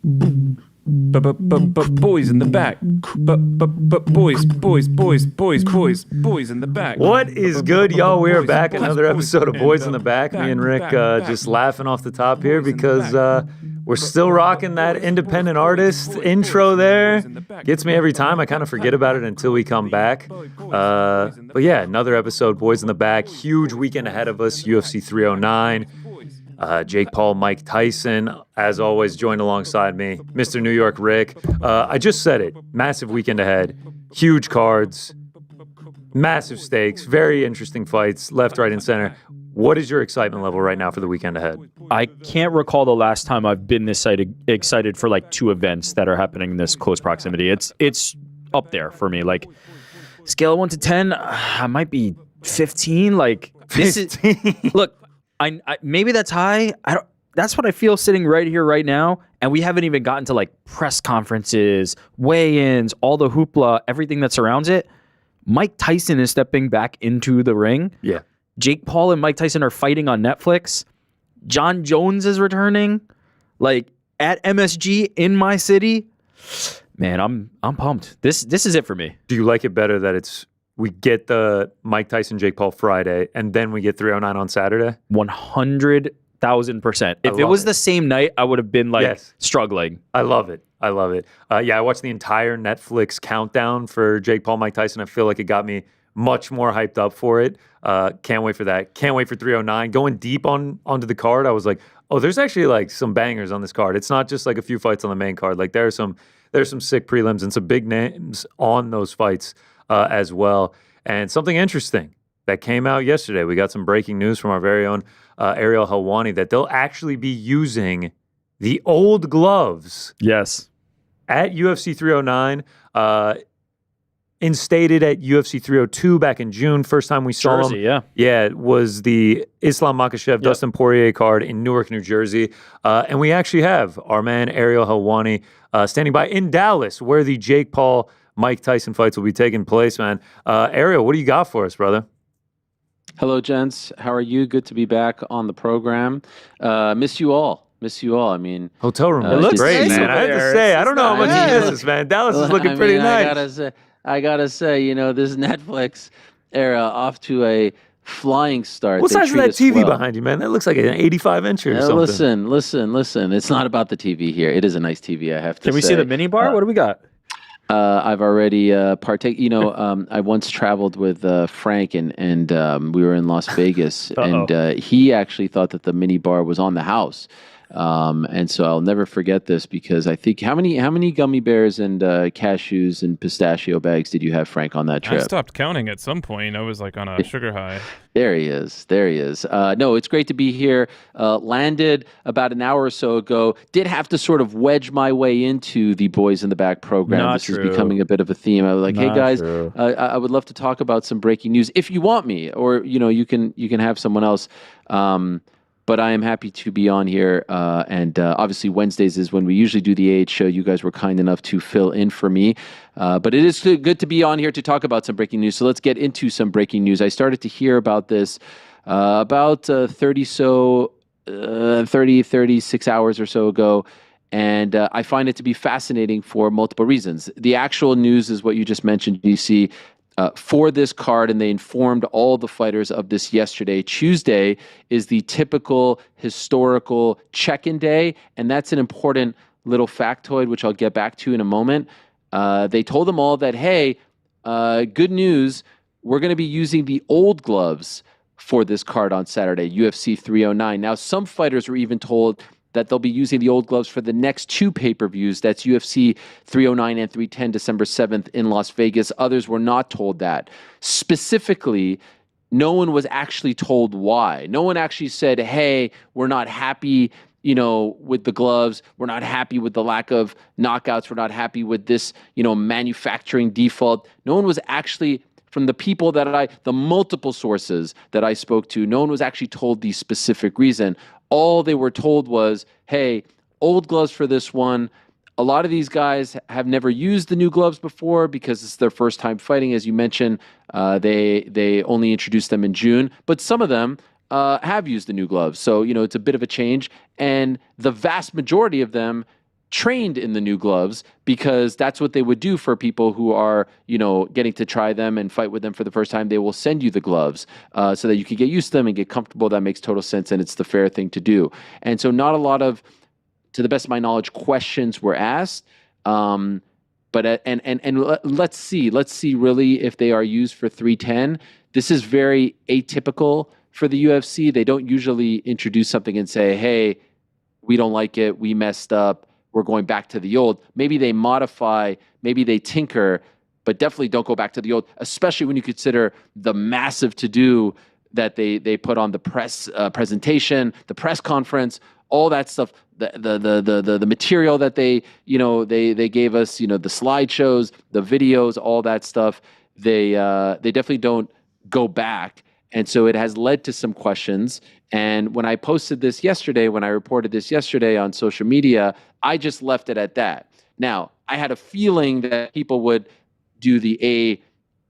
Boys in the back. Boys in the back. What is good, y'all? We are back. Another episode of Boys in the Back. Me and Rick just laughing off the top here because we're still rocking that independent artist intro there. Gets me every time. I kind of forget about it until we come back. But yeah, another episode, Boys in the Back. Huge weekend ahead of us, UFC 309. Jake Paul, Mike Tyson, as always, joined alongside me, Mr. New York Rick. I just said it. Massive weekend ahead. Huge cards. Massive stakes. Very interesting fights, left, right, and center. What is your excitement level right now for the weekend ahead? I can't recall the last time I've been this excited for like two events that are happening in this close proximity. It's up there for me. Like, scale of 1 to 10, I might be 15. Like, this 15. Is look. I maybe that's high. That's what I feel sitting right here, right now. And we haven't even gotten to like press conferences, weigh-ins, all the hoopla, everything that surrounds it. Mike Tyson is stepping back into the ring. Yeah. Jake Paul and Mike Tyson are fighting on Netflix. Jon Jones is returning, like at MSG in my city. Man, I'm pumped. This is it for me. Do you like it better that we get the Mike Tyson, Jake Paul Friday, and then we get 309 on Saturday? 100,000%. If it was the same night, I would have been like struggling. I love it. Yeah, I watched the entire Netflix countdown for Jake Paul, Mike Tyson. I feel like it got me much more hyped up for it. Can't wait for that. Can't wait for 309. Going deep onto the card, I was like, oh, there's actually like some bangers on this card. It's not just like a few fights on the main card. Like there's some sick prelims and some big names on those fights as well. And something interesting that came out yesterday. We got some breaking news from our very own Ariel Helwani that they'll actually be using the old gloves. Yes. At UFC 309. Instated at UFC 302 back in June. First time we saw Jersey, him. Yeah, it was the Islam Makhachev, Dustin Poirier card in Newark, New Jersey. And we actually have our man Ariel Helwani standing by in Dallas, where the Jake Paul, Mike Tyson fights will be taking place, man. Ariel, what do you got for us, brother? Hello, gents. How are you? Good to be back on the program. Miss you all. I mean, hotel room. It looks great, nice man. I have to say, I don't know how much you miss this, man. Dallas is looking pretty nice. I gotta say, this Netflix era off to a flying start. What size is that TV behind you, man? That looks like an 85-incher or something. Listen. It's not about the TV here. It is a nice TV, I have to say. Can we see the mini bar? What do we got? I've already partaken. I once traveled with Frank, and we were in Las Vegas, and he actually thought that the mini bar was on the house. And so I'll never forget this because I think how many gummy bears and cashews and pistachio bags did you have, Frank, on that trip? I stopped counting at some point. I was like on a sugar high. There he is. No, it's great to be here. Landed about an hour or so ago. Did have to sort of wedge my way into the Boys in the Back program. This is becoming a bit of a theme. I was like, hey guys, I would love to talk about some breaking news if you want me, or you can have someone else. But I am happy to be on here, and obviously Wednesdays is when we usually do the AH show. You guys were kind enough to fill in for me, but it is good to be on here to talk about some breaking news. So let's get into some breaking news. I started to hear about this about 36 hours or so ago, and I find it to be fascinating for multiple reasons. The actual news is what you just mentioned, DC. For this card, and they informed all the fighters of this yesterday. Tuesday is the typical historical check-in day, and that's an important little factoid, which I'll get back to in a moment. They told them all that, hey, good news, we're going to be using the old gloves for this card on Saturday, UFC 309. Now, some fighters were even told that they'll be using the old gloves for the next two pay-per-views. That's UFC 309 and 310, December 7th in Las Vegas. Others were not told that. Specifically, no one was actually told why. No one actually said, hey, we're not happy, with the gloves. We're not happy with the lack of knockouts. We're not happy with this, manufacturing default. No one was actually, from the people the multiple sources that I spoke to, no one was actually told the specific reason. All they were told was, hey, old gloves for this one. A lot of these guys have never used the new gloves before because it's their first time fighting. As you mentioned, they only introduced them in June, but some of them have used the new gloves. So, it's a bit of a change. And the vast majority of them trained in the new gloves, because that's what they would do for people who are, getting to try them and fight with them for the first time. They will send you the gloves so that you can get used to them and get comfortable. That makes total sense, and it's the fair thing to do. And so not a lot of, to the best of my knowledge, questions were asked. But let's see really if they are used for 310. This is very atypical for the UFC. They don't usually introduce something and say, hey, we don't like it, we messed up, we're going back to the old. Maybe they modify, maybe they tinker, but definitely don't go back to the old, especially when you consider the massive to-do that they put on the press presentation, the press conference, all that stuff, the material that they gave us, the slideshows, the videos, all that stuff. They definitely don't go back. And so it has led to some questions. And when I posted this yesterday, when I reported this yesterday on social media, I just left it at that. Now, I had a feeling that people would do the A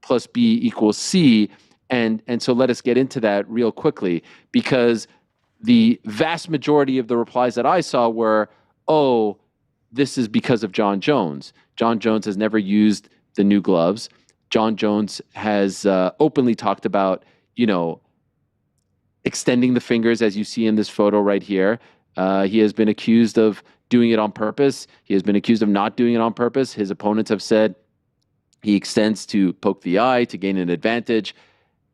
plus B equals C. And so let us get into that real quickly, because the vast majority of the replies that I saw were, oh, this is because of Jon Jones. Jon Jones has never used the new gloves. Jon Jones has openly talked about, extending the fingers, as you see in this photo right here. He has been accused of doing it on purpose. He has been accused of not doing it on purpose. His opponents have said he extends to poke the eye, to gain an advantage,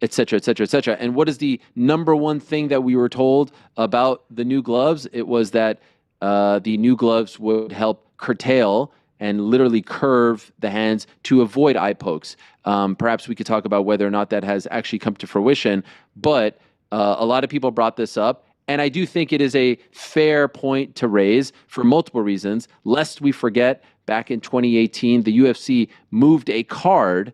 et cetera, et cetera, et cetera. And what is the number one thing that we were told about the new gloves? It was that the new gloves would help curtail and literally curve the hands to avoid eye pokes. Perhaps we could talk about whether or not that has actually come to fruition, but a lot of people brought this up, and I do think it is a fair point to raise for multiple reasons. Lest we forget, back in 2018, the UFC moved a card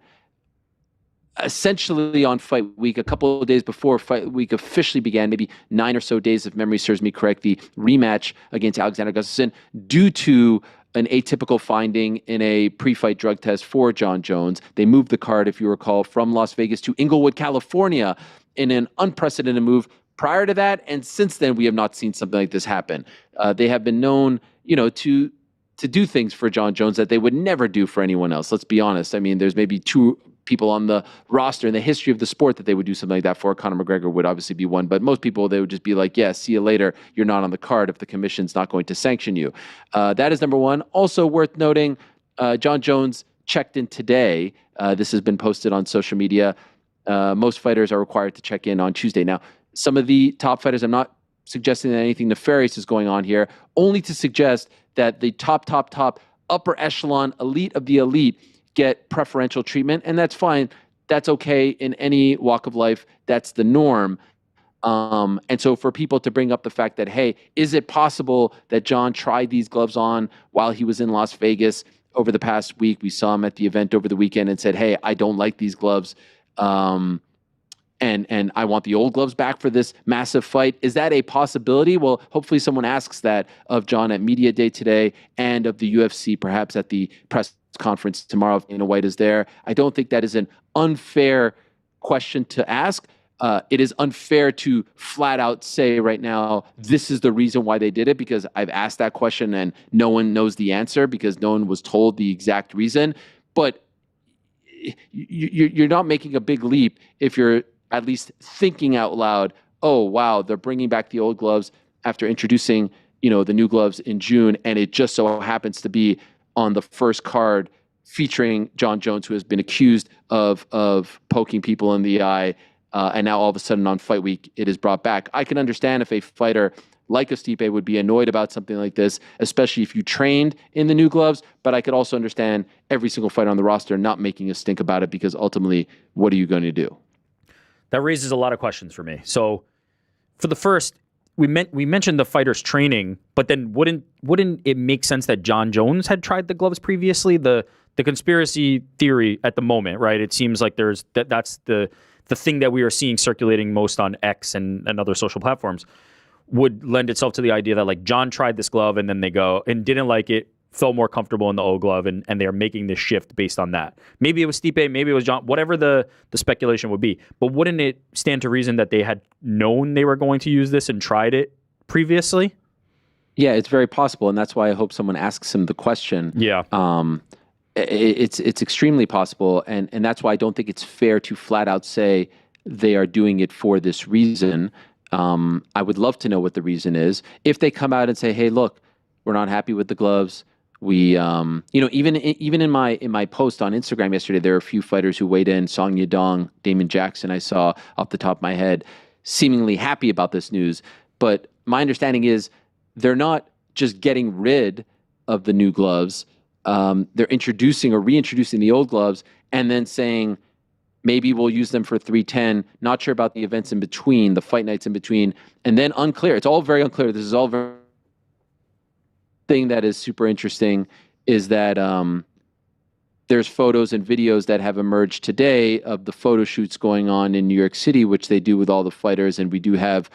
essentially on Fight Week, a couple of days before Fight Week officially began, maybe 9 or so days, if memory serves me correct, the rematch against Alexander Gustafsson, due to an atypical finding in a pre-fight drug test for Jon Jones. They moved the card, if you recall, from Las Vegas to Inglewood, California, in an unprecedented move. Prior to that, and since then, we have not seen something like this happen. They have been known, to do things for Jon Jones that they would never do for anyone else. Let's be honest. I mean, there's maybe 2 people on the roster in the history of the sport that they would do something like that for. Conor McGregor would obviously be one, but most people, they would just be like, yeah, see you later. You're not on the card if the commission's not going to sanction you. That is number one. Also worth noting, Jon Jones checked in today. This has been posted on social media. Most fighters are required to check in on Tuesday. Now, some of the top fighters, I'm not suggesting that anything nefarious is going on here, only to suggest that the top upper echelon elite of the elite get preferential treatment, and that's fine. That's okay in any walk of life. That's the norm. And so for people to bring up the fact that, hey, is it possible that Jon tried these gloves on while he was in Las Vegas over the past week? We saw him at the event over the weekend and said, hey, I don't like these gloves. And I want the old gloves back for this massive fight. Is that a possibility? Well, hopefully someone asks that of Jon at Media Day today, and of the UFC perhaps at the press conference tomorrow if Dana White is there. I don't think that is an unfair question to ask. It is unfair to flat out say right now, this is the reason why they did it, because I've asked that question and no one knows the answer because no one was told the exact reason. But you're not making a big leap if you're at least thinking out loud, oh, wow, they're bringing back the old gloves after introducing, the new gloves in June. And it just so happens to be on the first card featuring Jon Jones, who has been accused of poking people in the eye. And now all of a sudden on Fight Week, it is brought back. I can understand if a fighter like a Stipe would be annoyed about something like this, especially if you trained in the new gloves. But I could also understand every single fighter on the roster not making a stink about it, because ultimately, what are you going to do? That raises a lot of questions for me. So for the first, we mentioned the fighters training, but then wouldn't it make sense that Jon Jones had tried the gloves previously? The conspiracy theory at the moment, right? It seems like that's the thing that we are seeing circulating most on X and other social platforms, would lend itself to the idea that like Jon tried this glove and then they go and didn't like it, felt more comfortable in the old glove, and they are making this shift based on that. Maybe it was Stipe, maybe it was Jon, whatever the speculation would be. But wouldn't it stand to reason that they had known they were going to use this and tried it previously? Yeah, it's very possible, and that's why I hope someone asks him the question. Yeah. It's extremely possible, and that's why I don't think it's fair to flat out say they are doing it for this reason. I would love to know what the reason is. If they come out and say, "Hey, look, we're not happy with the gloves," even in my post on Instagram yesterday, there are a few fighters who weighed in. Song Yadong, Damon Jackson, I saw off the top of my head, seemingly happy about this news. But my understanding is they're not just getting rid of the new gloves. They're introducing or reintroducing the old gloves and then saying, maybe we'll use them for 310. Not sure about the events in between, the fight nights in between. And then unclear. It's all very unclear. This is all very... Thing that is super interesting is that there's photos and videos that have emerged today of the photo shoots going on in New York City, which they do with all the fighters. And we do have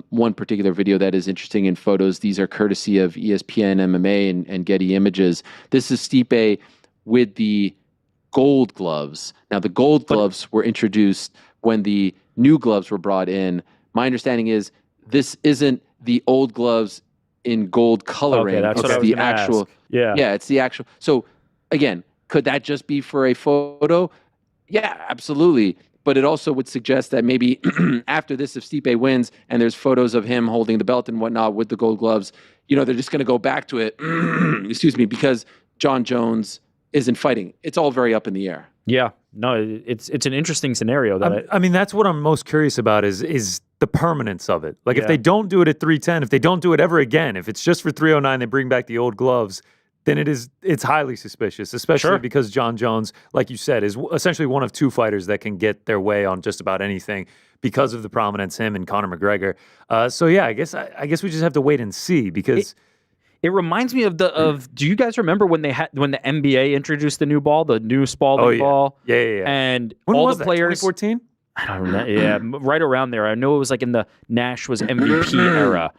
one particular video that is interesting in photos. These are courtesy of ESPN MMA and Getty Images. This is Stipe with the gold gloves. Now, the gold gloves were introduced when the new gloves were brought in. My understanding is this isn't the old gloves in gold coloring. Okay, that's what I was the gonna actual. ask. Yeah, it's the actual. So again, could that just be for a photo? Yeah, absolutely. But it also would suggest that maybe after this, if Stipe wins and there's photos of him holding the belt and whatnot with the gold gloves, they're just going to go back to it. Excuse me, because Jon Jones isn't fighting. It's all very up in the air. Yeah. No, it's an interesting scenario. I mean, that's what I'm most curious about is the permanence of it. Like, if they don't do it at 310, if they don't do it ever again, if it's just for 309, they bring back the old gloves, then it's highly suspicious, especially because Jon Jones, like you said, is essentially one of two fighters that can get their way on just about anything because of the prominence, him and Conor McGregor. So yeah, I guess we just have to wait and see, because it reminds me of do you guys remember when the NBA introduced the new ball, the new Spalding ball? Yeah. And when all was the that, players 2014? I don't know. Yeah, right around there. I know it was like in the Nash was MVP era,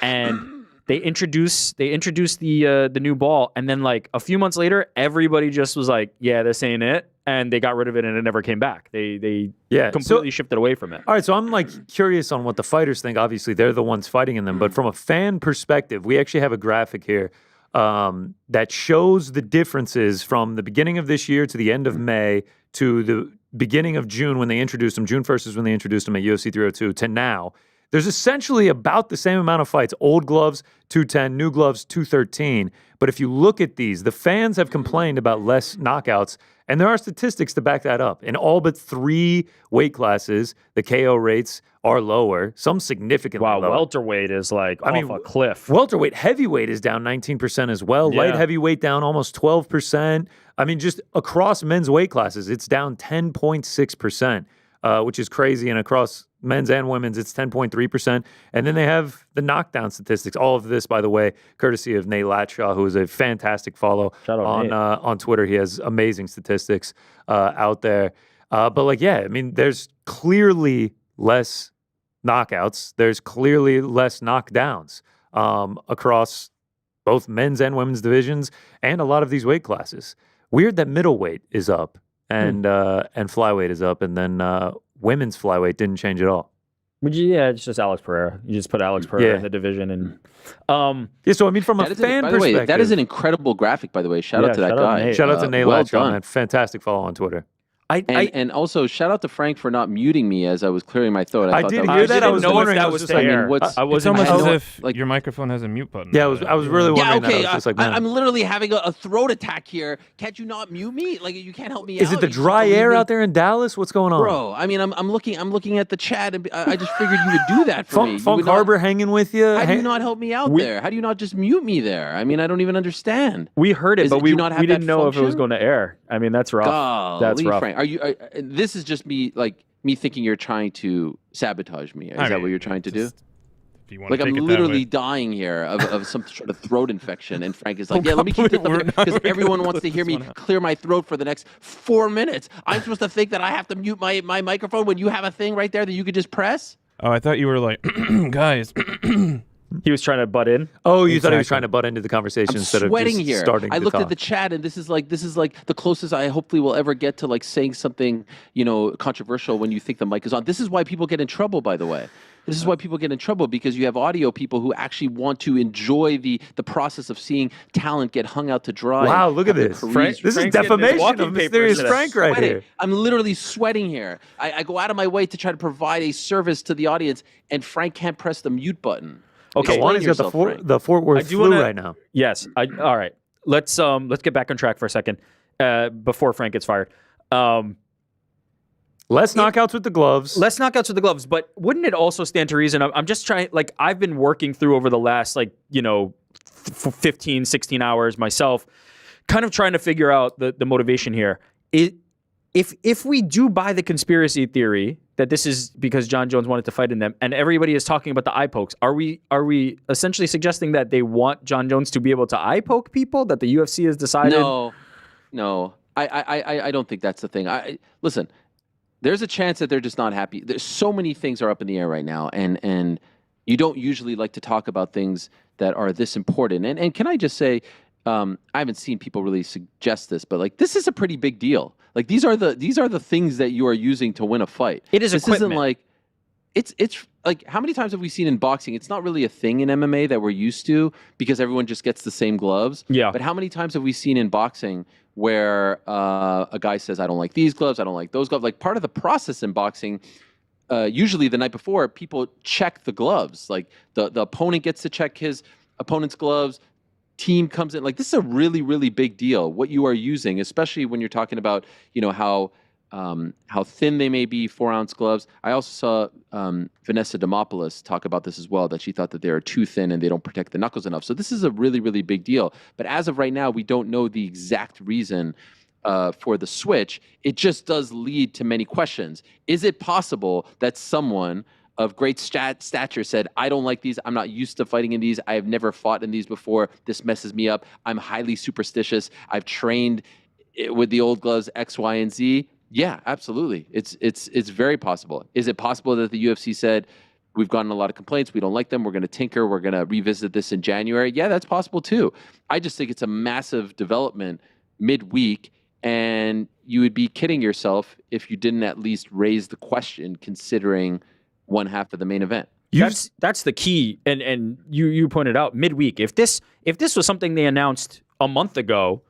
and they introduced the new ball, and then like a few months later, everybody just was like, "Yeah, this ain't it," and they got rid of it, and it never came back. They completely shifted away from it. All right, so I'm like curious on what the fighters think. Obviously, they're the ones fighting in them, but from a fan perspective, we actually have a graphic here that shows the differences from the beginning of this year to the end of May to the beginning of June when they introduced them. June 1st is when they introduced them at UFC 302 to now. There's essentially about the same amount of fights. Old gloves, 210, new gloves, 213. But if you look at these, the fans have complained about less knockouts, and there are statistics to back that up. In all but 3 weight classes, the KO rates are lower, some significantly lower. Welterweight is like off a cliff. Welterweight, heavyweight is down 19% as well. Yeah. Light heavyweight down almost 12%. I mean, just across men's weight classes, it's down 10.6%, which is crazy. And across men's and women's, it's 10.3%. And then they have the knockdown statistics. All of this, by the way, courtesy of Nate Latshaw, who is a fantastic follow on Twitter. He has amazing statistics out there. But I mean, there's clearly less knockouts. There's clearly less knockdowns across both men's and women's divisions and a lot of these weight classes. Weird that middleweight is up and flyweight is up, and then women's flyweight didn't change at all. It's just Alex Pereira. You just put Alex Pereira in the division, and so I mean, from a fan perspective, that is an incredible graphic, by the way. Shout out to that guy. Shout out to Nate well Latshaw, man. Fantastic follow on Twitter. And also shout out to Frank for not muting me as I was clearing my throat. I did hear that. I was wondering if that was fair. It's almost as if your microphone has a mute button. Yeah, I was really wondering that. I was just like, man. I'm literally having a throat attack here. Can't you not mute me? Like, you can't help me out. Is it the dry air out there in Dallas? What's going on? Bro, I mean, I'm looking at the chat, and I just figured you would do that for me. Funk Harbor hanging with you? How do you not help me out there? How do you not just mute me there? I mean, I don't even understand. We heard it, but we didn't know if it was going to air. I mean, that's rough. That's rough. Frank, this is just me thinking you're trying to sabotage me. Is that what you're trying to do? Like, I'm literally dying here of some sort of throat infection, and Frank is like, let me keep this up because everyone wants to hear me clear my throat for the next 4 minutes. I'm supposed to think that I have to mute my microphone when you have a thing right there that you could just press? Oh, I thought you were like, guys. He was trying to butt in. Oh, you thought he was trying to butt into the conversation instead of just here. starting. I looked at the chat, and this is like the closest I hopefully will ever get to like saying something controversial when you think the mic is on. This is why people get in trouble, by the way. This is why people get in trouble, because you have audio people who actually want to enjoy the process of seeing talent get hung out to dry. Wow, look at this. This is defamation of Mysterious Frank right here. I'm literally sweating here. I go out of my way to try to provide a service to the audience, and Frank can't press the mute button. Okay, Helwani's got the Fort Worth flu right now. Yes. All right. Let's get back on track for a second before Frank gets fired. Less knockouts with the gloves. Less knockouts with the gloves, but wouldn't it also stand to reason? I'm just trying, like, I've been working through over the last, 15, 16 hours myself, kind of trying to figure out the motivation here. If we do buy the conspiracy theory that this is because Jon Jones wanted to fight in them, and everybody is talking about the eye pokes, are we essentially suggesting that they want Jon Jones to be able to eye poke people, that the UFC has decided? No. I don't think that's the thing. Listen. There's a chance that they're just not happy. There's so many things are up in the air right now, and you don't usually like to talk about things that are this important. And can I just say, I haven't seen people really suggest this, but like this is a pretty big deal. Like these are the things that you are using to win a fight. It is equipment. This isn't like it's like, how many times have we seen in boxing? It's not really a thing in MMA that we're used to because everyone just gets the same gloves. Yeah. But how many times have we seen in boxing where a guy says, I don't like these gloves, I don't like those gloves? Like part of the process in boxing, usually the night before, people check the gloves. Like the opponent gets to check his opponent's gloves. Team comes in. Like this is a really, really big deal, what you are using, especially when you're talking about, how thin they may be, 4-ounce gloves. I also saw Vanessa Demopoulos talk about this as well, that she thought that they are too thin and they don't protect the knuckles enough. So this is a really, really big deal. But as of right now, we don't know the exact reason for the switch. It just does lead to many questions. Is it possible that someone of great stature said, I don't like these, I'm not used to fighting in these, I have never fought in these before, this messes me up, I'm highly superstitious, I've trained with the old gloves X, Y, and Z? Yeah, absolutely. It's very possible. Is it possible that the UFC said, we've gotten a lot of complaints, we don't like them, we're going to tinker, we're going to revisit this in January? Yeah, that's possible too. I just think it's a massive development midweek, and you would be kidding yourself if you didn't at least raise the question considering one half of the main event. That's the key, and you pointed out midweek. If this was something they announced a month ago,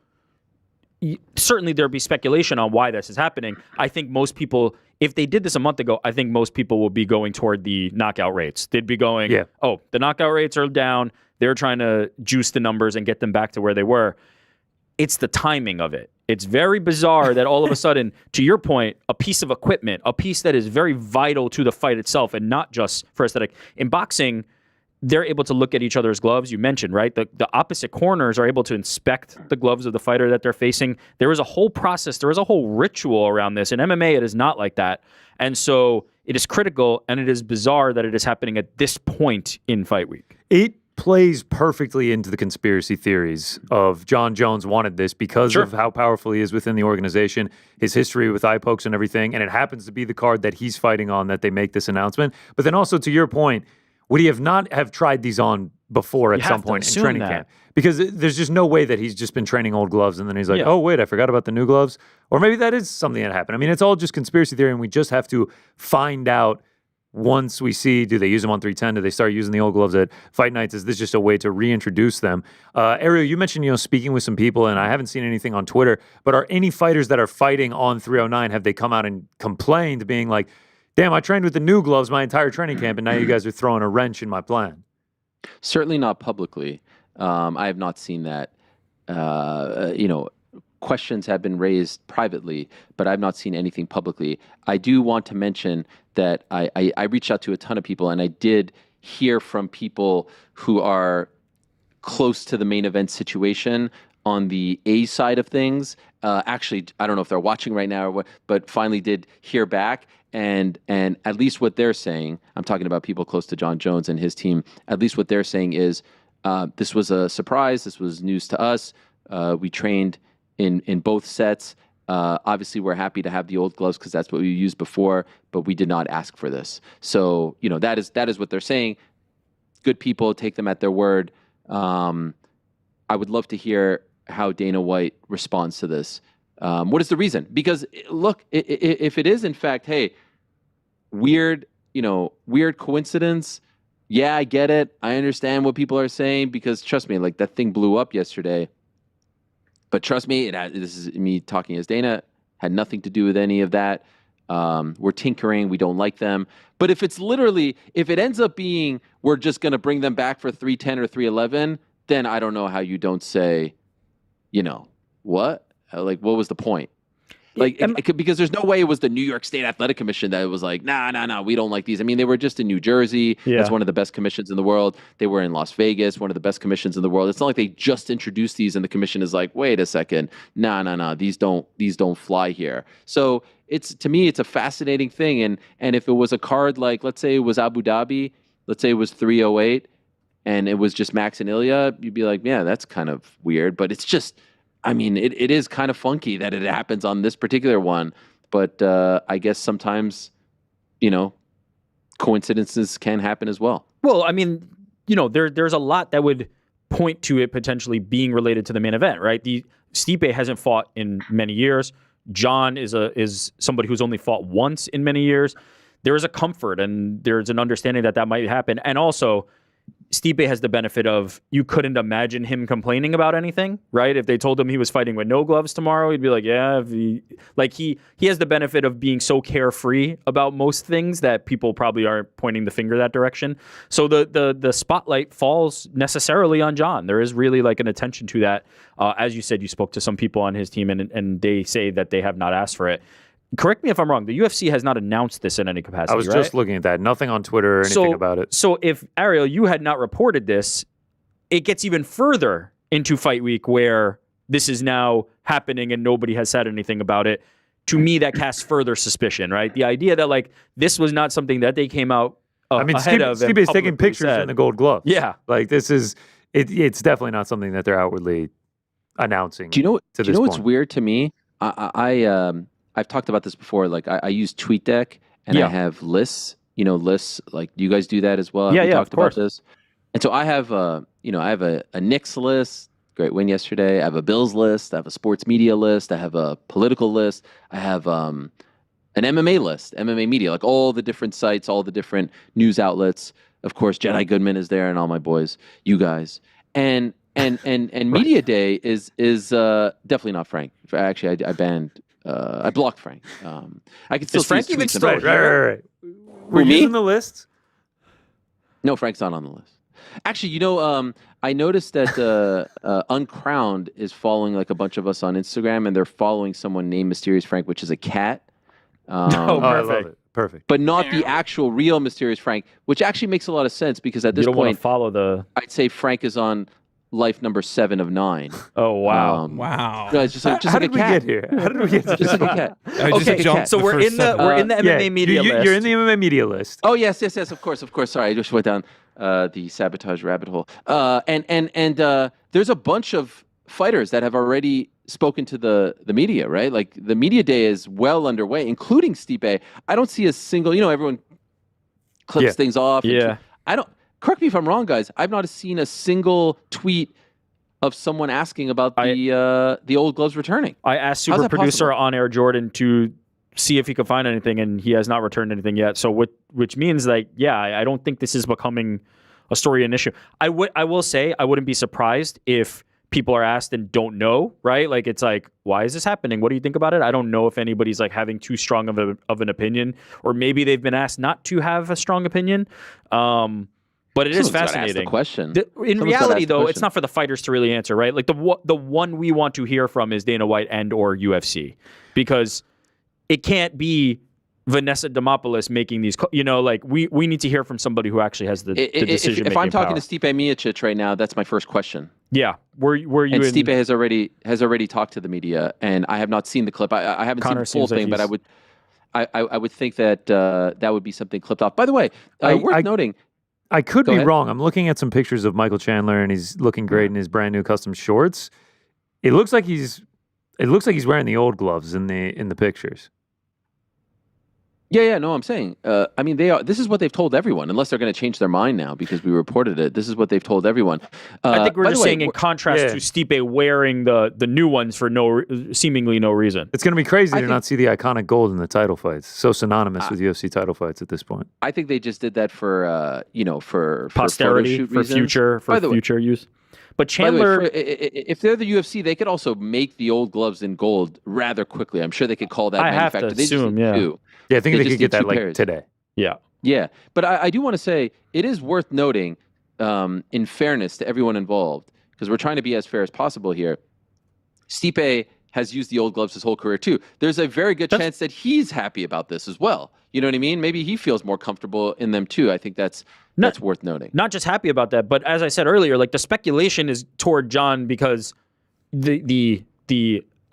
certainly there'd be speculation on why this is happening. I think most people, if they did this a month ago, I think most people will be going toward the knockout rates. They'd be going, oh, the knockout rates are down. They're trying to juice the numbers and get them back to where they were. It's the timing of it. It's very bizarre that all of a sudden, to your point, a piece of equipment, a piece that is very vital to the fight itself and not just for aesthetic. In boxing, they're able to look at each other's gloves. You mentioned, right? The opposite corners are able to inspect the gloves of the fighter that they're facing. There is a whole process. There is a whole ritual around this. In MMA, it is not like that. And so it is critical, and it is bizarre that it is happening at this point in fight week. It plays perfectly into the conspiracy theories of Jon Jones wanted this because of how powerful he is within the organization, his history with eye pokes and everything. And it happens to be the card that he's fighting on that they make this announcement. But then also, to your point, would he have not have tried these on before at some point in training camp? Because there's just no way that he's just been training old gloves and then he's like, oh, wait, I forgot about the new gloves. Or maybe that is something that happened. I mean, it's all just conspiracy theory, and we just have to find out once we see, do they use them on 310? Do they start using the old gloves at fight nights? Is this just a way to reintroduce them? Ariel, you mentioned, speaking with some people, and I haven't seen anything on Twitter, but are any fighters that are fighting on 309, have they come out and complained, being like, damn, I trained with the new gloves my entire training camp, and now you guys are throwing a wrench in my plan? Certainly not publicly. I have not seen that. Questions have been raised privately, but I've not seen anything publicly. I do want to mention that I reached out to a ton of people, and I did hear from people who are close to the main event situation on the A side of things. Actually, I don't know if they're watching right now or what, but finally did hear back. And at least what they're saying, I'm talking about people close to Jon Jones and his team, at least what they're saying is this was a surprise. This was news to us. We trained in both sets. Obviously, we're happy to have the old gloves because that's what we used before, but we did not ask for this. So, that is what they're saying. Good people, take them at their word. I would love to hear how Dana White responds to this. What is the reason? Because look, if it is in fact, hey, weird weird coincidence. Yeah, I get it. I understand what people are saying because trust me, like that thing blew up yesterday. But trust me, this is me talking as Dana, had nothing to do with any of that. We're tinkering. We don't like them. But if it ends up being we're just going to bring them back for 310 or 311, then I don't know how you don't say, what? Like, what was the point? Like, because there's no way it was the New York State Athletic Commission that was like, nah, we don't like these. I mean, they were just in New Jersey. Yeah. That's one of the best commissions in the world. They were in Las Vegas, one of the best commissions in the world. It's not like they just introduced these and the commission is like, wait a second, nah, these don't fly here. So to me, it's a fascinating thing. And if it was a card like, let's say it was Abu Dhabi, let's say it was 308, and it was just Max and Ilya, you'd be like, yeah, that's kind of weird. But it's just, I mean, it is kind of funky that it happens on this particular one, but I guess sometimes, coincidences can happen as well. Well, I mean, there's a lot that would point to it potentially being related to the main event, right? Stipe hasn't fought in many years. Jon is somebody who's only fought once in many years. There is a comfort and there's an understanding that might happen, and also, Stipe has the benefit of you couldn't imagine him complaining about anything, right? If they told him he was fighting with no gloves tomorrow, he'd be like, yeah. He has the benefit of being so carefree about most things that people probably aren't pointing the finger that direction. So the spotlight falls necessarily on Jon. There is really like an attention to that. As you said, you spoke to some people on his team and they say that they have not asked for it. Correct me if I'm wrong. The UFC has not announced this in any capacity. I was just looking at that. Nothing on Twitter or anything about it. So if, Ariel, you had not reported this, it gets even further into Fight Week where this is now happening and nobody has said anything about it. To me, that casts further suspicion, right? The idea that like this was not something that they came out ahead of. Stipe's taking pictures in the gold gloves. Yeah. Like this is, it's definitely not something that they're outwardly announcing. Do you know what's weird to me? I've talked about this before. Like I use TweetDeck and I have lists. Lists. Like you guys do that as well. Yeah, we talked of course. about this. And so I have I have a Knicks list. Great win yesterday. I have a Bills list. I have a sports media list. I have a political list. I have an MMA list, MMA media, like all the different sites, all the different news outlets. Of course, Jedi Goodman is there and all my boys, you guys. And Media Day is definitely not Frank. Actually, I banned. I blocked Frank. I can still see Frank even still right. We're using the list? No, Frank's not on the list. Actually, I noticed that Uncrowned is following like a bunch of us on Instagram, and they're following someone named Mysterious Frank, which is a cat. Perfect. I love it. Perfect. But not the actual real Mysterious Frank, which actually makes a lot of sense because at this point, want to follow I'd say Frank is on life number 7 of 9. Oh wow! Wow! No, it's just like How a did we cat. get here? How did we get to Just this? like a cat. Okay, so we're in the MMA media list. You're in the MMA media list. Oh yes, of course. Sorry, I just went down the sabotage rabbit hole. And there's a bunch of fighters that have already spoken to the media, right? Like the media day is well underway, including Stipe. I don't see a single. Everyone clips things off. Yeah. I don't. Correct me if I'm wrong, guys. I've not seen a single tweet of someone asking about the old gloves returning. I asked super producer on air Jordan to see if he could find anything, and he has not returned anything yet. So which means like, I don't think this is becoming a story and issue. I will say I wouldn't be surprised if people are asked and don't know, right? Like it's like, why is this happening? What do you think about it? I don't know if anybody's like having too strong of an opinion, or maybe they've been asked not to have a strong opinion. But it is fascinating. Question. In reality, though, it's not for the fighters to really answer, right? Like the one we want to hear from is Dana White and or UFC, because it can't be Vanessa Demopoulos making these. Like we need to hear from somebody who actually has the decision. If I'm talking to Stipe Miocic right now, that's my first question. Yeah, were you? And Stipe has already talked to the media, and I have not seen the clip. I haven't seen the full thing, but I would think that that would be something clipped off. By the way, worth noting. I could be wrong. I'm looking at some pictures of Michael Chandler, and he's looking great in his brand new custom shorts. It looks like he's wearing the old gloves in the pictures. Yeah, no, I'm saying. I mean, they are. This is what they've told everyone, unless they're going to change their mind now because we reported it. This is what they've told everyone. I think we're by just the way, saying in contrast to Stipe wearing the new ones for seemingly no reason. It's going to be crazy to not see the iconic gold in the title fights. So synonymous with UFC title fights at this point. I think they just did that for for posterity, for future use. But Chandler, by the way, if they're the UFC, they could also make the old gloves in gold rather quickly. I'm sure they could call that manufactured. I have to assume, yeah. Yeah, I think they could get that like today. Yeah. Yeah. But I do want to say it is worth noting, in fairness to everyone involved, because we're trying to be as fair as possible here. Stipe has used the old gloves his whole career too. There's a very good chance that he's happy about this as well. You know what I mean? Maybe he feels more comfortable in them too. I think that's worth noting. Not just happy about that, but as I said earlier, like the speculation is toward Jon because the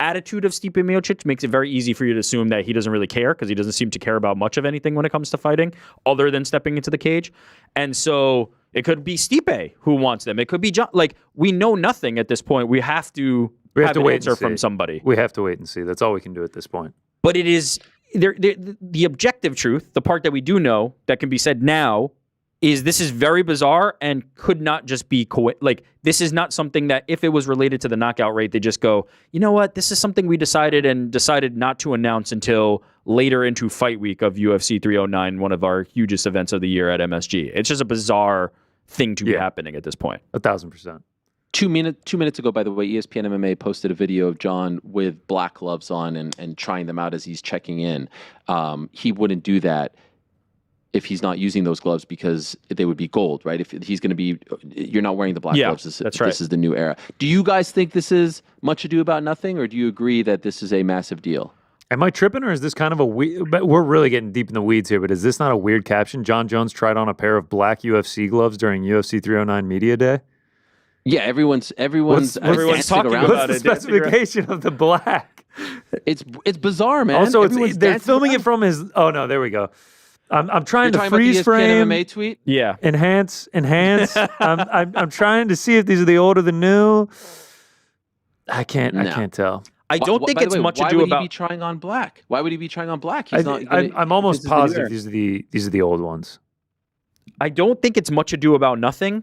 attitude of Stipe Miocic makes it very easy for you to assume that he doesn't really care because he doesn't seem to care about much of anything when it comes to fighting other than stepping into the cage. And so it could be Stipe who wants them. It could be Jon. Like, we know nothing at this point. We have to have an answer from somebody. We have to wait and see. That's all we can do at this point. But it is the objective truth, the part that we do know that can be said now, is this is very bizarre and could not just be like, this is not something that if it was related to the knockout rate, they just go, you know what, this is something we decided not to announce until later into fight week of UFC 309, one of our hugest events of the year at MSG. It's just a bizarre thing to be happening at this point. 1,000%. 2 minutes ago, by the way, ESPN MMA posted a video of Jon with black gloves on and trying them out as he's checking in. He wouldn't do that if he's not using those gloves because they would be gold, right? If he's going to be, you're not wearing the black gloves. That's right. This is the new era. Do you guys think this is much ado about nothing, or do you agree that this is a massive deal? Am I tripping, or is this kind of a weird? But we're really getting deep in the weeds here. But is this not a weird caption? Jon Jones tried on a pair of black UFC gloves during UFC 309 media day. Yeah, everyone's talking What's the specification of the black? It's bizarre, man. Also, they're filming it from his. Oh no, there we go. I'm trying to freeze frame. MMA tweet? Yeah. Enhance. I'm trying to see if these are the old or the new. I can't tell. I don't think it's much ado about. Why would he be trying on black? Why would he be trying on black? I'm almost positive these are the old ones. I don't think it's much ado about nothing,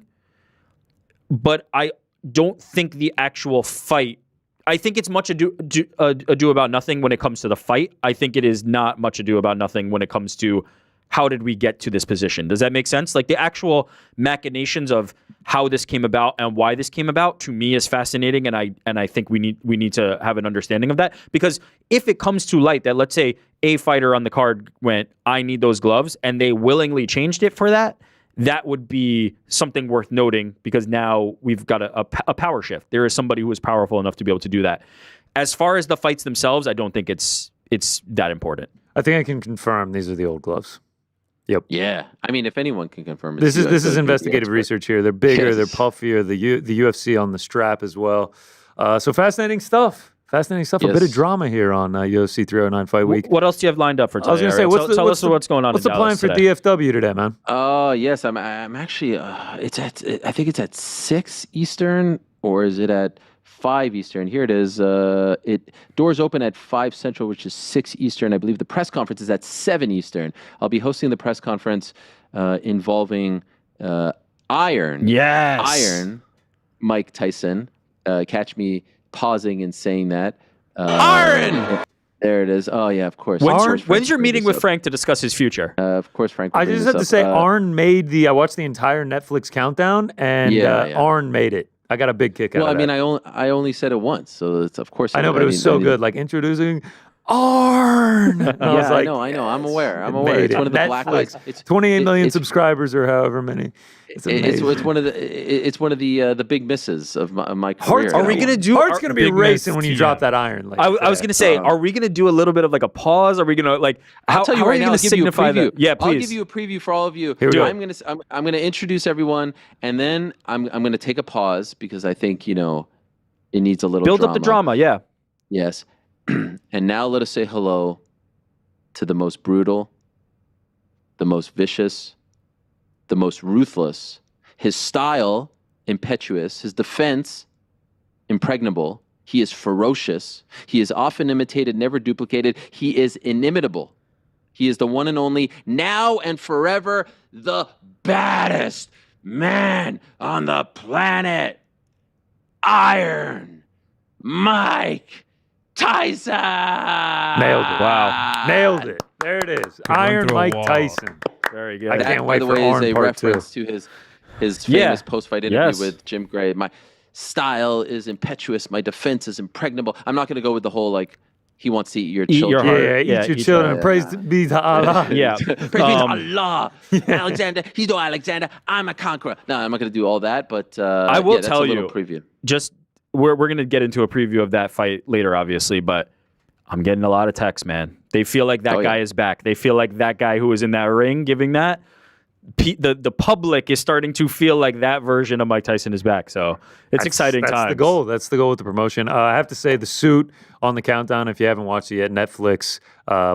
but I don't think the actual fight. I think it's much ado about nothing when it comes to the fight. I think it is not much ado about nothing when it comes to how did we get to this position. Does that make sense? Like the actual machinations of how this came about and why this came about to me is fascinating, and I think we need to have an understanding of that, because if it comes to light that, let's say, a fighter on the card went, I need those gloves, and they willingly changed it for that, that would be something worth noting, because now we've got a power shift. There is somebody who is powerful enough to be able to do that. As far as the fights themselves, I don't think it's that important. I think I can confirm these are the old gloves. Yep. Yeah. I mean, if anyone can confirm it. This is investigative research here. They're bigger, they're puffier, the UFC on the strap as well. So fascinating stuff. Yes. A bit of drama here on UFC 309 Fight Week. What else do you have lined up for today? I was going to say, tell us what's going on. What's the plan for DFW today, man? Yes, I'm actually. I think it's at 6 Eastern, or is it at 5 Eastern? Here it is. Doors open at 5 Central, which is 6 Eastern. I believe the press conference is at 7 Eastern. I'll be hosting the press conference involving Iron. Yes. Iron, Mike Tyson. Catch me pausing and saying that. Iron! There it is. Oh, yeah, of course. When's your meeting with Frank to discuss his future? Of course, Frank. I just have to say, Arn made I watched the entire Netflix countdown, and Arn made it. I got a big kick out of that. Well, I mean, I only said it once, so it's of course. I know, but it was so good. Like introducing Arn. I know. I'm aware. It's one of the black lights. It's 28 million subscribers, or however many. It's one of the big misses of my career. Heart's gonna be racing when you drop that iron. I was gonna say, are we gonna do a little bit of like a pause? Are we gonna like? I'll tell you right now. I'll give you a preview. Yeah, please. I'll give you a preview for all of you. I'm gonna introduce everyone, and then I'm gonna take a pause because I think it needs a little build up the drama. Yeah. Yes. And now let us say hello to the most brutal, the most vicious, the most ruthless, his style impetuous, his defense impregnable. He is ferocious. He is often imitated, never duplicated. He is inimitable. He is the one and only, now and forever, the baddest man on the planet. Iron Mike Tyson. Nailed it. Wow. Nailed it. There it is. Iron through a Mike wall. Tyson. Very good. I That, can't by wait the for way, is Arn a Part 2. reference to his famous post-fight interview Yes. with Jim Gray. My style is impetuous. My defense is impregnable. I'm not going to go with the whole, like, he wants to eat your Eat your children. heart. Yeah, Yeah, eat your eat children. your- Praise be to Allah. Yeah. Praise be to Allah. Alexander, he's no Alexander. I'm a conqueror. No, I'm not going to do all that, but I will that's tell a little you. preview. Just we're going to get into a preview of that fight later, obviously, but I'm getting a lot of texts, man. They feel like that guy is back. They feel like that guy who was in that ring giving that. The public is starting to feel like that version of Mike Tyson is back. So it's exciting times. That's the goal. That's the goal with the promotion. I have to say, the suit on the countdown, if you haven't watched it yet, Netflix,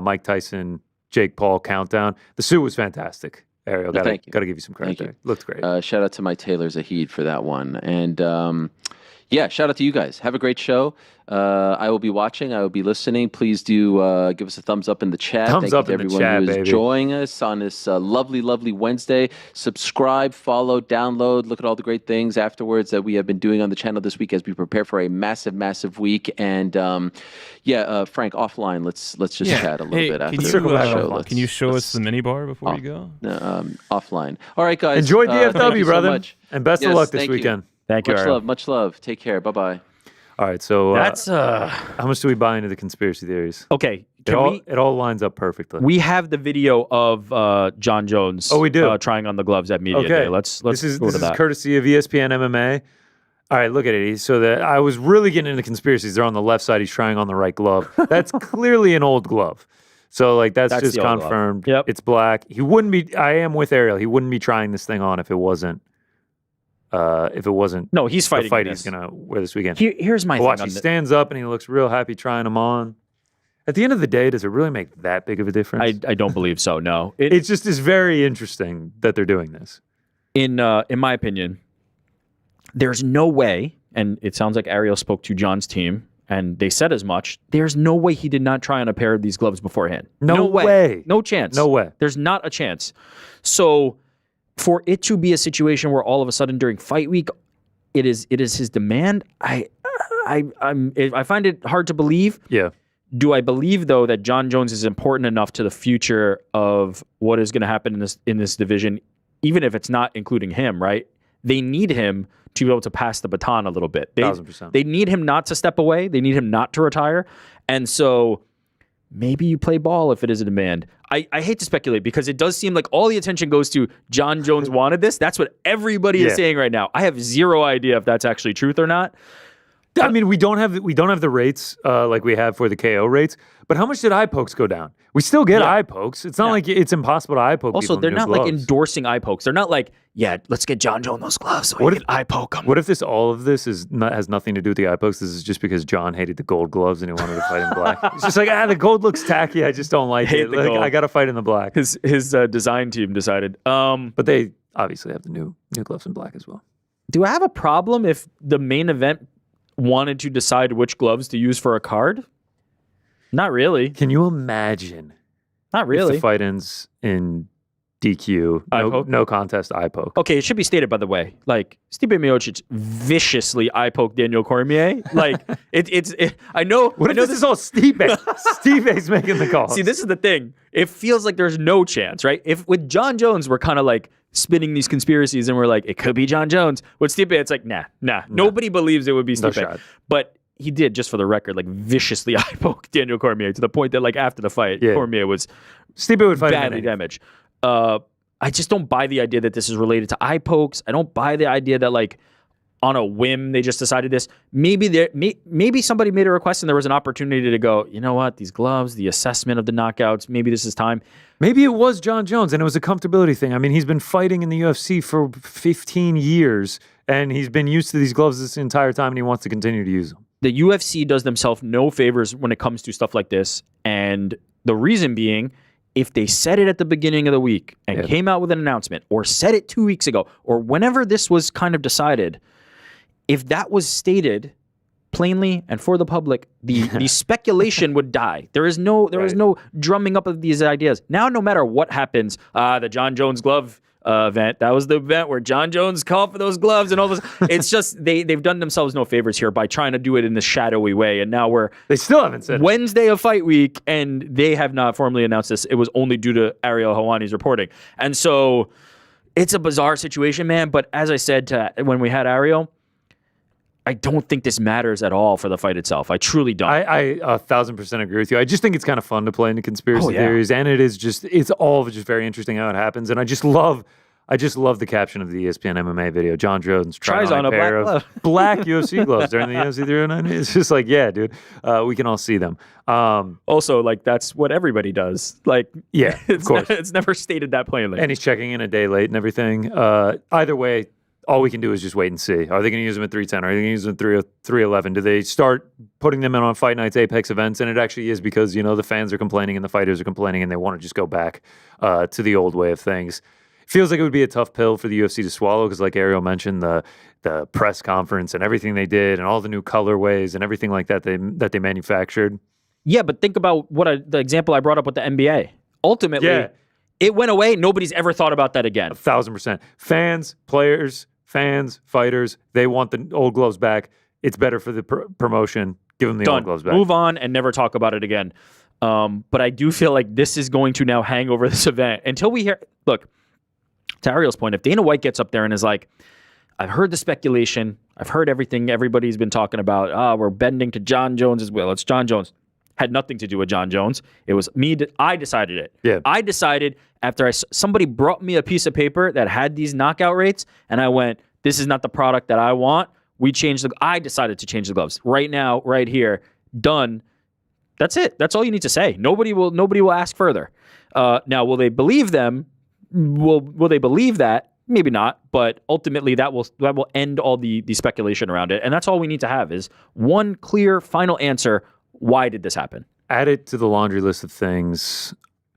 Mike Tyson, Jake Paul countdown. The suit was fantastic. Ariel, got to give you some credit Thank you. there. Looked great. Shout out to my Taylor Zahid for that one. And yeah, shout out to you guys. Have a great show. I will be watching. I will be listening. Please do give us a thumbs up in the chat. Thumbs Thank up you in to the everyone chat, who is baby. joining us on this lovely, lovely Wednesday. Subscribe, follow, download. Look at all the great things afterwards that we have been doing on the channel this week as we prepare for a massive, massive week. And Frank, offline, let's just chat a little bit after circle the back show. offline. Can you show us the mini bar before we go? Offline. All right, guys. Enjoy thank DFW, you so brother. much. And best of Yes, luck this thank you. weekend. Thank you, Much Ariel. love. Much love. Take care. Bye-bye. All right, so That's how much do we buy into the conspiracy theories? okay. It all lines up perfectly. We have the video of Jon Jones. Oh, we do? Trying on the gloves at media Okay. day. Let's this is go to that. courtesy of ESPN MMA. All right, look at it. So that I was really getting into conspiracies. They're on the left side. He's trying on the right glove. That's clearly an old glove. So like that's just the old glove. confirmed. Yep. It's black. He wouldn't be. I am with Ariel. He wouldn't be trying this thing on if it wasn't. No, he's the fighting. fight in he's this. gonna wear this weekend. Here's my But watch, thing. he On stands up and he looks real happy trying them on. At the end of the day, does it really make that big of a difference? I don't believe so. No, It just is very interesting that they're doing this. in my opinion, there's no way, and it sounds like Ariel spoke to John's team, and they said as much. There's no way he did not try on a pair of these gloves beforehand. No way. No chance. No way. There's not a chance. So, for it to be a situation where all of a sudden during fight week, it is his demand. I find it hard to believe. Yeah. Do I believe though that Jon Jones is important enough to the future of what is going to happen in this division, even if it's not including him? Right? They need him to be able to pass the baton a little bit. 1000%. They need him not to step away. They need him not to retire. And so maybe you play ball if it is a demand. I hate to speculate because it does seem like all the attention goes to Jon Jones wanted this. That's what everybody is saying right now. I have zero idea if that's actually truth or not. I mean, we don't have the rates like we have for the KO rates, but how much did eye pokes go down? We still get eye pokes. It's not like it's impossible to eye poke. Also, people they're in not new like gloves. endorsing eye pokes. They're not like, yeah, let's get Jon Jones those gloves so we can eye poke him. What if all of this has nothing to do with the eye pokes? This is just because John hated the gold gloves and he wanted to fight in black. It's just like the gold looks tacky. I just don't like Hate it. the Like, gold. I got to fight in the black. His design team decided. But they obviously have the new gloves in black as well. Do I have a problem if the main event wanted to decide which gloves to use for a card? Not really. Can you imagine? Not really. If the fight ends in DQ, Eye poke? no contest, eye poke. Okay, it should be stated, by the way, like Stipe Miocic viciously eye poked Daniel Cormier. Like I know. What I if know this is all Stipe? Stipe's making the calls. See, this is the thing. It feels like there's no chance, right? If with Jon Jones, we're kind of like spinning these conspiracies and we're like, it could be Jon Jones. With Stipe, it's like, nah. Nobody believes it would be No Stipe. shot. But he did, just for the record, like viciously eye poke Daniel Cormier to the point that like after the fight, Cormier was Stipe would fight him badly in damaged. I just don't buy the idea that this is related to eye pokes. I don't buy the idea that like on a whim they just decided this. Maybe somebody made a request and there was an opportunity to go, you know what, these gloves, the assessment of the knockouts, maybe this is time. Maybe it was Jon Jones and it was a comfortability thing. I mean, he's been fighting in the UFC for 15 years and he's been used to these gloves this entire time and he wants to continue to use them. The UFC does themselves no favors when it comes to stuff like this. And the reason being, if they said it at the beginning of the week and came out with an announcement or said it 2 weeks ago or whenever this was kind of decided, if that was stated plainly and for the public, the speculation would die. There is no drumming up of these ideas. Now, no matter what happens, the Jon Jones glove event, that was the event where Jon Jones called for those gloves and all this. It's just they've done themselves no favors here by trying to do it in this shadowy way. And now they still haven't said Wednesday of fight week, and they have not formally announced this. It was only due to Ariel Helwani's reporting. And so it's a bizarre situation, man. But as I said when we had Ariel, I don't think this matters at all for the fight itself. I truly don't. I 1,000% agree with you. I just think it's kind of fun to play into conspiracy theories, and it's all just very interesting how it happens. And I just love the caption of the ESPN MMA video. Jon Jones tries on a pair of black UFC gloves during the UFC 309. It's just like, yeah, dude, we can all see them. Also, like, that's what everybody does. Like, yeah, of course. It's never stated that plainly. And he's checking in a day late and everything. Either way, all we can do is just wait and see. Are they going to use them at 310? Are they going to use them at 311? Do they start putting them in on Fight Night's Apex events? And it actually is because, the fans are complaining and the fighters are complaining and they want to just go back to the old way of things. Feels like it would be a tough pill for the UFC to swallow because, like Ariel mentioned, the press conference and everything they did and all the new colorways and everything like that they manufactured. Yeah, but think about the example I brought up with the NBA. Ultimately, it went away. Nobody's ever thought about that again. 1,000%. Fans, players, fighters, they want the old gloves back. It's better for the promotion. Give them the old gloves back. Move on and never talk about it again. But I do feel like this is going to now hang over this event until we hear. Look, to Ariel's point, if Dana White gets up there and is like, I've heard the speculation, I've heard everything everybody's been talking about. We're bending to Jon Jones' will. It's Jon Jones. Had nothing to do with Jon Jones. It was me. I decided it. Yeah. I decided after somebody brought me a piece of paper that had these knockout rates, and I went, this is not the product that I want. I decided to change the gloves right now, right here. Done. That's it. That's all you need to say. Nobody will ask further. Now, will they believe them? Will they believe that? Maybe not, but ultimately that will end all the speculation around it, and that's all we need to have is one clear final answer. Why did this happen? Add it to the laundry list of things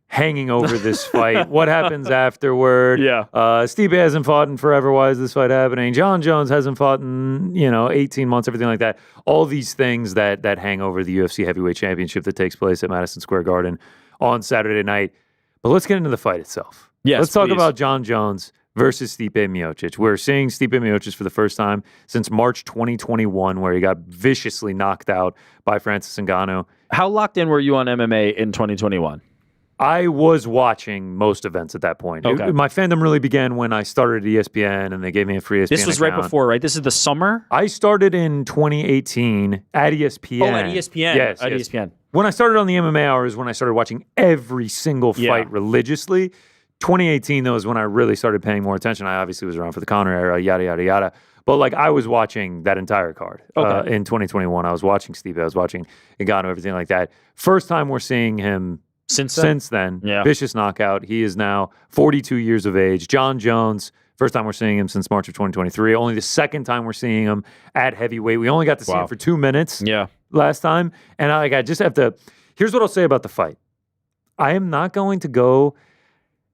hanging over this fight. What happens afterward? Yeah. Stipe hasn't fought in forever. Why is this fight happening? Jon Jones hasn't fought in 18 months. Everything like that. All these things that hang over the UFC Heavyweight Championship that takes place at Madison Square Garden on Saturday night. But let's get into the fight itself. Yes, let's talk please. about Jon Jones versus Stipe Miocic. We're seeing Stipe Miocic for the first time since March 2021, where he got viciously knocked out by Francis Ngannou. How locked in were you on MMA in 2021? I was watching most events at that point. Okay. My fandom really began when I started at ESPN and they gave me a free ESPN This was account. right before, right? This is the summer? I started in 2018 at ESPN. Oh, at ESPN. Yes. ESPN. When I started on the MMA Hour is when I started watching every single fight religiously. 2018, though, is when I really started paying more attention. I obviously was around for the Conor era, yada, yada, yada. But, I was watching that entire card. Okay. In 2021, I was watching Stipe. I was watching Ngannou, everything like that. First time we're seeing him since then. Yeah. Vicious knockout. He is now 42 years of age. Jon Jones, first time we're seeing him since March of 2023. Only the second time we're seeing him at heavyweight. We only got to see him for 2 minutes last time. And I just have to... Here's what I'll say about the fight. I am not going to go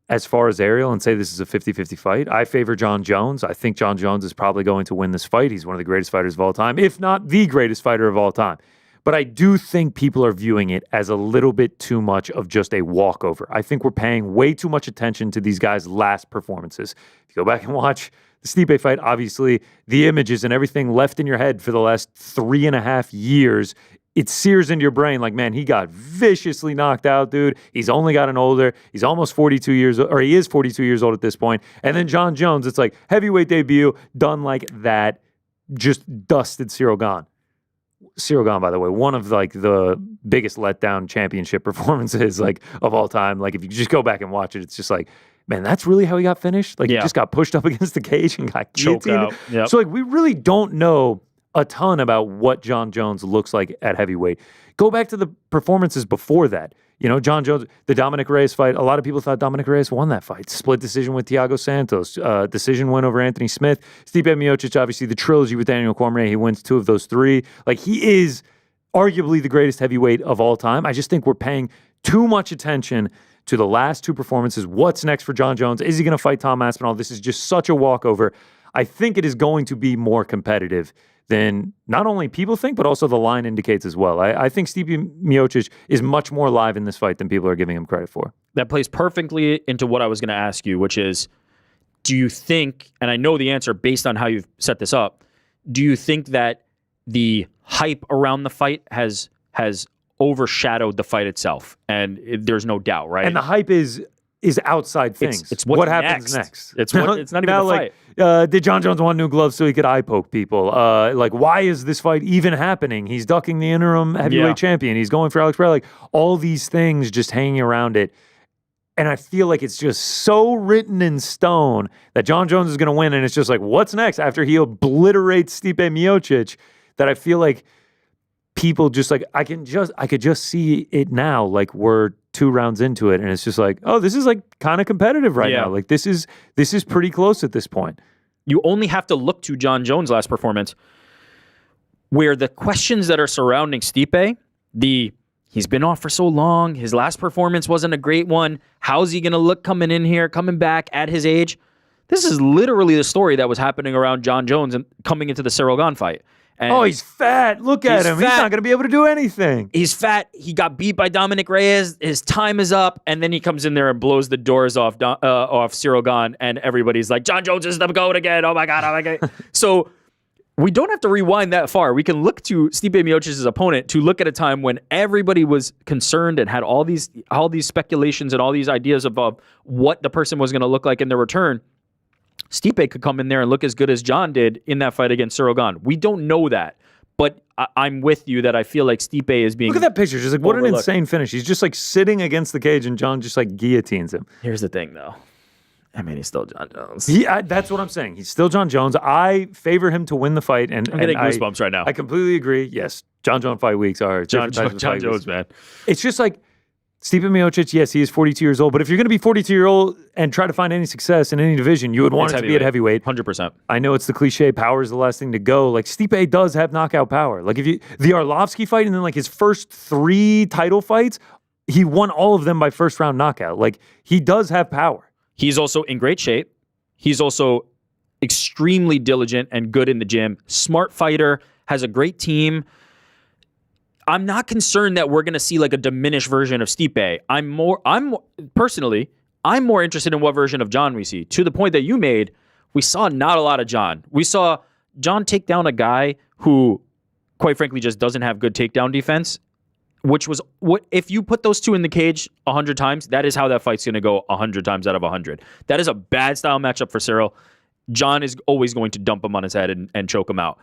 as far as Ariel and say this is a 50-50 fight. I favor Jon Jones. I think Jon Jones is probably going to win this fight. He's one of the greatest fighters of all time, if not the greatest fighter of all time. But I do think people are viewing it as a little bit too much of just a walkover. I think we're paying way too much attention to these guys' last performances. If you go back and watch the Stipe fight, obviously the images and everything left in your head for the last 3.5 years, it sears into your brain like, man, he got viciously knocked out, dude. He's only gotten older. He's almost 42 years old, or he is 42 years old at this point. And then Jon Jones, it's like heavyweight debut, done like that, just dusted Cyril Gane. Cyril Gane, by the way, one of the biggest letdown championship performances of all time. If you just go back and watch it, it's just like, man, that's really how he got finished? He just got pushed up against the cage and got guillotined. Yep. So we really don't know a ton about what Jon Jones looks like at heavyweight. Go back to the performances before that. Jon Jones, the Dominic Reyes fight, a lot of people thought Dominic Reyes won that fight. Split decision with Thiago Santos. Decision win over Anthony Smith. Stipe Miocic, obviously the trilogy with Daniel Cormier. He wins 2 of those 3. He is arguably the greatest heavyweight of all time. I just think we're paying too much attention to the last 2 performances. What's next for Jon Jones? Is he going to fight Tom Aspinall? This is just such a walkover. I think it is going to be more competitive than not only people think, but also the line indicates as well. I think Stipe Miocic is much more live in this fight than people are giving him credit for. That plays perfectly into what I was going to ask you, which is, do you think, and I know the answer based on how you've set this up, do you think that the hype around the fight has overshadowed the fight itself? And there's no doubt, right? And the hype is outside things. It's what happens next. It's not even the fight. Did Jon Jones want new gloves so he could eye poke people? Like, why is this fight even happening? He's ducking the interim heavyweight champion. He's going for Alex Pereira. Like, all these things just hanging around it. And I feel like it's just so written in stone that Jon Jones is going to win. And it's just like, what's next after he obliterates Stipe Miocic? That I feel like people just like, I could just see it now. Like, we're 2 rounds into it, and it's just like, oh, this is like kind of competitive right now. Like, this is pretty close at this point. You only have to look to Jon Jones' last performance, where the questions that are surrounding Stipe, he's been off for so long, his last performance wasn't a great one, how's he going to look coming in here, coming back at his age? This is literally the story that was happening around Jon Jones and coming into the Ciryl Gane fight. And he's fat. Look at him. He's not going to be able to do anything. He's fat. He got beat by Dominic Reyes. His time is up. And then he comes in there and blows the doors off Ciryl Gane. And everybody's like, Jon Jones is the GOAT again. Oh, my God. So we don't have to rewind that far. We can look to Stipe Miocic's opponent to look at a time when everybody was concerned and had all these speculations and all these ideas about what the person was going to look like in their return. Stipe could come in there and look as good as Jon did in that fight against Ciryl Gane. We don't know that, but I'm with you that I feel like Stipe is being. Look at that picture. Just like, what an insane finish. He's just like sitting against the cage and Jon just like guillotines him. Here's the thing, though. I mean, he's still Jon Jones. That's what I'm saying. He's still Jon Jones. I favor him to win the fight. And I'm getting goosebumps right now. I completely agree. Yes, Jon Jones fight weeks are Jon Jones, man. It's just like, Stipe Miocic, yes, he is 42 years old, but if you're going to be 42-year-old and try to find any success in any division, you would want it to be at heavyweight. 100%. I know it's the cliche, power is the last thing to go. Like, Stipe does have knockout power. Like, the Arlovski fight and then like his first 3 title fights, he won all of them by first round knockout. Like, he does have power. He's also in great shape. He's also extremely diligent and good in the gym. Smart fighter, has a great team. I'm not concerned that we're going to see like a diminished version of Stipe. I'm personally more interested in what version of Jon we see. To the point that you made, we saw not a lot of Jon. We saw Jon take down a guy who, quite frankly, just doesn't have good takedown defense, which was what if you put those two in the cage 100 times, that is how that fight's going to go 100 times out of 100. That is a bad style matchup for Ciryl. Jon is always going to dump him on his head and choke him out.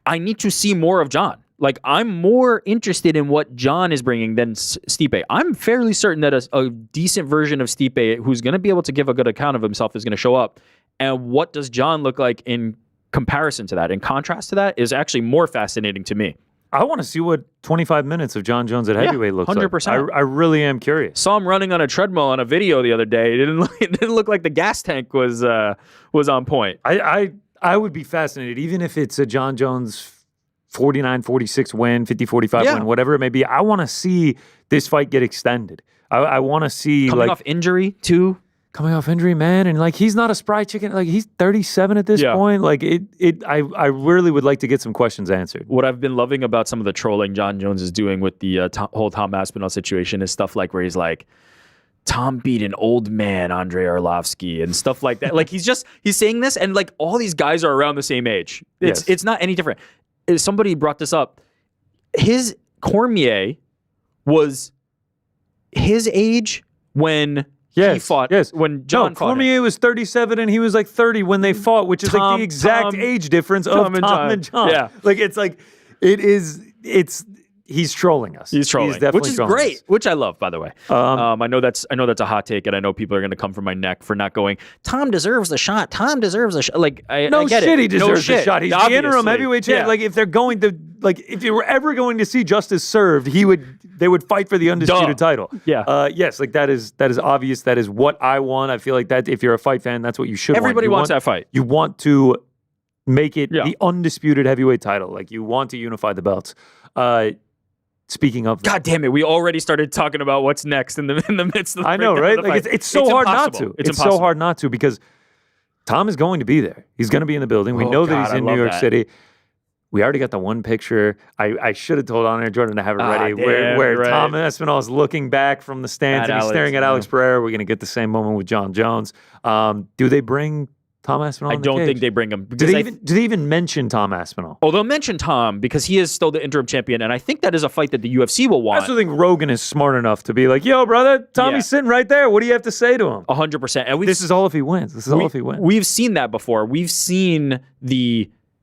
I need to see more of Jon. Like, I'm more interested in what Jon is bringing than Stipe. I'm fairly certain that a decent version of Stipe who's going to be able to give a good account of himself is going to show up. And what does Jon look like in comparison to that, in contrast to that, is actually more fascinating to me. I want to see what 25 minutes of Jon Jones at heavyweight looks 100%. like. I really am curious. Saw him running on a treadmill on a video the other day. It didn't look like the gas tank was on point. I would be fascinated, even if it's a Jon Jones 49-46 win, 50-45 win, whatever it may be. I want to see this fight get extended. I want to see coming off injury too. Coming off injury, man, and like he's not a spry chicken. Like he's 37 at this point. Like I really would like to get some questions answered. What I've been loving about some of the trolling Jon Jones is doing with the whole Tom Aspinall situation is stuff like where he's like, Tom beat an old man, Andrei Arlovski, and stuff like that. Like he's saying this, and like all these guys are around the same age. It's not any different. Somebody brought this up. His Cormier was his age when he fought. Yes. When Jon fought Cormier was 37 and he was like 30 when they fought, which is like the exact age difference of Tom and Jon. Yeah. Like he's trolling us. He's trolling, which is great, which I love, by the way. I know that's a hot take, and I know people are going to come for my neck for not going, Tom deserves the shot. Tom deserves a shot. Like, I get it. He deserves the shot. He's the interim heavyweight champ. Like, if they're going to, like, if you were ever going to see justice served, they would fight for the undisputed title. Yeah. Yes, like that is obvious. That is what I want. I feel like that if you're a fight fan, that's what you should Everybody wants that fight. You want to make it the undisputed heavyweight title. Like, you want to unify the belts. Speaking of, God damn it, we already started talking about what's next in the midst of the I know, right? Like it's so hard not to. It's so hard not to because Tom is going to be there. He's going to be in the building. We know that he's in New York City. We already got the one picture. I should have told Honor Jordan to have it ready. Where Tom Aspinall is looking back from the stands and he's staring at Alex Pereira. We're going to get the same moment with Jon Jones. Do they bring Tom Aspinall? I don't think they bring him. Do they even mention Tom Aspinall? Oh, they'll mention Tom because he is still the interim champion, and I think that is a fight that the UFC will want. I also think Rogan is smart enough to be like, yo, brother, Tommy's sitting right there. What do you have to say to him? 100%. And this is all if he wins. We've seen that before. We've seen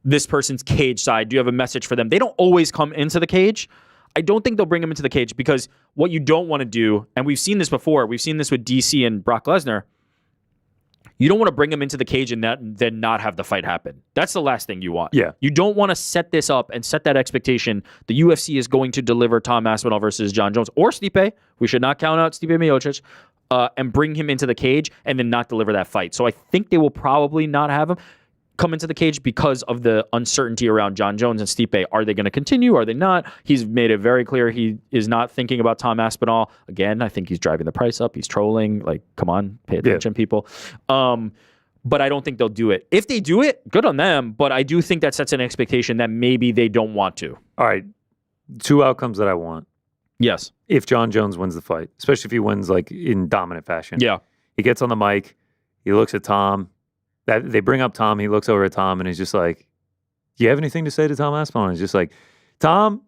this person's cage side. Do you have a message for them? They don't always come into the cage. I don't think they'll bring him into the cage because what you don't want to do, and we've seen this before, we've seen this with DC and Brock Lesnar, you don't want to bring him into the cage and then not have the fight happen. That's the last thing you want. Yeah. You don't want to set this up and set that expectation. The UFC is going to deliver Tom Aspinall versus Jon Jones or Stipe. We should not count out Stipe Miocic. And bring him into the cage and then not deliver that fight. So I think they will probably not have him come into the cage because of the uncertainty around Jon Jones and Stipe. Are they going to continue? Are they not? He's made it very clear he is not thinking about Tom Aspinall. Again, I think he's driving the price up. He's trolling. Like, come on, pay attention, people. But I don't think they'll do it. If they do it, good on them. But I do think that sets an expectation that maybe they don't want to. All right. 2 outcomes that I want. Yes. If Jon Jones wins the fight, especially if he wins like in dominant fashion. Yeah. He gets on the mic. He looks at Tom. They bring up Tom. He looks over at Tom and he's just like, do you have anything to say to Tom Aspinall? And he's just like, Tom,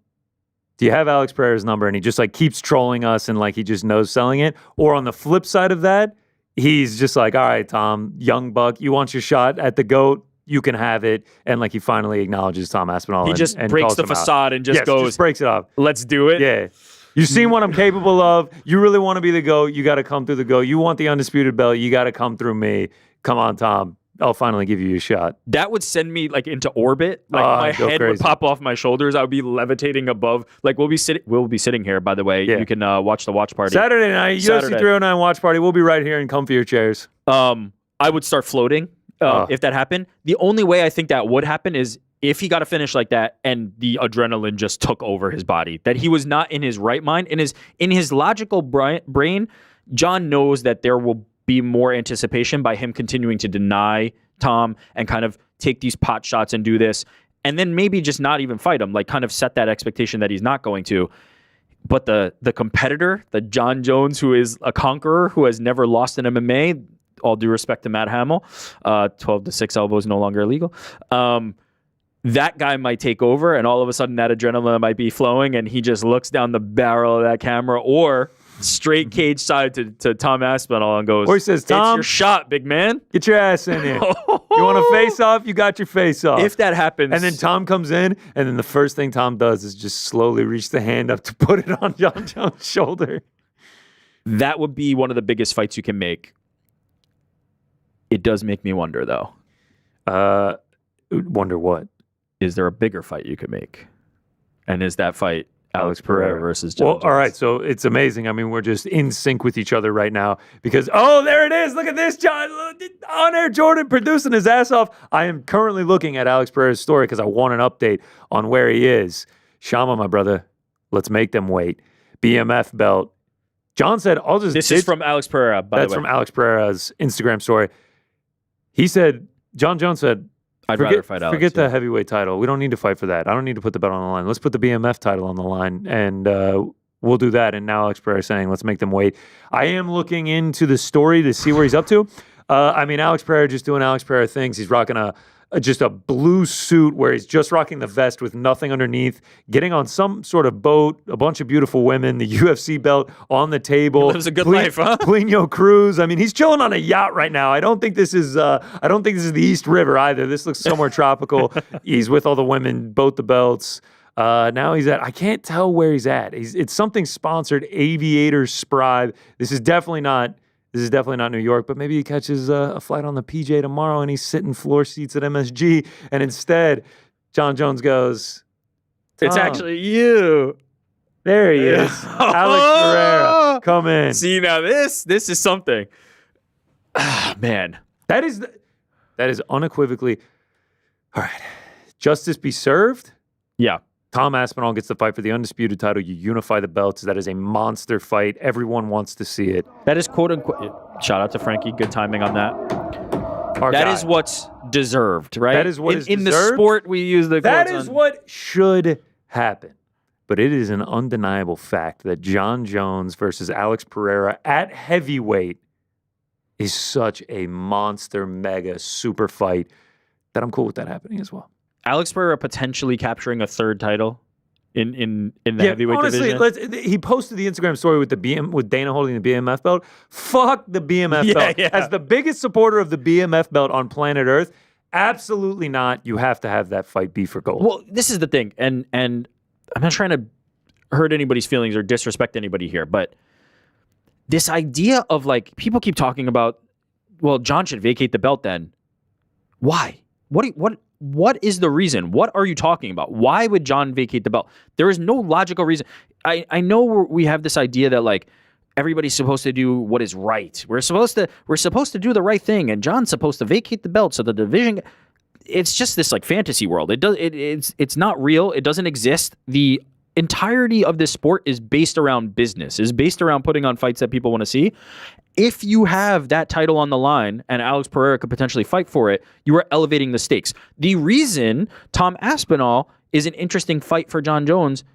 do you have Alex Pereira's number? And he just like keeps trolling us and like he just knows selling it. Or on the flip side of that, he's just like, all right, Tom, young buck, you want your shot at the GOAT? You can have it. And like he finally acknowledges Tom Aspinall. He just breaks the facade and just goes, just breaks it off. Let's do it. Yeah. You've seen what I'm capable of. You really want to be the GOAT. You got to come through the GOAT. You want the undisputed belt. You got to come through me. Come on, Tom. I'll finally give you a shot. That would send me like into orbit. Like my head would pop off my shoulders. I would be levitating above. Like we'll be sitting here, by the way. Yeah. You can watch the watch party. Saturday night, UFC 309 watch party. We'll be right here in comfier chairs. I would start floating if that happened. The only way I think that would happen is if he got a finish like that and the adrenaline just took over his body, that he was not in his right mind. In his logical brain, Jon knows that there will be more anticipation by him continuing to deny Tom and kind of take these pot shots and do this, and then maybe just not even fight him, like kind of set that expectation that he's not going to. But the competitor, the Jon Jones, who is a conqueror, who has never lost in MMA, all due respect to Matt Hamill, 12 to 6 elbows no longer illegal. That guy might take over, and all of a sudden that adrenaline might be flowing, and he just looks down the barrel of that camera, or straight cage side to Tom Aspinall and goes, or he says, Tom, it's your shot, big man. Get your ass in here. You want to face off? You got your face off. If that happens. And then Tom comes in, and then the first thing Tom does is just slowly reach the hand up to put it on Jon Jones' shoulder. That would be one of the biggest fights you can make. It does make me wonder, though. Wonder what? Is there a bigger fight you could make? And is that fight Alex Pereira versus Jon Jones? All right, so it's amazing. I mean, we're just in sync with each other right now because, there it is. Look at this, John. On air, Jordan producing his ass off. I am currently looking at Alex Pereira's story because I want an update on where he is. Shama, my brother, let's make them wait. BMF belt. Jon said, This is from Alex Pereira, by the way. That's from Alex Pereira's Instagram story. He said, Jon Jones said, I'd rather fight Alex. Forget the heavyweight title. We don't need to fight for that. I don't need to put the belt on the line. Let's put the BMF title on the line, and we'll do that. And now Alex Pereira is saying, let's make them wait. I am looking into the story to see where he's up to. Alex Pereira just doing Alex Pereira things. He's rocking just a blue suit where he's just rocking the vest with nothing underneath, getting on some sort of boat, a bunch of beautiful women, the UFC belt on the table. He lives a good life, huh? Polino Cruz. I mean, he's chilling on a yacht right now. I don't think this is the East River either. This looks somewhere tropical. He's with all the women, both the belts. Now he's I can't tell where he's at. It's something sponsored, Aviator Scribe. This is definitely not New York, but maybe he catches a flight on the PJ tomorrow and he's sitting floor seats at MSG. And instead, Jon Jones goes, it's actually you. There he is. Alex Pereira, come in. See, now this is something. Man. That is unequivocally, all right, justice be served. Yeah. Tom Aspinall gets the fight for the undisputed title. You unify the belts. That is a monster fight. Everyone wants to see it. That is quote unquote. Shout out to Frankie. Good timing on that. our That guy. is what's deserved, right? That is what is in the deserved. sport we use the That quotes is on. what should happen. But it is an undeniable fact that Jon Jones versus Alex Pereira at heavyweight is such a monster, mega, super fight that I'm cool with that happening as well. Alex Pereira potentially capturing a third title in the heavyweight honestly, division. he posted the Instagram story with with Dana holding the BMF belt. Fuck the BMF belt. Yeah. As the biggest supporter of the BMF belt on planet Earth, absolutely not. You have to have that fight be for gold. Well, this is the thing, and I'm not trying to hurt anybody's feelings or disrespect anybody here, but this idea of like people keep talking about, well, Jon should vacate the belt then. Why? What is the reason? What are you talking about? Why would Jon vacate the belt? There is no logical reason. I know we have this idea that like everybody's supposed to do what is right. We're supposed to do the right thing, and Jon's supposed to vacate the belt so the division. It's just this like fantasy world. It's not real. It doesn't exist. The entirety of this sport is based around business, is based around putting on fights that people want to see. If you have that title on the line and Alex Pereira could potentially fight for it, you are elevating the stakes. The reason Tom Aspinall is an interesting fight for Jon Jones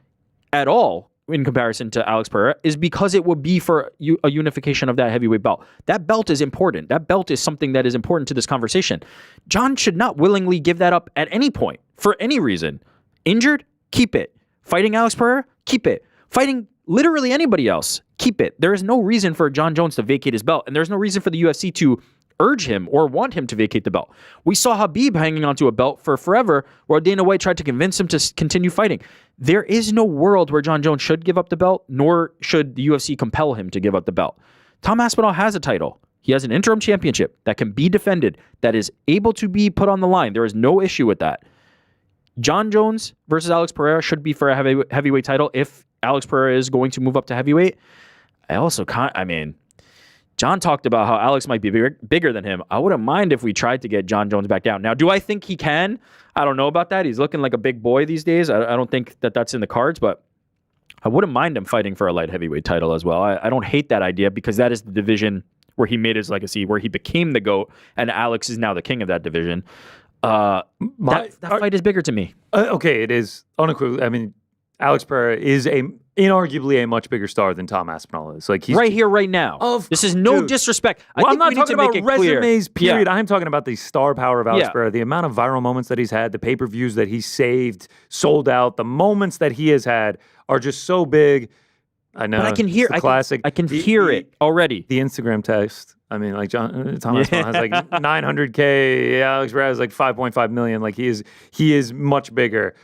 at all in comparison to Alex Pereira is because it would be for a unification of that heavyweight belt. That belt is important. That belt is something that is important to this conversation. Jon should not willingly give that up at any point for any reason. Injured? Keep it. Fighting Alex Pereira? Keep it. Fighting literally anybody else? Keep it. There is no reason for Jon Jones to vacate his belt, and there's no reason for the UFC to urge him or want him to vacate the belt. We saw Khabib hanging onto a belt for forever while Dana White tried to convince him to continue fighting. There is no world where Jon Jones should give up the belt, nor should the UFC compel him to give up the belt. Tom Aspinall has a title. He has an interim championship that can be defended, that is able to be put on the line. There is no issue with that. Jon Jones versus Alex Pereira should be for a heavyweight title if Alex Pereira is going to move up to heavyweight. Jon talked about how Alex might be bigger than him. I wouldn't mind if we tried to get Jon Jones back down. Now, do I think he can? I don't know about that. He's looking like a big boy these days. I don't think that that's in the cards, but I wouldn't mind him fighting for a light heavyweight title as well. I don't hate that idea because that is the division where he made his legacy, where he became the GOAT, and Alex is now the king of that division. That fight is bigger to me. Okay, it is unequivocally. I mean, Alex Pereira is inarguably a much bigger star than Tom Aspinall is. Like he's right here, right now. This is no disrespect. I'm not talking about resumes, period. Yeah. I'm talking about the star power of Alex Pereira, the amount of viral moments that he's had, the pay-per-views that he saved, sold out, the moments that he has had are just so big. I know. But I can hear classic. I can hear it already. The Instagram text. I mean, like Tom Aspinall has like 900K. Alex Pereira has like 5.5 million. Like he is much bigger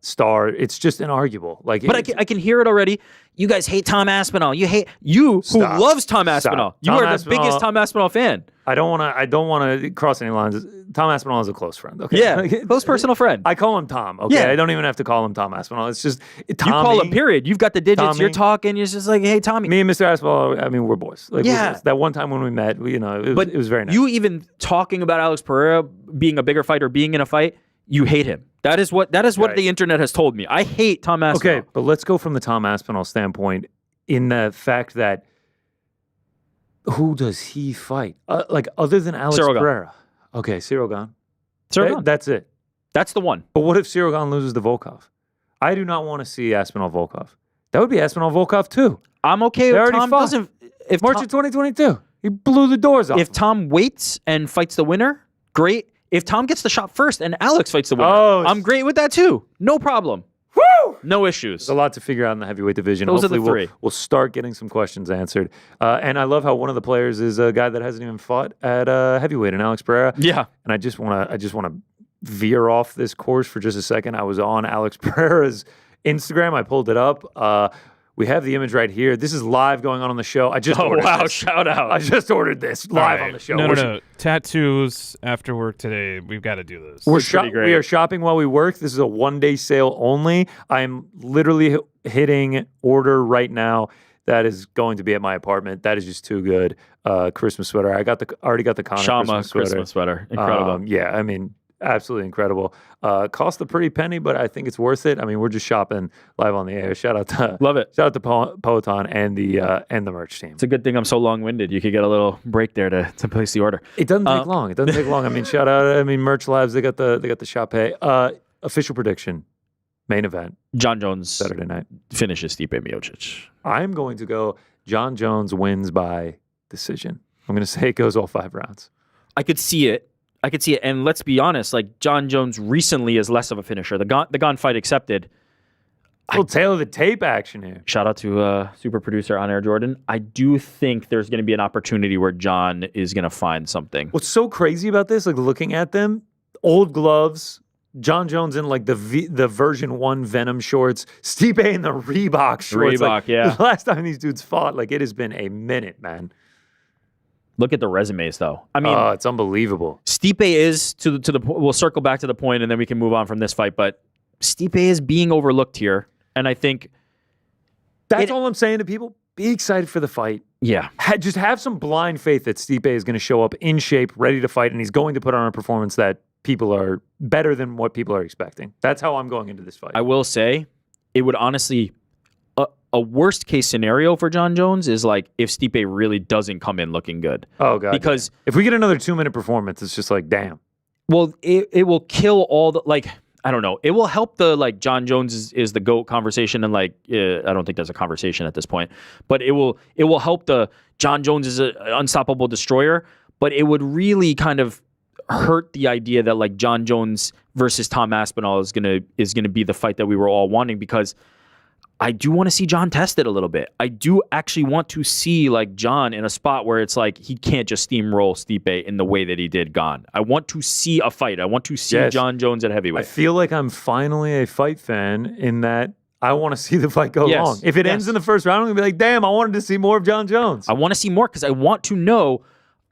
star. It's just inarguable. Like, but I can hear it already. You guys hate Tom Aspinall. You hate who loves Tom Aspinall. You are the biggest Tom Aspinall fan. I don't want to cross any lines. Tom Aspinall is a close friend. Okay. Yeah, close personal friend. I call him Tom. Okay. Yeah. I don't even have to call him Tom Aspinall. It's just Tommy. You call him period. You've got the digits. Tommy. You're talking. You're just like, hey, Tommy. Me and Mr. Aspinall. I mean, we're boys. Like, yeah. That one time when we met, it was very nice. You even talking about Alex Pereira being a bigger fighter, being in a fight, you hate him. That is what right. The internet has told me. I hate Tom Aspinall. Okay, but let's go from the Tom Aspinall standpoint in the fact that who does he fight? Like other than Alex Pereira? Okay, Ciryl Gane. That's it. That's the one. But what if Ciryl Gane loses to Volkov? I do not want to see Aspinall Volkov. That would be Aspinall Volkov too. I'm okay if Tom doesn't. If March of 2022, he blew the doors off. If Tom waits and fights the winner, great. If Tom gets the shot first and Alex fights the winner, I'm great with that too. No problem. Woo! No issues. There's a lot to figure out in the heavyweight division. Those Hopefully are the three. We'll start getting some questions answered. And I love how one of the players is a guy that hasn't even fought at heavyweight, and Alex Pereira. Yeah. And I just want to veer off this course for just a second. I was on Alex Pereira's Instagram. I pulled it up. We have the image right here. This is live going on the show. I just ordered this. Shout out. I just ordered this live on the show. No. Tattoos after work today. We've got to do this. We are shopping while we work. This is a one-day sale only. I'm literally hitting order right now. That is going to be at my apartment. That is just too good. Christmas sweater. I already got the Connor Shama Christmas sweater. Incredible. Yeah, I mean, absolutely incredible. Cost a pretty penny, but I think it's worth it. I mean, we're just shopping live on the air. Shout out to Love it. Shout out to Peloton and the merch team. It's a good thing I'm so long-winded. You could get a little break there to place the order. It doesn't take long. It doesn't take long. I mean, shout out. I mean, Merch Labs. They got the shop pay. Official prediction. Main event. Jon Jones Saturday night finishes Stipe Miocic. I'm going to go Jon Jones wins by decision. I'm going to say it goes all 5 rounds. I could see it. And let's be honest, like Jon Jones recently is less of a finisher. The Gon fight accepted. A little tail of the tape action here. Shout out to super producer On Air Jordan. I do think there's going to be an opportunity where Jon is going to find something. What's so crazy about this, like looking at them, old gloves, Jon Jones in like the version 1 Venom shorts, Stipe in the Reebok shorts. Yeah. The last time these dudes fought, like it has been a minute, man. Look at the resumes, though. I mean, it's unbelievable. Stipe is to the we'll circle back to the point, and then we can move on from this fight. But Stipe is being overlooked here, and I think that's all I'm saying to people. Be excited for the fight. Yeah, just have some blind faith that Stipe is going to show up in shape, ready to fight, and he's going to put on a performance that people are better than what people are expecting. That's how I'm going into this fight. I will say, it would honestly. A worst case scenario for Jon Jones is like if Stipe really doesn't come in looking good. Oh god! Because if we get another 2-minute performance, it's just like damn. Well, it will kill all the like. I don't know. It will help the like Jon Jones is the GOAT conversation, and like I don't think there's a conversation at this point. But it will help the Jon Jones is an unstoppable destroyer. But it would really kind of hurt the idea that like Jon Jones versus Tom Aspinall is gonna be the fight that we were all wanting, because I do want to see Jon tested a little bit. I do actually want to see like Jon in a spot where it's like he can't just steamroll Stipe in the way that he did Gon. I want to see a fight. I want to see Jon Jones at heavyweight. I feel like I'm finally a fight fan in that I want to see the fight go long. If it ends in the first round, I'm going to be like, damn, I wanted to see more of Jon Jones. I want to see more because I want to know.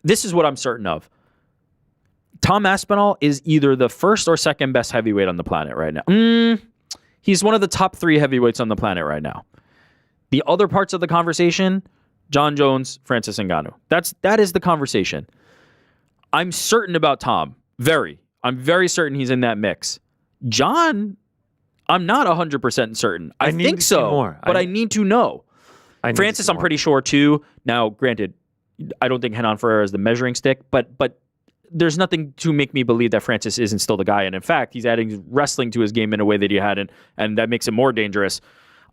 This is what I'm certain of. Tom Aspinall is either the first or second best heavyweight on the planet right now. He's one of the top 3 heavyweights on the planet right now. The other parts of the conversation, Jon Jones, Francis Ngannou. That is the conversation. I'm certain about Tom. I'm very certain he's in that mix. Jon, I'm not 100% certain. I think so, but I need to know. Francis, I'm pretty sure too. Now, granted, I don't think Renan Ferreira is the measuring stick, but there's nothing to make me believe that Francis isn't still the guy. And in fact, he's adding wrestling to his game in a way that he hadn't, and that makes it more dangerous.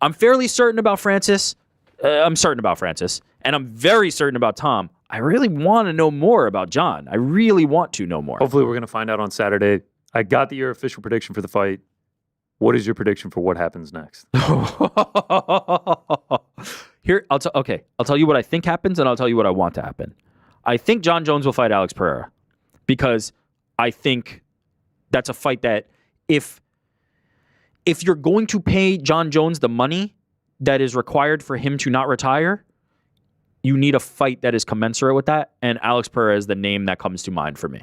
I'm fairly certain about Francis. I'm certain about Francis. And I'm very certain about Tom. I really want to know more about Jon. I really want to know more. Hopefully we're going to find out on Saturday. I got your official prediction for the fight. What is your prediction for what happens next? Here, I'll tell you what I think happens, and I'll tell you what I want to happen. I think Jon Jones will fight Alex Pereira, because I think that's a fight that if you're going to pay Jon Jones the money that is required for him to not retire, you need a fight that is commensurate with that, and Alex Pereira is the name that comes to mind for me.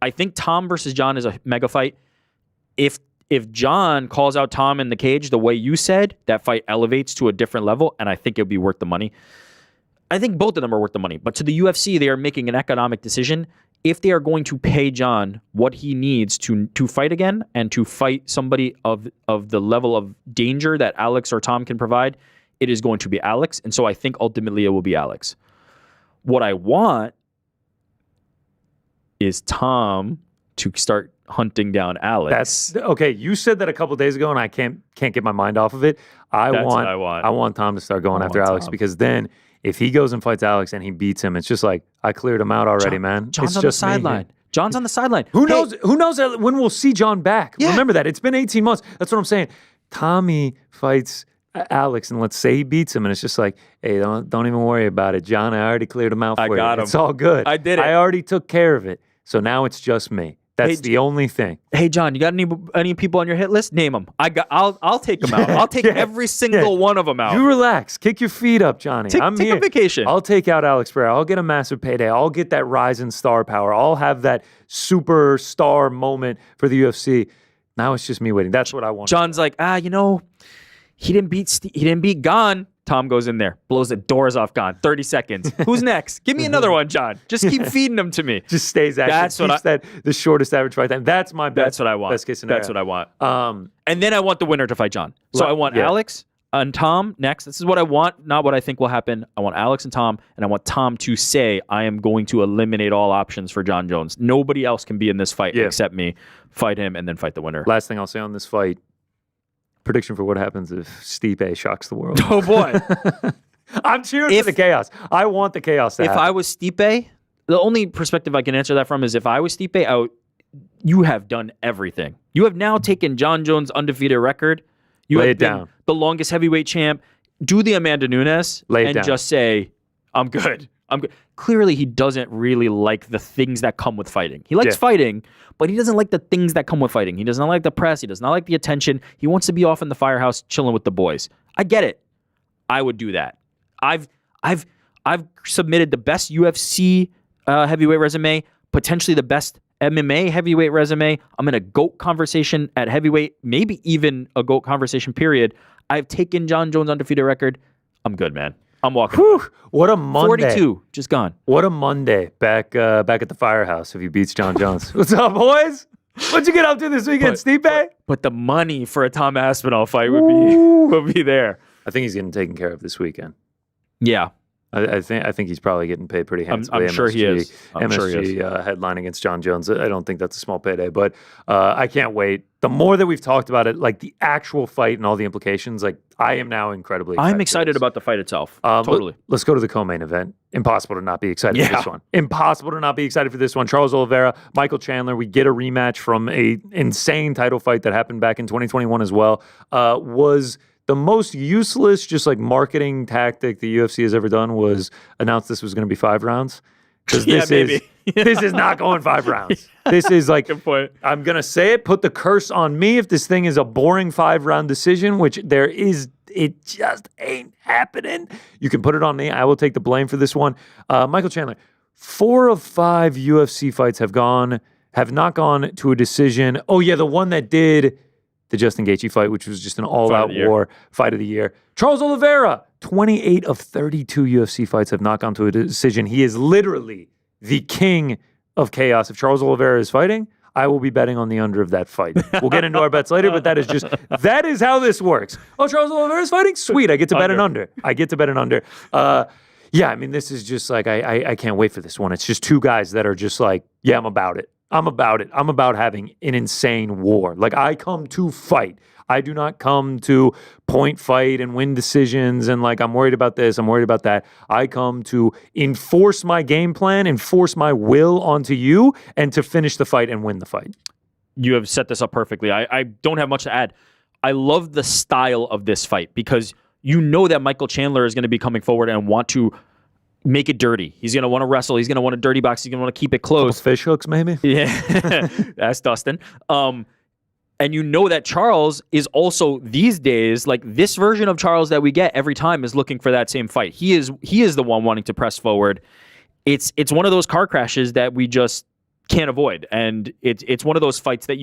I think Tom versus Jon is a mega fight. If Jon calls out Tom in the cage the way you said, that fight elevates to a different level, and I think it'll be worth the money. I think both of them are worth the money, but to the UFC, they are making an economic decision. If they are going to pay Jon what he needs to fight again and to fight somebody of the level of danger that Alex or Tom can provide, it is going to be Alex. And so I think ultimately it will be Alex. What I want is Tom to start hunting down Alex. That's okay. You said that a couple of days ago, and I can't get my mind off of it. I want Tom to start going after Alex, because then if he goes and fights Alex and he beats him, it's just like, I cleared him out already, man. Jon's it's on just the sideline. Jon's on the sideline. Who knows when we'll see Jon back? Yeah. Remember that. It's been 18 months. That's what I'm saying. Tommy fights Alex, and let's say he beats him, and it's just like, hey, don't even worry about it, Jon. I already cleared him out for you. I got him. It's all good. I did it. I already took care of it. So now it's just me. That's the only thing. Hey, Jon, you got any people on your hit list? Name them. I'll take them out. I'll take every single one of them out. You relax. Kick your feet up, Johnny. Take here. a vacation. I'll take out Alex Pereira. I'll get a massive payday. I'll get that rise in star power. I'll have that superstar moment for the UFC. Now it's just me waiting. That's what I want. Jon's like, He didn't beat Gon. Tom goes in there, blows the doors off Gon. 30 seconds. Who's next? Give me another one, John. Just keep feeding them to me. Just stays active. Keeps that the shortest average fight time. That's my best. That's what I want. Best case scenario. That's what I want. And then I want the winner to fight John. So I want Alex and Tom next. This is what I want, not what I think will happen. I want Alex and Tom, and I want Tom to say, I am going to eliminate all options for Jon Jones. Nobody else can be in this fight except me. Fight him and then fight the winner. Last thing I'll say on this fight, prediction for what happens if Stipe shocks the world. Oh, boy. I'm cheering for the chaos. I want the chaos to happen. If I was Stipe, the only perspective I can answer that from is if I was Stipe out, you have done everything. You have now taken Jon Jones' undefeated record. You have been the longest heavyweight champ. Do the Amanda Nunes and just say, I'm good. I'm good. Clearly, he doesn't really like the things that come with fighting. He likes fighting, but he doesn't like the things that come with fighting. He does not like the press. He does not like the attention. He wants to be off in the firehouse chilling with the boys. I get it. I would do that. I've submitted the best UFC heavyweight resume, potentially the best MMA heavyweight resume. I'm in a GOAT conversation at heavyweight, maybe even a GOAT conversation period. I've taken Jon Jones' undefeated record. I'm good, man. I'm walking. Whew, what a Monday. 42, just gone. What a Monday back at the firehouse if he beats Jon Jones. What's up, boys? What'd you get up to this weekend, Stipe? But the money for a Tom Aspinall fight would be there. I think he's getting taken care of this weekend. Yeah. I think he's probably getting paid pretty handsomely. I'm sure he is. Headline against Jon Jones. I don't think that's a small payday, but I can't wait. The more that we've talked about it, like the actual fight and all the implications, like I am now incredibly excited. I'm excited about the fight itself. Totally. Let's go to the co-main event. Impossible to not be excited for this one. Impossible to not be excited for this one. Charles Oliveria, Michael Chandler. We get a rematch from a insane title fight that happened back in 2021 as well. Was the most useless, just like marketing tactic the UFC has ever done was announce this was going to be 5 rounds. Because this is not going 5 rounds. This is like, good point. I'm going to say it, put the curse on me if this thing is a boring 5-round decision, which there is, it just ain't happening. You can put it on me. I will take the blame for this one. Michael Chandler, 4 of 5 UFC fights have not gone to a decision. Oh yeah, the one that did the Justin Gaethje fight, which was just an all-out war fight of the year. Charles Oliveira, 28 of 32 UFC fights have not gone to a decision. He is literally the king of chaos. If Charles Oliveira is fighting, I will be betting on the under of that fight. We'll get into our bets later, but that is how this works. Oh, Charles Oliveira is fighting? Sweet, I get to bet an under. Yeah, I mean, this is just like, I can't wait for this one. It's just 2 guys that are just like, yeah, I'm about it. I'm about having an insane war. Like, I come to fight. I do not come to point fight and win decisions and like, I'm worried about this, I'm worried about that. I come to enforce my game plan, enforce my will onto you, and to finish the fight and win the fight. You have set this up perfectly. I don't have much to add. I love the style of this fight because you know that Michael Chandler is going to be coming forward and want to make it dirty. He's going to want to wrestle. He's going to want to dirty box. He's going to want to keep it close. Fish hooks, maybe? Yeah. That's Dustin. And you know that Charles is also these days, like this version of Charles that we get every time is looking for that same fight. He is the one wanting to press forward. It's one of those car crashes that we just can't avoid. And it's one of those fights that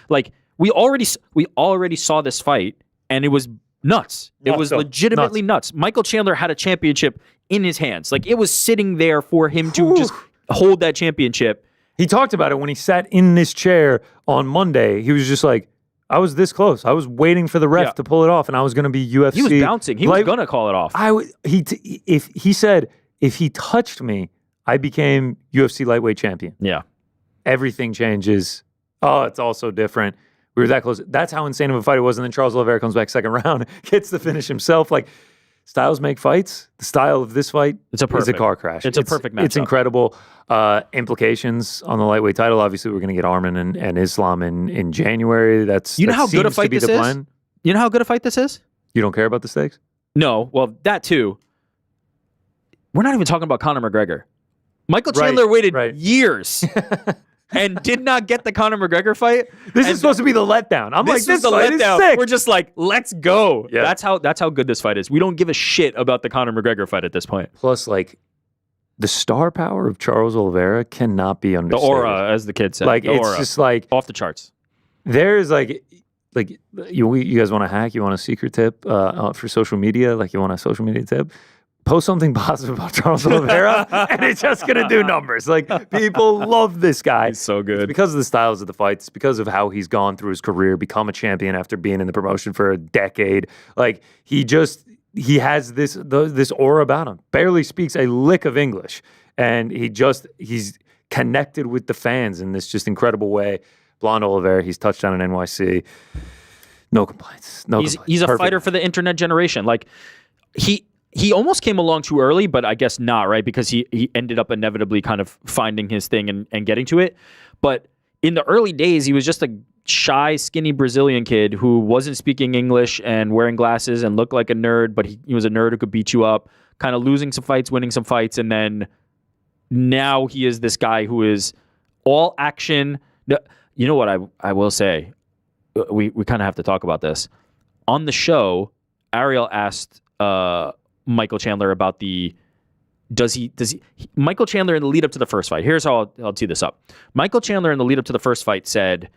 like we already saw this fight and it was nuts. It was legitimately nuts. Michael Chandler had a championship in his hands. Like it was sitting there for him to just hold that championship. He talked about it when he sat in this chair on Monday. He was just like, I was this close. I was waiting for the ref to pull it off, and I was going to be UFC. He was bouncing. He was going to call it off. He said, if he touched me, I became UFC lightweight champion. Yeah. Everything changes. Oh, it's all so different. We were that close. That's how insane of a fight it was. And then Charles Oliveira comes back second round, gets the finish himself. Like, styles make fights. The style of this fight is a car crash. It's a perfect matchup. It's incredible. Implications on the lightweight title. Obviously, we're going to get Arman and Islam in January. How good a fight this is? You know how good a fight this is? You don't care about the stakes? No. Well, that too. We're not even talking about Conor McGregor. Michael Chandler waited years and did not get the Conor McGregor fight. This is supposed to be the letdown. This fight is sick. We're just like, let's go. Yeah. That's how good this fight is. We don't give a shit about the Conor McGregor fight at this point. Plus, like, the star power of Charles Oliveira cannot be understated. The aura, as the kid said. Like, it's just like off the charts. There's like, like you guys want a hack? You want a secret tip for social media? Like you want a social media tip? Post something positive about Charles Oliveira, and it's just gonna do numbers. Like people love this guy. He's so good. It's because of the styles of the fights. It's because of how he's gone through his career, become a champion after being in the promotion for a decade. Like he has this aura about him. Barely speaks a lick of English, and he's connected with the fans in this just incredible way. Blonde Oliveira, he's touched down in NYC. No complaints. He's a fighter for the internet generation. Like he almost came along too early, but I guess not, right? Because he ended up inevitably kind of finding his thing and getting to it. But in the early days, he was just a shy, skinny Brazilian kid who wasn't speaking English and wearing glasses and looked like a nerd, but he was a nerd who could beat you up, kind of losing some fights, winning some fights. And then now he is this guy who is all action. You know what I will say? We kind of have to talk about this. On the show, Ariel asked Michael Chandler about Michael Chandler in the lead up to the first fight. Here's how I'll tee this up. Michael Chandler in the lead up to the first fight said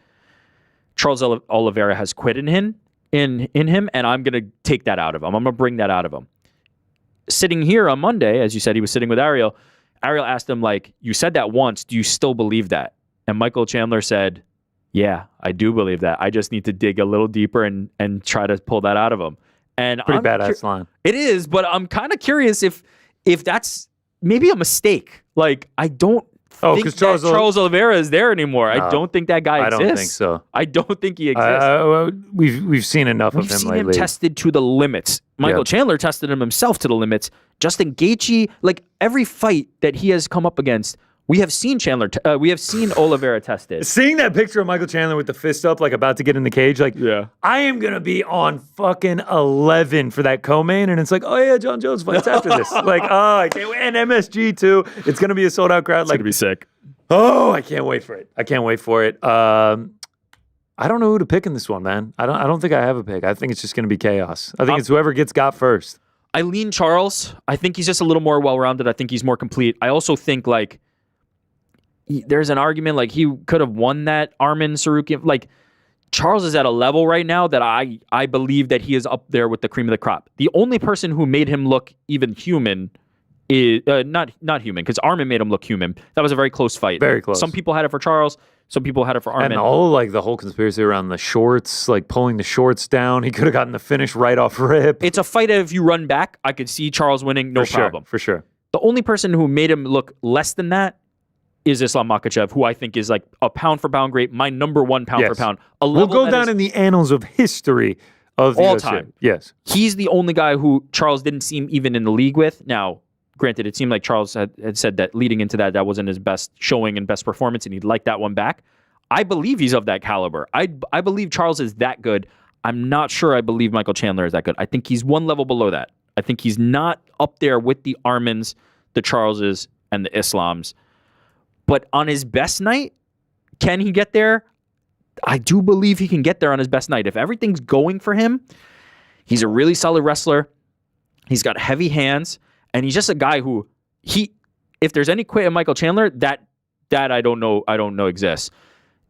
Charles Oliveira has quit in him, and I'm going to take that out of him. I'm going to bring that out of him. Sitting here on Monday, as you said, he was sitting with Ariel. Ariel asked him, like, you said that once. Do you still believe that? And Michael Chandler said, yeah, I do believe that. I just need to dig a little deeper and try to pull that out of him. And pretty badass line. It is, but I'm kind of curious if that's maybe a mistake. Like, I don't think that Charles Oliveira is there anymore. No, I don't think that guy exists. I don't think so. I don't think he exists. We've seen enough of him lately. We've seen him tested to the limits. Michael Chandler tested him himself to the limits. Justin Gaethje, like every fight that he has come up against, we have seen we have seen Oliveira tested. Seeing that picture of Michael Chandler with the fist up, like about to get in the cage, like, I am going to be on fucking 11 for that co-main. And it's like, oh yeah, Jon Jones fights after this. Like, oh, I can't wait. And MSG too. It's going to be a sold out crowd. It's going to be sick. Oh, I can't wait for it. I don't know who to pick in this one, man. I don't think I have a pick. I think it's just going to be chaos. I think it's whoever gets got first. I lean Charles. I think he's just a little more well-rounded. I think he's more complete. I also think, like, there's an argument like he could have won that Arman Sarukian. Like, Charles is at a level right now that I believe that he is up there with the cream of the crop. The only person who made him look even human is not human, because Arman made him look human. That was a very close fight. Very close. Some people had it for Charles. Some people had it for Arman. And the whole conspiracy around the shorts, like pulling the shorts down. He could have gotten the finish right off rip. It's a fight that if you run back, I could see Charles winning, no problem. For sure. The only person who made him look less than that is Islam Makhachev, who I think is like a pound for pound great, my number one pound for pound. We'll go down in the annals of history of the all UFC. Time. Yes. He's the only guy who Charles didn't seem even in the league with. Now, granted, it seemed like Charles had said that leading into that wasn't his best showing and best performance, and he'd like that one back. I believe he's of that caliber. I believe Charles is that good. I'm not sure I believe Michael Chandler is that good. I think he's one level below that. I think he's not up there with the Armans, the Charleses, and the Islams. But on his best night, can he get there? I do believe he can get there on his best night. If everything's going for him, he's a really solid wrestler. He's got heavy hands, and he's just a guy who if there's any quit in Michael Chandler, that I don't know exists.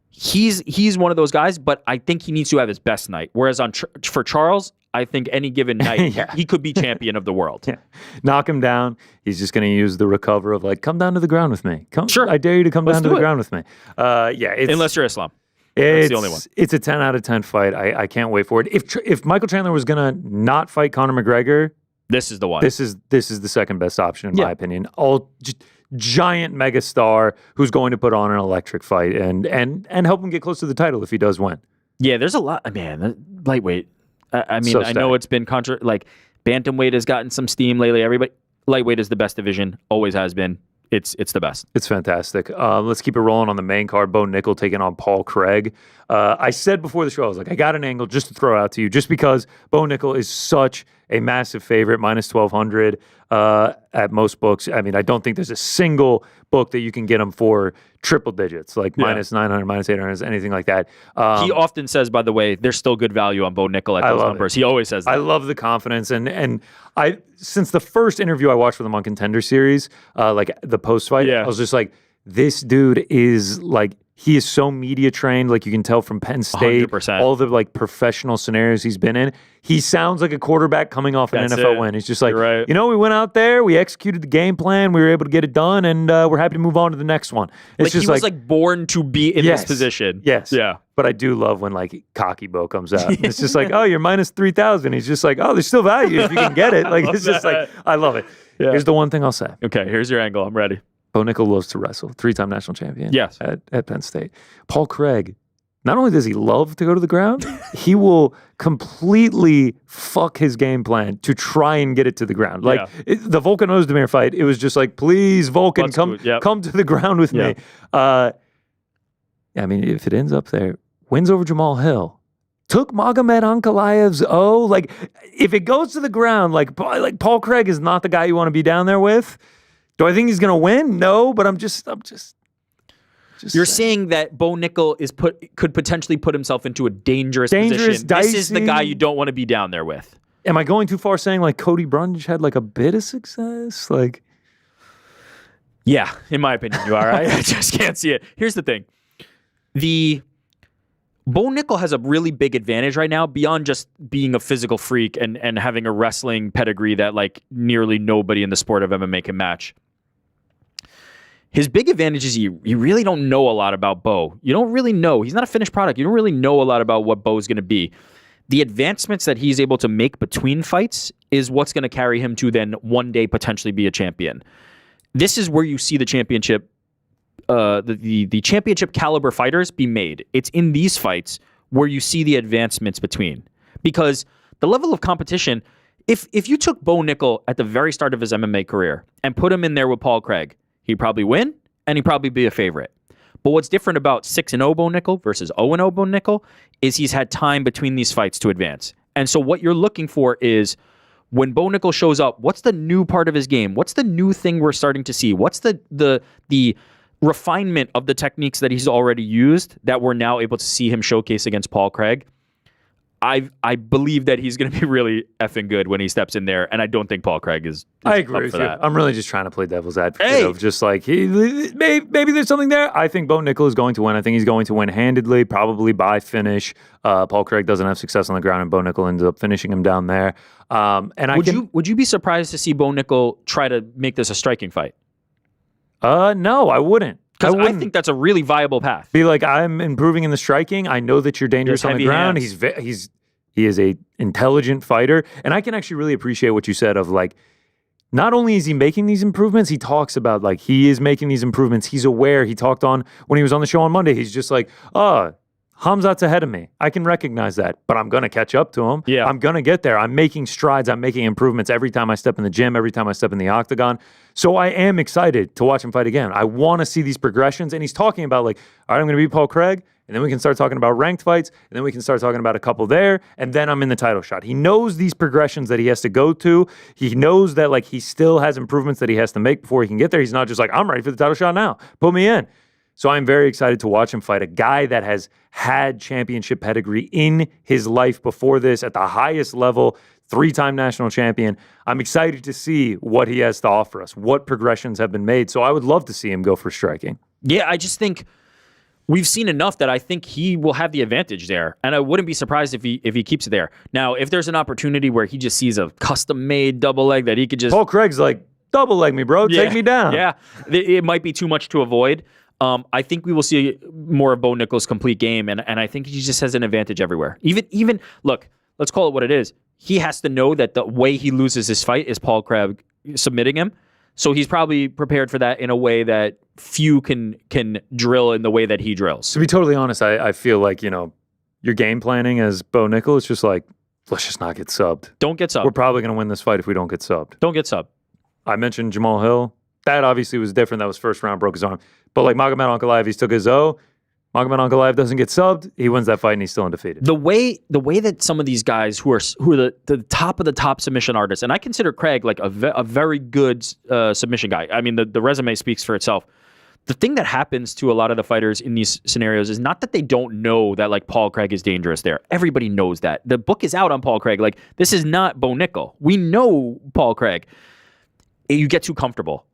He's one of those guys, but I think he needs to have his best night. Whereas for Charles, I think any given night, he could be champion of the world. Yeah. Knock him down. He's just going to use the recover of like, come down to the ground with me. Sure. I dare you to come down to the ground with me. Unless you're Islam. That's the only one. It's a 10 out of 10 fight. I can't wait for it. If Michael Chandler was going to not fight Conor McGregor, this is the one. This is the second best option in my opinion. All just giant megastar who's going to put on an electric fight and help him get close to the title if he does win. Yeah, there's a lot. Man, lightweight. I mean, I know it's been like bantamweight has gotten some steam lately. Everybody, lightweight is the best division. Always has been. It's the best. It's fantastic. Let's keep it rolling on the main card. Bo Nickel taking on Paul Craig. I said before the show, I was like, I got an angle just to throw out to you, just because Bo Nickel is such a massive favorite, minus 1,200 at most books. I mean, I don't think there's a single book that you can get him for triple digits, like minus 900, minus 800, anything like that. He often says, by the way, there's still good value on Bo Nickel at those numbers. He always says that. I love the confidence. And I since the first interview I watched with him on Contender Series, like the post-fight, I was just like, this dude is like He is so media trained, like you can tell from Penn State, 100%. all the like professional scenarios he's been in. He sounds like a quarterback coming off an NFL win. He's just like, right. we went out there, we executed the game plan, we were able to get it done, and we're happy to move on to the next one. It's just he was like born to be in this position. Yes. Yeah. But I do love when like Cocky Bo comes out. It's just like, oh, you're minus 3,000. He's just like, oh, there's still value if you can get it. Like it's just like, I love it. Yeah. Here's the one thing I'll say. Okay, here's your angle. I'm ready. Bo Nickel loves to wrestle. 3-time national champion. Yes. At Penn State. Paul Craig, not only does he love to go to the ground, he will completely fuck his game plan to try and get it to the ground. Like the Volkan Ozdemir fight, it was just like, please, Volkan, come to the ground with me. I mean, if it ends up there, wins over Jamal Hill, took Magomed Ankalaev's like if it goes to the ground, like Paul Craig is not the guy you want to be down there with. Do I think he's going to win? No, but I'm just You're saying that Bo Nickel could potentially put himself into a dangerous position. Dicey. This is the guy you don't want to be down there with. Am I going too far saying like Cody Brundage had like a bit of success? Like, yeah, in my opinion, you are. I just can't see it. Here's the thing. Bo Nickel has a really big advantage right now beyond just being a physical freak and having a wrestling pedigree that like nearly nobody in the sport of MMA can match. His big advantage is you really don't know a lot about Bo. You don't really know. He's not a finished product. You don't really know a lot about what Bo's going to be. The advancements that he's able to make between fights is what's going to carry him to then one day potentially be a champion. This is where you see the championship the championship caliber fighters be made. It's in these fights where you see the advancements between. Because the level of competition, if you took Bo Nickel at the very start of his MMA career and put him in there with Paul Craig, he'd probably win and he'd probably be a favorite. But what's different about 6-0 Bo Nickel versus 0-0 Bo Nickel is he's had time between these fights to advance. And so what you're looking for is when Bo Nickel shows up, what's the new part of his game? What's the new thing we're starting to see? What's the refinement of the techniques that he's already used that we're now able to see him showcase against Paul Craig? I believe that he's going to be really effing good when he steps in there, and I don't think Paul Craig is I agree with you. That. I'm really just trying to play devil's advocate of just like, maybe there's something there. I think Bo Nickel is going to win. I think he's going to win handedly, probably by finish. Paul Craig doesn't have success on the ground, and Bo Nickel ends up finishing him down there. Would you be surprised to see Bo Nickel try to make this a striking fight? No, I wouldn't. Because I think that's a really viable path. Be like, I'm improving in the striking. I know that you're dangerous on the ground. Hands. He is a intelligent fighter, and I can actually really appreciate what you said of like, not only is he making these improvements, he talks about like he is making these improvements. He's aware. He talked on when he was on the show on Monday. He's just like, Hamzat's ahead of me. I can recognize that, but I'm going to catch up to him. Yeah. I'm going to get there. I'm making strides. I'm making improvements every time I step in the gym, every time I step in the octagon. So I am excited to watch him fight again. I want to see these progressions. And he's talking about like, all right, I'm going to beat Paul Craig. And then we can start talking about ranked fights. And then we can start talking about a couple there. And then I'm in the title shot. He knows these progressions that he has to go to. He knows that like he still has improvements that he has to make before he can get there. He's not just like, I'm ready for the title shot now. Put me in. So I'm very excited to watch him fight a guy that has had championship pedigree in his life before this at the highest level, 3-time national champion. I'm excited to see what he has to offer us, what progressions have been made. So I would love to see him go for striking. Yeah, I just think we've seen enough that I think he will have the advantage there. And I wouldn't be surprised if he keeps it there. Now, if there's an opportunity where he just sees a custom-made double leg that he could just... Paul Craig's like, double leg me, bro. Take me down. Yeah, it might be too much to avoid. I think we will see more of Bo Nickel's complete game, and I think he just has an advantage everywhere. Even look, let's call it what it is. He has to know that the way he loses his fight is Paul Craig submitting him. So he's probably prepared for that in a way that few can drill in the way that he drills. To be totally honest, I feel like, your game planning as Bo Nickel is just like, let's just not get subbed. Don't get subbed. We're probably going to win this fight if we don't get subbed. Don't get subbed. I mentioned Jamal Hill. That obviously was different. That was first round, broke his arm. But like Magomed Ankalaev, he's took his O. Magomed Ankalaev doesn't get subbed. He wins that fight and he's still undefeated. The way that some of these guys who are the top of the top submission artists, and I consider Craig like a very good submission guy. I mean, the resume speaks for itself. The thing that happens to a lot of the fighters in these scenarios is not that they don't know that like Paul Craig is dangerous there. Everybody knows that. The book is out on Paul Craig. Like, this is not Bo Nickel. We know Paul Craig. You get too comfortable.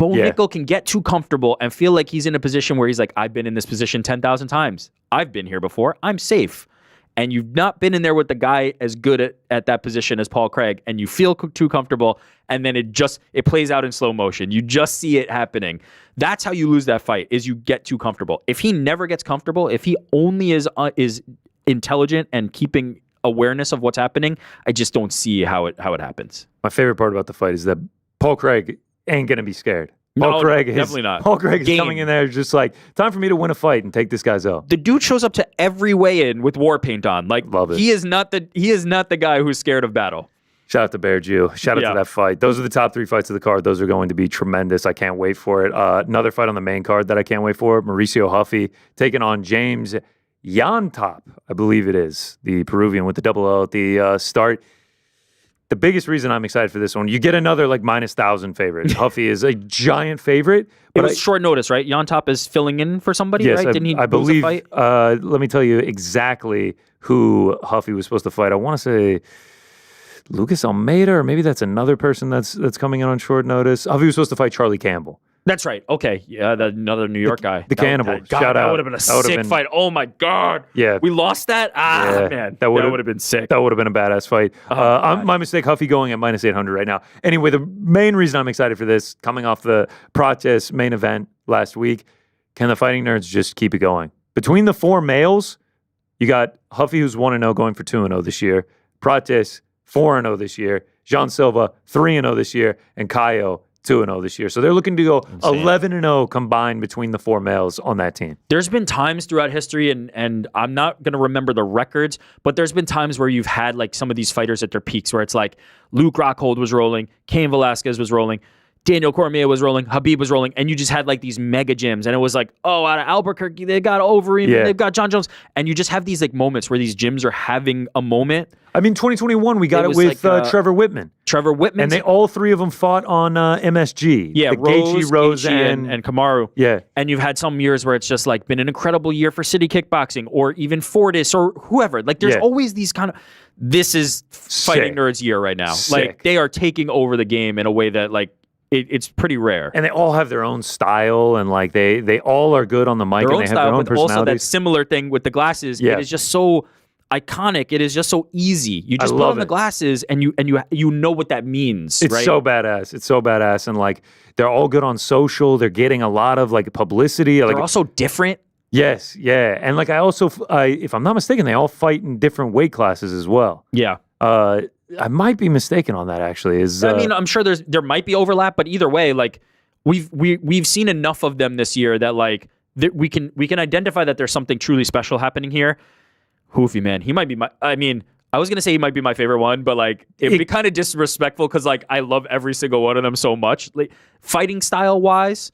Bo Nickel can get too comfortable and feel like he's in a position where he's like, I've been in this position 10,000 times. I've been here before. I'm safe. And you've not been in there with the guy as good at that position as Paul Craig, and you feel too comfortable, and then it plays out in slow motion. You just see it happening. That's how you lose that fight, is you get too comfortable. If he never gets comfortable, if he only is intelligent and keeping awareness of what's happening, I just don't see how it happens. My favorite part about the fight is that Paul Craig ain't going to be scared. Paul Craig definitely not. Paul Craig is coming in there just like, time for me to win a fight and take this guy's out. The dude shows up to every weigh-in with war paint on. Like, love it. He is not the guy who's scared of battle. Shout out to Bear Jew. Shout out to that fight. Those are the top 3 fights of the card. Those are going to be tremendous. I can't wait for it. Another fight on the main card that I can't wait for, Mauricio Huffy taking on James Yontop, I believe it is, the Peruvian with the double L at the start. The biggest reason I'm excited for this one, you get another like minus 1,000 favorite. Huffy is a giant favorite. But it was short notice, right? Yontop is filling in for somebody, yes, right? Didn't he I lose believe, a fight? Let me tell you exactly who Huffy was supposed to fight. I want to say Lucas Almeida, or maybe that's another person that's coming in on short notice. Huffy was supposed to fight Charlie Campbell. That's right. Okay. Yeah, another New York guy. The Cannibal. Shout out. That would have been a sick fight. Oh, my God. Yeah. We lost that? Man. That would have been sick. That would have been a badass fight. My mistake, Huffy going at minus 800 right now. Anyway, the main reason I'm excited for this, coming off the Prates main event last week, can the Fighting Nerds just keep it going? Between the 4 males, you got Huffy, who's 1-0, going for 2-0 this year. Prates, 4-0 this year. Jean Silva, 3-0 this year. And Caio, 2-0 this year. So they're looking to go 11-0 combined between the 4 males on that team. There's been times throughout history, and I'm not going to remember the records, but there's been times where you've had like some of these fighters at their peaks where it's like Luke Rockhold was rolling, Cain Velasquez was rolling, Daniel Cormier was rolling, Habib was rolling, and you just had like these mega gyms, and it was like, oh, out of Albuquerque, they got Overeem, they've got Jon Jones, and you just have these like moments where these gyms are having a moment. I mean, 2021, we got it with like, Trevor Whitman. And they all 3 of them fought on MSG. Yeah, Rose, and Kamaru. Yeah. And you've had some years where it's just like been an incredible year for City Kickboxing or even Fortis or whoever. Like there's always these kind of, this is Fighting Nerds year right now. Sick. Like they are taking over the game in a way that like, it's pretty rare. And they all have their own style, and like they all are good on the mic, and they have their own personalities. Also that similar thing with the glasses. It is just so iconic. It is just so easy. You just put on the glasses, and you know what that means. It's so badass. It's so badass, and like they're all good on social. They're getting a lot of like publicity. They're also different. Yes, yeah, and like I also, if I'm not mistaken, they all fight in different weight classes as well. Yeah. I might be mistaken on that. Actually, I mean, I'm sure there might be overlap, but either way, like we've seen enough of them this year that like we can identify that there's something truly special happening here. Hoofy, man, he might be I was gonna say he might be my favorite one, but like it'd be kind of disrespectful because like I love every single one of them so much, like fighting style wise.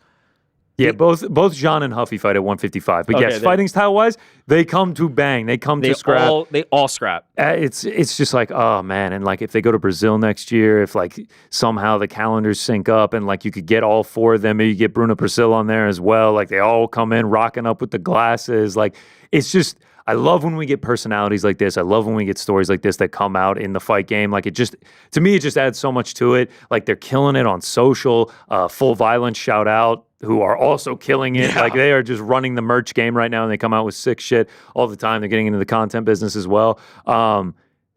Yeah, both Jean and Huffy fight at 155. But yes, fighting style-wise, they come to bang. They come to scrap. They all scrap. It's just like, oh, man. And, like, if they go to Brazil next year, if, like, somehow the calendars sync up and, like, you could get all 4 of them, maybe you get Bruno Persil on there as well. Like, they all come in rocking up with the glasses. Like, it's just... I love when we get personalities like this. I love when we get stories like this that come out in the fight game. Like to me, it just adds so much to it. Like they're killing it on social. Full Violence, shout out, who are also killing it. Yeah. Like they are just running the merch game right now, and they come out with sick shit all the time. They're getting into the content business as well.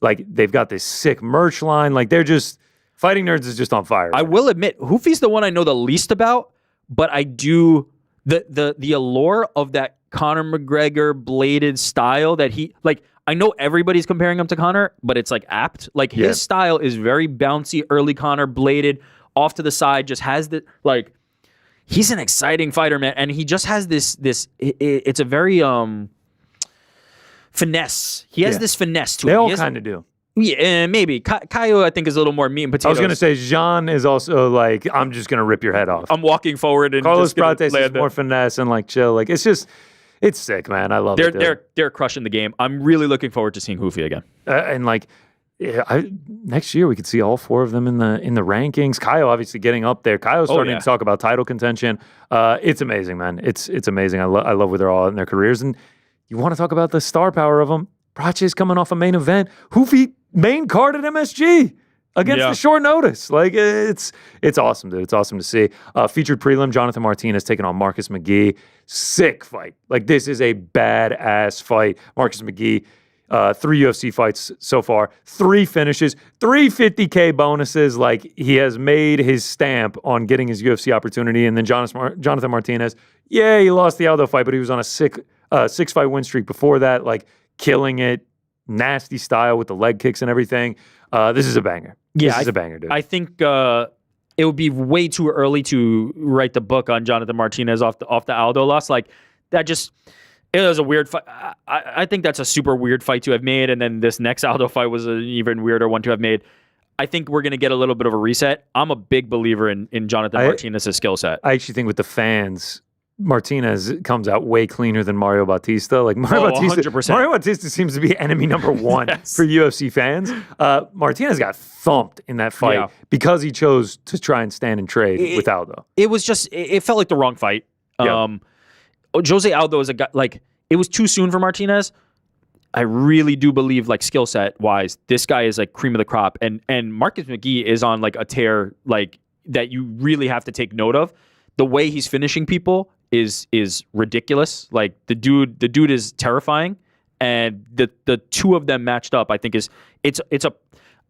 Like they've got this sick merch line. Like they're just Fighting Nerds is just on fire. I will admit, Hoofy's the one I know the least about, but I do the allure of that Conor McGregor bladed style that he like. I know everybody's comparing him to Conor, but it's like apt. Like his style is very bouncy, early Conor, bladed, off to the side, just has the like. He's an exciting fighter, man, and he just has this. It's a very finesse. He has this finesse to it. They all kind of do. Yeah, maybe. Caio, I think, is a little more meat and potatoes. I was going to say, Jean is also like, I'm just going to rip your head off. I'm walking forward and Carlos just gonna Prates is more finesse and like chill. Like it's just, it's sick, man. I love it. They're crushing the game. I'm really looking forward to seeing Hoofy again. And like, next year we could see all 4 of them in the rankings. Caio obviously getting up there. Caio's starting to talk about title contention. It's amazing, man. It's amazing. I love where they're all in their careers. And you want to talk about the star power of them? Prates coming off a main event. Hoofy main card at MSG. against the short notice. Like, it's awesome, dude. It's awesome to see. Featured prelim, Jonathan Martinez taking on Marcus McGee. Sick fight. Like, this is a badass fight. Marcus McGee, 3 UFC fights so far, 3 finishes, 3 50K bonuses. Like, he has made his stamp on getting his UFC opportunity. And then Jonathan Martinez, he lost the Aldo fight, but he was on a 6-fight win streak before that, like, killing it. Nasty style with the leg kicks and everything. This is a banger. This is a banger, dude. I think it would be way too early to write the book on Jonathan Martinez off the Aldo loss. Like, that just, it was a weird fight. I think that's a super weird fight to have made, and then this next Aldo fight was an even weirder one to have made. I think we're going to get a little bit of a reset. I'm a big believer in Jonathan Martinez's skill set. I actually think with the fans, Martinez comes out way cleaner than Mario Bautista. Like, Mario 100%. Seems to be enemy number 1 for UFC fans. Martinez got thumped in that fight because he chose to try and stand and trade with Aldo. It was just, it felt like the wrong fight. Jose Aldo is a guy, like, it was too soon for Martinez. I really do believe, like, skill set wise, this guy is like cream of the crop. And Marcus McGee is on like a tear, like, that you really have to take note of. The way he's finishing people is ridiculous. Like, the dude is terrifying, and the two of them matched up, I think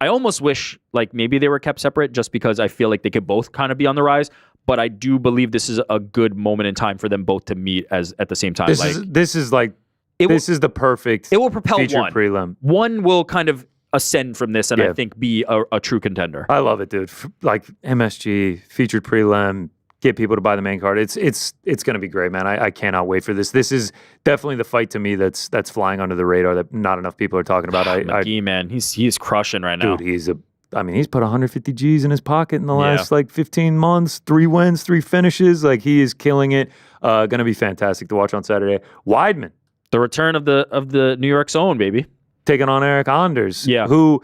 I almost wish, like, maybe they were kept separate just because I feel like they could both kind of be on the rise. But I do believe this is a good moment in time for them both to meet at the same time. This is the perfect. It will propel one. Prelim. One will kind of ascend from this, and I think be a true contender. I love it, dude. Like, MSG featured prelim. Get people to buy the main card. It's going to be great, man. I cannot wait for this. This is definitely the fight to me that's flying under the radar that not enough people are talking about. McGee, man, he's crushing right now. Dude, he's put 150 G's in his pocket in the last 15 months. 3 wins, 3 finishes. Like, he is killing it. Going to be fantastic to watch on Saturday. Weidman, the return of the New York's own, baby, taking on Eric Anders. Yeah, who.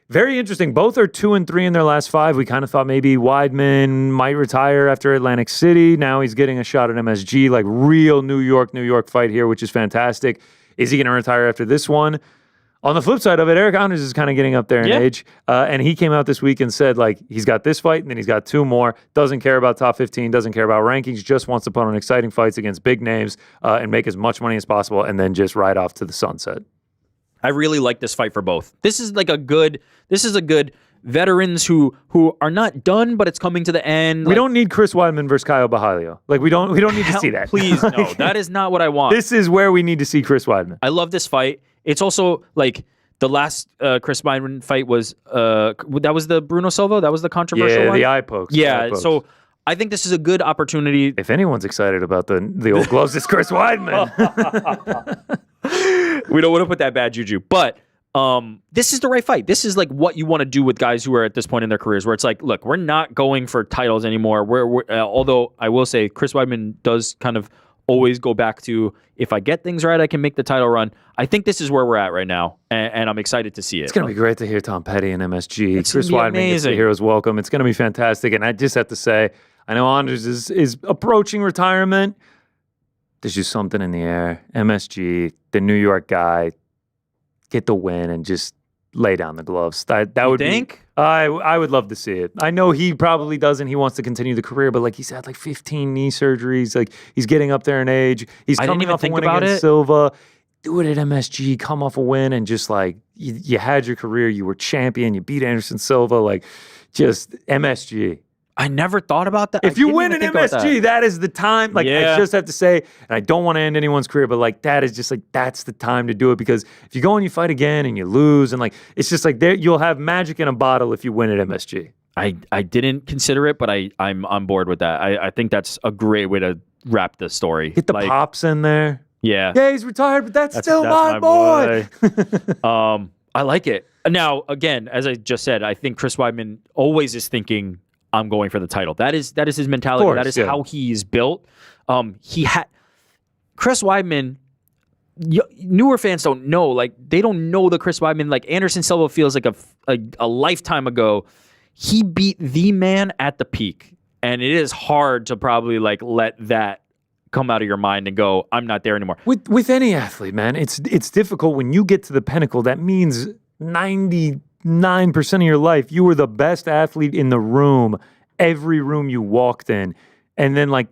Very interesting. Both are 2-3 in their last 5. We kind of thought maybe Weidman might retire after Atlantic City. Now he's getting a shot at MSG, like, real New York fight here, which is fantastic. Is he going to retire after this one? On the flip side of it, Eric Anders is kind of getting up there in age. And he came out this week and said, like, he's got this fight and then he's got 2 more. Doesn't care about top 15, doesn't care about rankings, just wants to put on exciting fights against big names and make as much money as possible and then just ride off to the sunset. I really like this fight for both. This is a good veterans who are not done, but it's coming to the end. We don't need Chris Weidman versus Caio Bajalio. Like, we don't need to see that. Please, no. That is not what I want. This is where we need to see Chris Weidman. I love this fight. It's also, like, the last Chris Weidman fight was that was the Bruno Silva. That was the controversial one. The eye pokes. Yeah, so I think this is a good opportunity. If anyone's excited about the old gloves, it's Chris Weidman. We don't want to put that bad juju, but this is the right fight. This is like what you want to do with guys who are at this point in their careers, where it's like, look, we're not going for titles anymore. Although I will say Chris Weidman does kind of always go back to, if I get things right, I can make the title run. I think this is where we're at right now, and I'm excited to see it. It's going to be great to hear Tom Petty and MSG. Chris Weidman gets the hero's welcome. It's going to be fantastic, and I just have to say, I know Anders is approaching retirement. There's just something in the air. MSG, the New York guy, get the win and just lay down the gloves. That would think? I would love to see it. I know he probably doesn't. He wants to continue the career, but like, he's had like 15 knee surgeries. Like, he's getting up there in age. He's coming off a win against Silva. Do it at MSG. Come off a win and just like you had your career. You were champion. You beat Anderson Silva. Like, just MSG. I never thought about that. If you win an MSG, that is the time. Like, I just have to say, and I don't want to end anyone's career, but like, that is just like, that's the time to do it, because if you go and you fight again and you lose, and like, it's just like, you'll have magic in a bottle if you win at MSG. I didn't consider it, but I'm on board with that. I think that's a great way to wrap the story. Get the Pops in there. Yeah. Yeah, he's retired, but that's still my boy. I like it. Now, again, as I just said, I think Chris Weidman always is thinking, I'm going for the title. That is his mentality. That is how he is built. Chris Weidman, newer fans don't know. Like, they don't know the Chris Weidman. Like, Anderson Silva feels like a lifetime ago. He beat the man at the peak, and it is hard to probably like let that come out of your mind and go, I'm not there anymore. With any athlete, man, it's difficult when you get to the pinnacle. That means 90 99% of your life, you were the best athlete in the room, every room you walked in. And then like,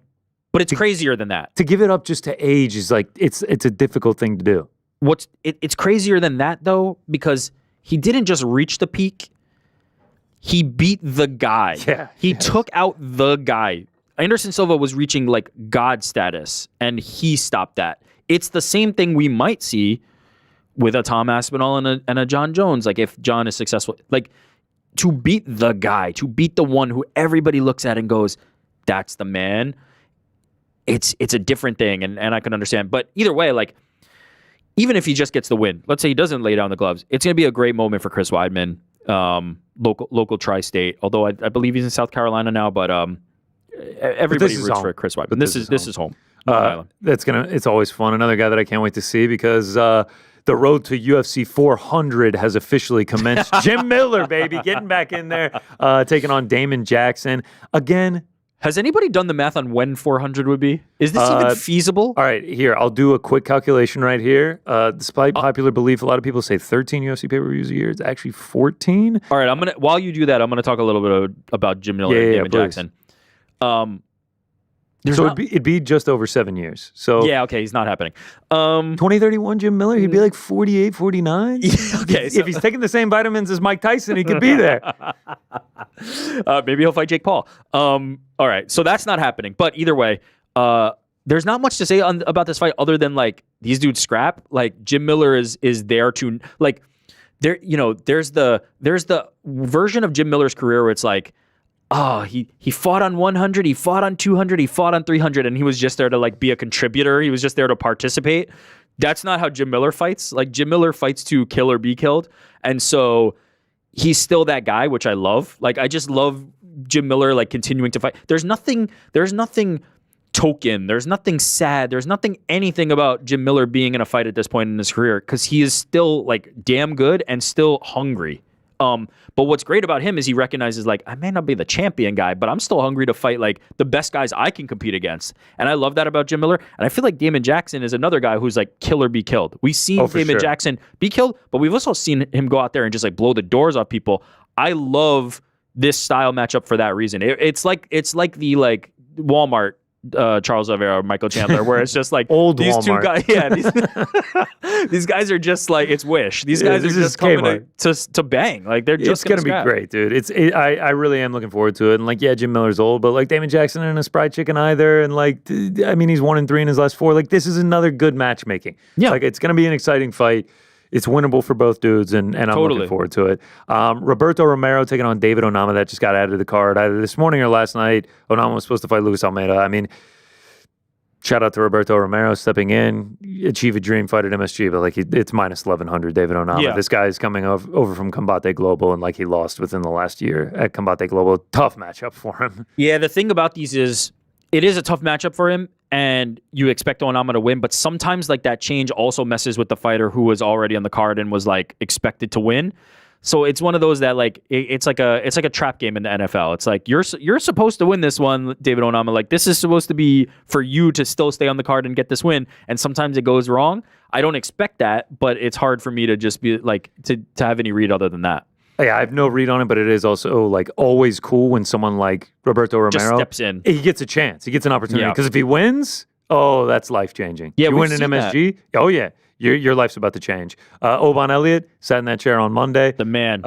but it's crazier than that. To give it up just to age is like, it's a difficult thing to do. It's crazier than that though, because he didn't just reach the peak. He beat the guy. Yeah. He took out the guy. Anderson Silva was reaching like God status, and he stopped that. It's the same thing we might see with a Tom Aspinall and a Jon Jones. Like if Jon is successful, like to beat the guy, to beat the one who everybody looks at and goes, that's the man. It's a different thing, and I can understand. But either way, like even if he just gets the win, let's say he doesn't lay down the gloves, it's going to be a great moment for Chris Weidman, local tri-state. Although I believe he's in South Carolina now, but everybody roots for Chris Weidman. This is home. It's always fun. Another guy that I can't wait to see because the road to UFC 400 has officially commenced. Jim Miller, baby, getting back in there, taking on Damon Jackson again. Has anybody done the math on when 400 would be? Is this even feasible? All right, here, I'll do a quick calculation right here. Despite popular belief, a lot of people say 13 UFC pay-per-views a year. It's actually 14. All right, while you do that, I'm gonna talk a little bit about Jim Miller and Damon Jackson. It'd be just over 7 years. So yeah, okay, he's not happening. 2031 Jim Miller, he'd be like 48, 49. Yeah, okay, if he's taking the same vitamins as Mike Tyson, he could be there. Maybe he'll fight Jake Paul. All right, so that's not happening. But either way, there's not much to say about this fight other than like these dudes scrap. Like Jim Miller is there to like there. You know, there's the version of Jim Miller's career where it's like, oh, he fought on 100, he fought on 200, he fought on 300, and he was just there to like be a contributor. He was just there to participate. That's not how Jim Miller fights. Like Jim Miller fights to kill or be killed, and so he's still that guy, which I love. Like I just love Jim Miller like continuing to fight. There's nothing token. There's nothing sad. There's nothing anything about Jim Miller being in a fight at this point in his career because he is still like damn good and still hungry. But what's great about him is he recognizes like I may not be the champion guy, but I'm still hungry to fight like the best guys I can compete against. And I love that about Jim Miller. And I feel like Damon Jackson is another guy who's like kill or be killed. We've seen Damon Jackson be killed, but we've also seen him go out there and just like blow the doors off people. I love this style matchup for that reason. It's like the like Walmart Charles Oliveria or Michael Chandler, where it's just like old these Walmart. Two guys. Yeah, these guys are just like it's Wish. These guys are just coming to bang. Like they're just gonna be great, dude. I really am looking forward to it. And like, yeah, Jim Miller's old, but like Damon Jackson and a spry chicken either. And like, I mean, he's 1-3 in his last 4. Like, this is another good matchmaking. Yeah, like it's gonna be an exciting fight. It's winnable for both dudes, and I'm looking forward to it. Roberto Romero taking on David Onama. That just got added to the card either this morning or last night. Onama was supposed to fight Luis Almeida. I mean, shout out to Roberto Romero stepping in, achieve a dream fight at MSG, but like it's minus 1100 David Onama. Yeah. This guy is coming over from Combate Global, and like he lost within the last year at Combate Global. Tough matchup for him. Yeah, the thing about these is it is a tough matchup for him, and you expect Onama to win, but sometimes like that change also messes with the fighter who was already on the card and was like expected to win. So it's one of those that like it's like a trap game in the NFL. It's like you're supposed to win this one, David Onama. Like this is supposed to be for you to still stay on the card and get this win, and sometimes it goes wrong. I don't expect that, but it's hard for me to just be like to have any read other than that. Yeah, I have no read on it, but it is also like always cool when someone like Roberto Romero just steps in. He gets a chance. He gets an opportunity. Because if he wins, oh, that's life-changing. Yeah, you win an MSG, oh yeah, your life's about to change. Oban Elliott sat in that chair on Monday. The man,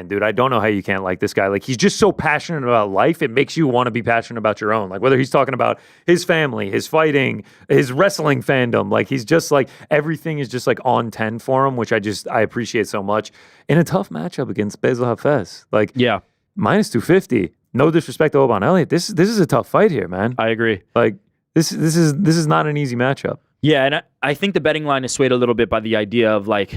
dude. I don't know how you can't like this guy. Like he's just so passionate about life. It makes you want to be passionate about your own. Like whether he's talking about his family, his fighting, his wrestling fandom. Like he's just like everything is just like on 10 for him, which I appreciate so much. In a tough matchup against Bezel Hafez. Like minus 250. No disrespect to Oban Elliott. This is a tough fight here, man. I agree. Like this is not an easy matchup. Yeah, and I think the betting line is swayed a little bit by the idea of like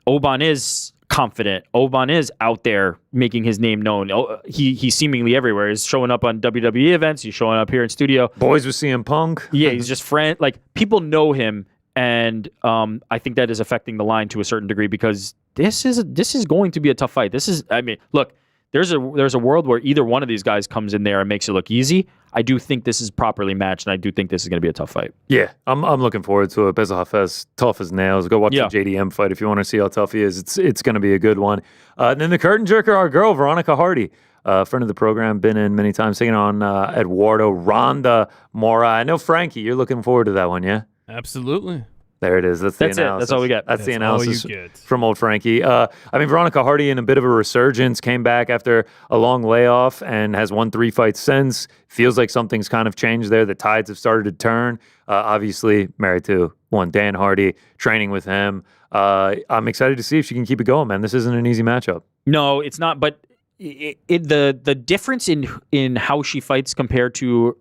Oban is confident. Oban is out there making his name known. He's seemingly everywhere. He's showing up on WWE events. He's showing up here in studio. Boys with CM Punk. Yeah, he's just friend. Like people know him, and I think that is affecting the line to a certain degree because this is going to be a tough fight. I mean, look. There's a world where either one of these guys comes in there and makes it look easy. I do think this is properly matched, and I do think this is going to be a tough fight. Yeah, I'm looking forward to it. Bezal Hafez, tough as nails. Go watch the JDM fight if you want to see how tough he is. It's going to be a good one. And then the curtain jerker, our girl, Veronica Hardy. Friend of the program, been in many times, taking on Eduardo Ronda Mora. I know, Frankie, you're looking forward to that one, yeah? Absolutely. There it is. That's the analysis. It. That's all we get. That's the analysis all you get. from old Frankie. Veronica Hardy in a bit of a resurgence, came back after a long layoff and has won 3 fights since. Feels like something's kind of changed there. The tides have started to turn. Obviously, married to one Dan Hardy, training with him. I'm excited to see if she can keep it going, man. This isn't an easy matchup. No, it's not, but the difference in how she fights compared to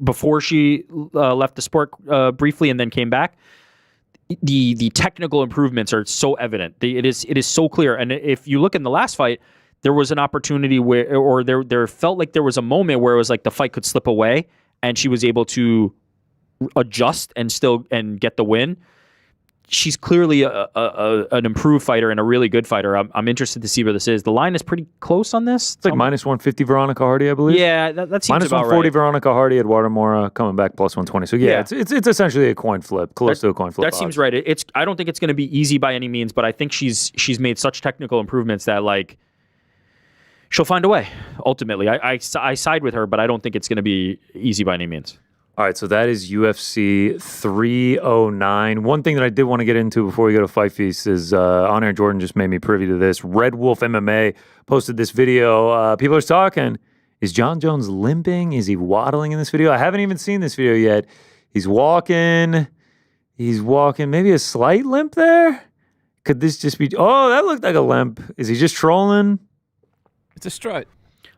before she left the sport briefly and then came back, the technical improvements are so evident. It is so clear. And if you look in the last fight, there was an opportunity where, or there felt like there was a moment where it was like the fight could slip away and she was able to adjust and get the win. She's clearly an improved fighter and a really good fighter. I'm interested to see where this is. The line is pretty close on this. It's like minus 150 Veronica Hardy, I believe. Yeah, that seems minus about 140 right. Veronica Hardy, Eduardo Mora coming back plus 120. So yeah. It's essentially a coin flip, close to a coin flip. That seems right. I don't think it's going to be easy by any means, but I think she's made such technical improvements that like she'll find a way. Ultimately, I side with her, but I don't think it's going to be easy by any means. All right, so that is UFC 309. One thing that I did want to get into before we go to Fight Feast is On Air Jordan just made me privy to this. Red Wolf MMA posted this video. People are talking, is Jon Jones limping? Is he waddling in this video? I haven't even seen this video yet. He's walking, maybe a slight limp there? Could this just be, oh, that looked like a limp. Is he just trolling? It's a strut.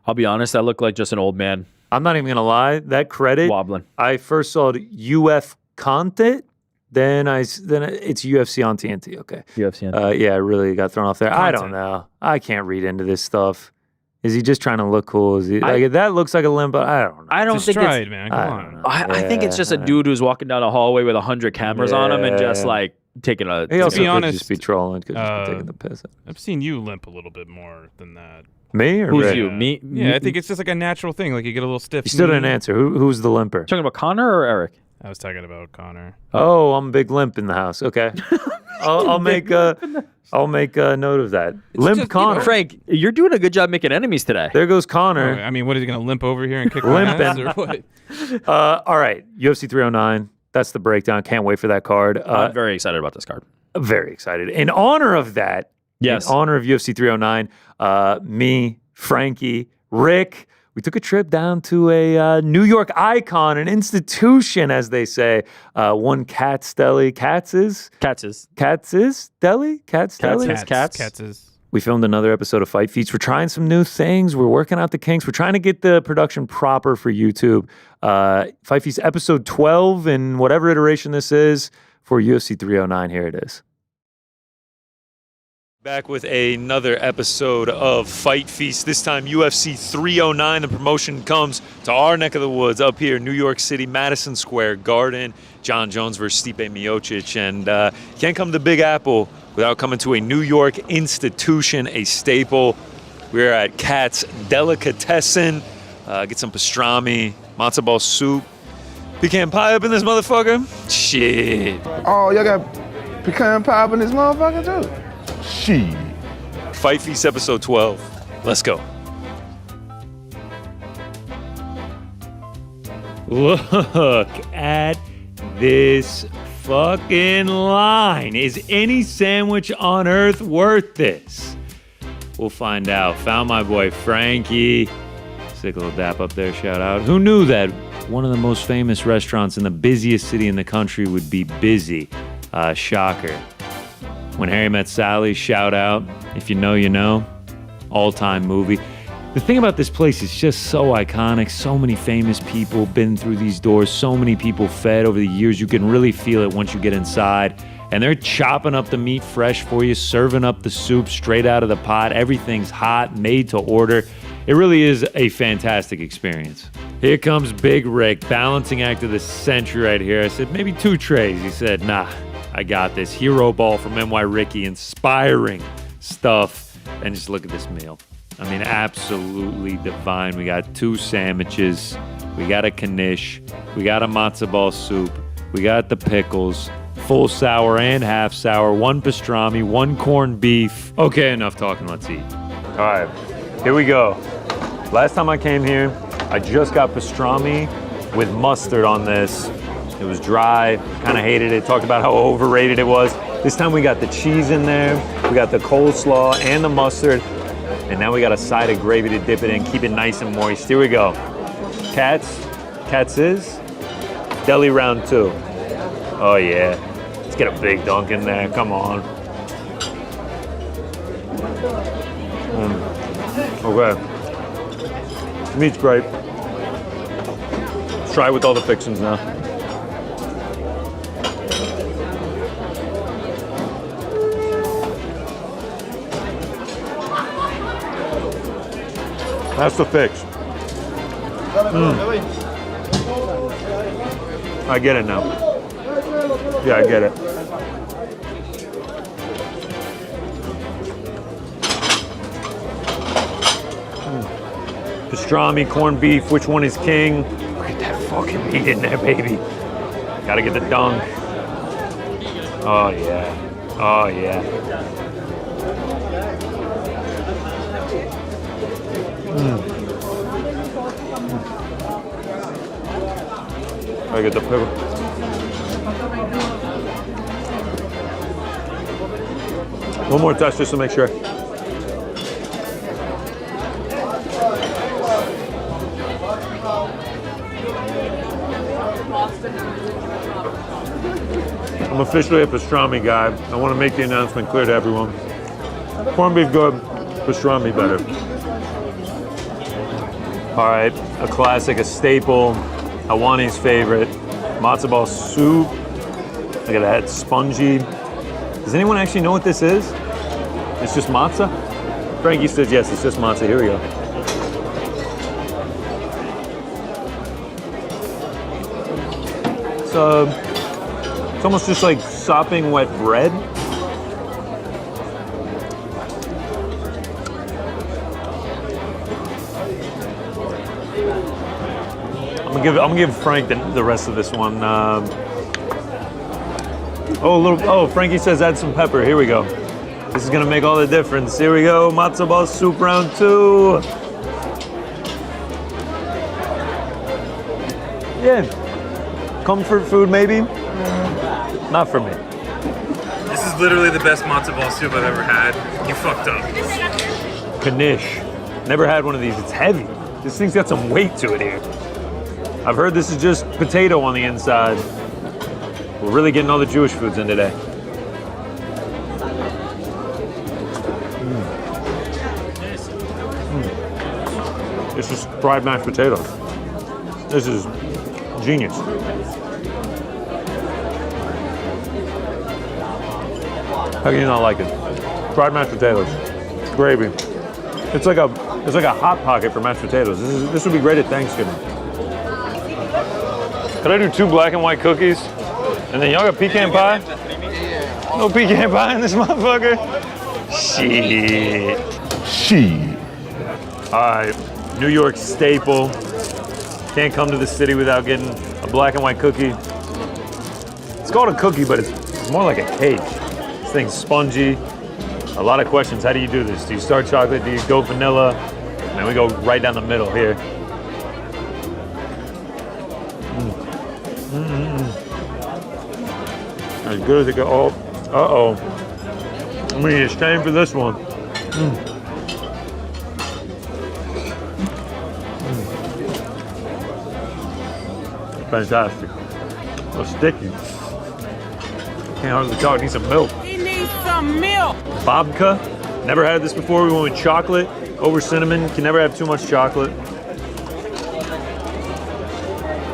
I'll be honest, that looked like just an old man. I'm not even going to lie. That credit, wobbling. I first saw it UF content, then it's UFC on TNT. Okay. UFC on TNT. Yeah, I really got thrown off there. Content. I don't know. I can't read into this stuff. Is he just trying to look cool? Is he like that looks like a limp, but I don't know. I don't it's think stride, it's man. Come on. I think it's just a dude who's walking down a hallway with 100 cameras on him and just like taking a. He also be could honest, just be trolling, could just be taking the piss. I've seen you limp a little bit more than that. Me or who's Rick? you? Me? Yeah, I think it's just like a natural thing. Like you get a little stiff. You still didn't answer. Who's the limper? Talking about Connor or Eric? I was talking about Connor. Oh, I'm a big limp in the house. Okay, I'll make a note of that. Limp just, Connor. Frank, you're doing a good job making enemies today. There goes Connor. I mean, what is he gonna limp over here and kick my ass or what? All right, UFC 309. That's the breakdown. Can't wait for that card. I'm very excited about this card. Very excited. In honor of that, yes. In honor of UFC 309, me, Frankie, Rick, we took a trip down to a New York icon, an institution, as they say. One Katz Deli. Katz's Deli? Katz Deli? Katz's. We filmed another episode of Fight Feats. We're trying some new things. We're working out the kinks. We're trying to get the production proper for YouTube. Fight Feats episode 12 in whatever iteration this is for UFC 309. Here it is. Back with another episode of Fight Feast. This time UFC 309. The promotion comes to our neck of the woods up here, New York City, Madison Square Garden. Jon Jones versus Stipe Miocic. And you can't come to Big Apple without coming to a New York institution, a staple. We're at Katz Delicatessen. Get some pastrami, matzo ball soup. Pecan pie up in this motherfucker? Shit. Oh, y'all got pecan pie up in this motherfucker too? Shit. Fight Feast episode 12. Let's go. Look at this fucking line. Is any sandwich on earth worth this? We'll find out. Found my boy Frankie. Sick little dap up there, shout out. Who knew that one of the most famous restaurants in the busiest city in the country would be busy? Shocker. When Harry Met Sally, shout out. If you know, you know. All-time movie. The thing about this place is just so iconic. So many famous people been through these doors. So many people fed over the years. You can really feel it once you get inside. And they're chopping up the meat fresh for you, serving up the soup straight out of the pot. Everything's hot, made to order. It really is a fantastic experience. Here comes Big Rick, balancing act of the century right here. I said, maybe 2 trays. He said, nah, I got this. Hero ball from NY Ricky, inspiring stuff. And just look at this meal. I mean, absolutely divine. We got 2 sandwiches. we got a knish, we got a matzo ball soup, we got the pickles, full sour and half sour, 1 pastrami, 1 corned beef. Okay, enough talking, let's eat. All right, here we go. Last time I came here, I just got pastrami with mustard on this. It was dry, kind of hated it, talked about how overrated it was. This time we got the cheese in there, we got the coleslaw and the mustard, and now we got a side of gravy to dip it in, keep it nice and moist. Here we go. Katz is Deli round 2. Oh yeah, let's get a big dunk in there, come on. Okay, meat's great. Let's try it with all the fixings now. That's the fix. I get it now. Yeah, I get it. Pastrami, corned beef, which one is king? Look at that fucking meat in there, baby. Gotta get the dunk. Oh yeah. Oh yeah. I get the pickle. One more touch just to make sure. I'm officially a pastrami guy. I want to make the announcement clear to everyone. Corned beef good, pastrami better. All right, a classic, a staple, Helwani's favorite, matzo ball soup. Look at that, spongy. Does anyone actually know what this is? It's just matzah? Frankie says yes, it's just matzah. Here we go. So, it's almost just like sopping wet bread. I'm gonna give Frank the rest of this one. Frankie says add some pepper. Here we go. This is gonna make all the difference. Here we go, matzo ball soup round 2. Yeah, comfort food maybe. Not for me. This is literally the best matzo ball soup I've ever had. You fucked up. Knish. Never had one of these. It's heavy. This thing's got some weight to it here. I've heard this is just potato on the inside. We're really getting all the Jewish foods in today. This is fried mashed potatoes. This is genius. How can you not like it? Fried mashed potatoes, gravy. It's like a hot pocket for mashed potatoes. This would be great at Thanksgiving. Could I do 2 black and white cookies? And then y'all got pecan pie? No pecan pie in this motherfucker? Shit. All right, New York staple. Can't come to the city without getting a black and white cookie. It's called a cookie, but it's more like a cake. This thing's spongy. A lot of questions. How do you do this? Do you start chocolate? Do you go vanilla? And then we go right down the middle here. As good as it goes. Oh, uh-oh. I'm gonna need a stain for this one. Fantastic. So sticky. Can't hardly talk. Need some milk. He needs some milk. Babka. Never had this before. We went with chocolate over cinnamon. Can never have too much chocolate.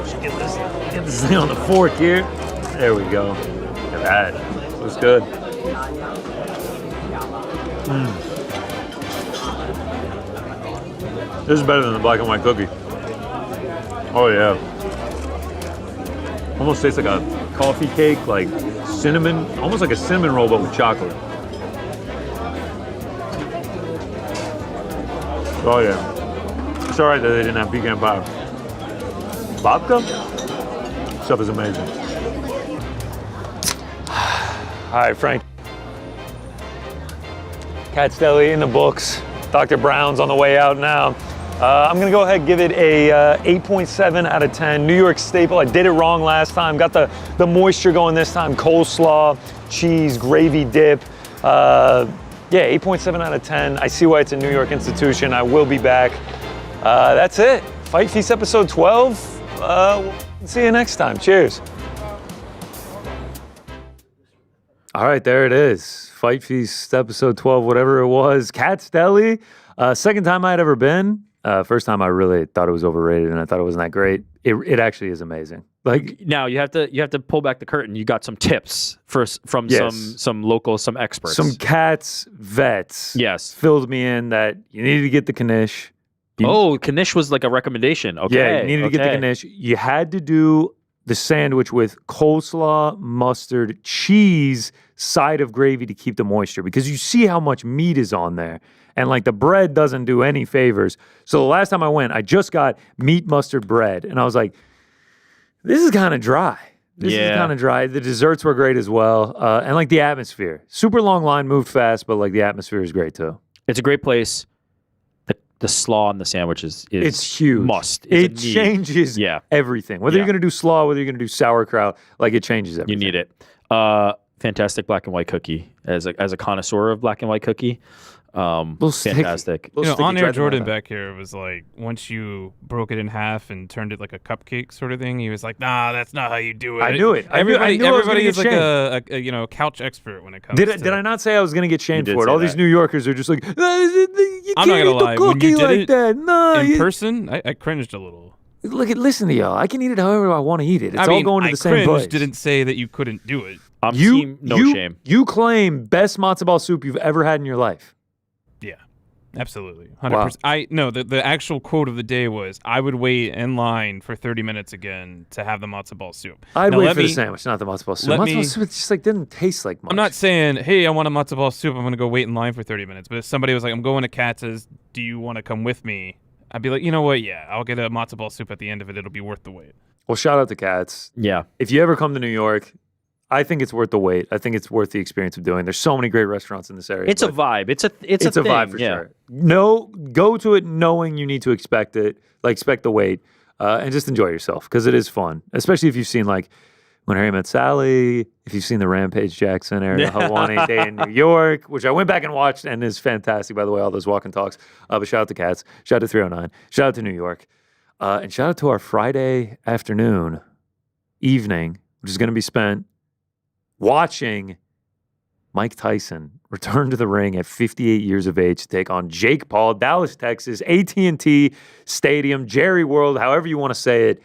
Just get this thing on the fork here. There we go. Look at that. Looks good. This is better than the black and white cookie. Oh yeah. Almost tastes like a coffee cake, like cinnamon, almost like a cinnamon roll, but with chocolate. Oh yeah. It's all right that they didn't have pecan pie. Babka? Stuff is amazing. All right, Frank. Katz Deli in the books. Dr. Brown's on the way out now. I'm going to go ahead and give it a 8.7 out of 10. New York staple. I did it wrong last time. Got the moisture going this time. Coleslaw, cheese, gravy dip. Yeah, 8.7 out of 10. I see why it's a New York institution. I will be back. That's it. Fight Feast episode 12. We'll see you next time. Cheers. All right, there it is. Fight Feast episode 12, whatever it was. Katz Deli. Second time I'd ever been. First time I really thought it was overrated and I thought it wasn't that great. It actually is amazing. Like now you have to pull back the curtain. You got some tips from some local, some experts. Some Katz vets filled me in that you needed to get the knish. Knish was like a recommendation. Okay. Yeah, you needed to get the knish. You had to do the sandwich with coleslaw, mustard, cheese, side of gravy to keep the moisture because you see how much meat is on there. And like the bread doesn't do any favors. So the last time I went, I just got meat mustard bread. And I was like, this is kind of dry. This is kind of dry. The desserts were great as well. And like the atmosphere. Super long line, moved fast, but like the atmosphere is great too. It's a great place. The slaw on the sandwiches is it's huge. Must. It changes everything. Whether you're going to do slaw, whether you're going to do sauerkraut, like it changes everything. You need it. Fantastic black and white cookie. As a connoisseur of black and white cookie. Fantastic. On Air Jordan back here was like, once you broke it in half and turned it like a cupcake sort of thing, he was like, nah, that's not how you do it. I knew it. Everybody is like a couch expert when it comes Did I not say I was going to get shamed for it? All these New Yorkers are just like, you I'm not can't gonna eat lie. the cookie When you did like that. No, in person, I cringed a little. Listen to y'all. I can eat it however I want to eat it. It's all going to the same place. Didn't say that you couldn't do it. I'm team no shame. You claim best matzo ball soup you've ever had in your life. Yeah, absolutely. 100%. Wow. The actual quote of the day was, I would wait in line for 30 minutes again to have the matzo ball soup. I'd wait for the sandwich, not the matzo ball soup. Matzo ball soup, it just like didn't taste like much. I'm not saying, hey, I want a matzo ball soup. I'm going to go wait in line for 30 minutes. But if somebody was like, I'm going to Katz's, do you want to come with me? I'd be like, you know what? Yeah, I'll get a matzo ball soup at the end of it. It'll be worth the wait. Well, shout out to Katz. Yeah. If you ever come to New York, I think it's worth the wait. I think it's worth the experience of doing. There's so many great restaurants in this area. It's a vibe. It's a thing. Vibe for sure. No, go to it knowing you need to expect it, like expect the wait, and just enjoy yourself because it is fun. Especially if you've seen like When Harry Met Sally, if you've seen the Rampage Jackson, Ariel Helwani Day in New York, which I went back and watched and is fantastic, by the way, all those walk and talks. But shout out to Katz, shout out to 309, shout out to New York, and shout out to our Friday afternoon, evening, which is going to be spent watching Mike Tyson return to the ring at 58 years of age to take on Jake Paul, Dallas, Texas, AT&T Stadium, Jerry World, however you want to say it.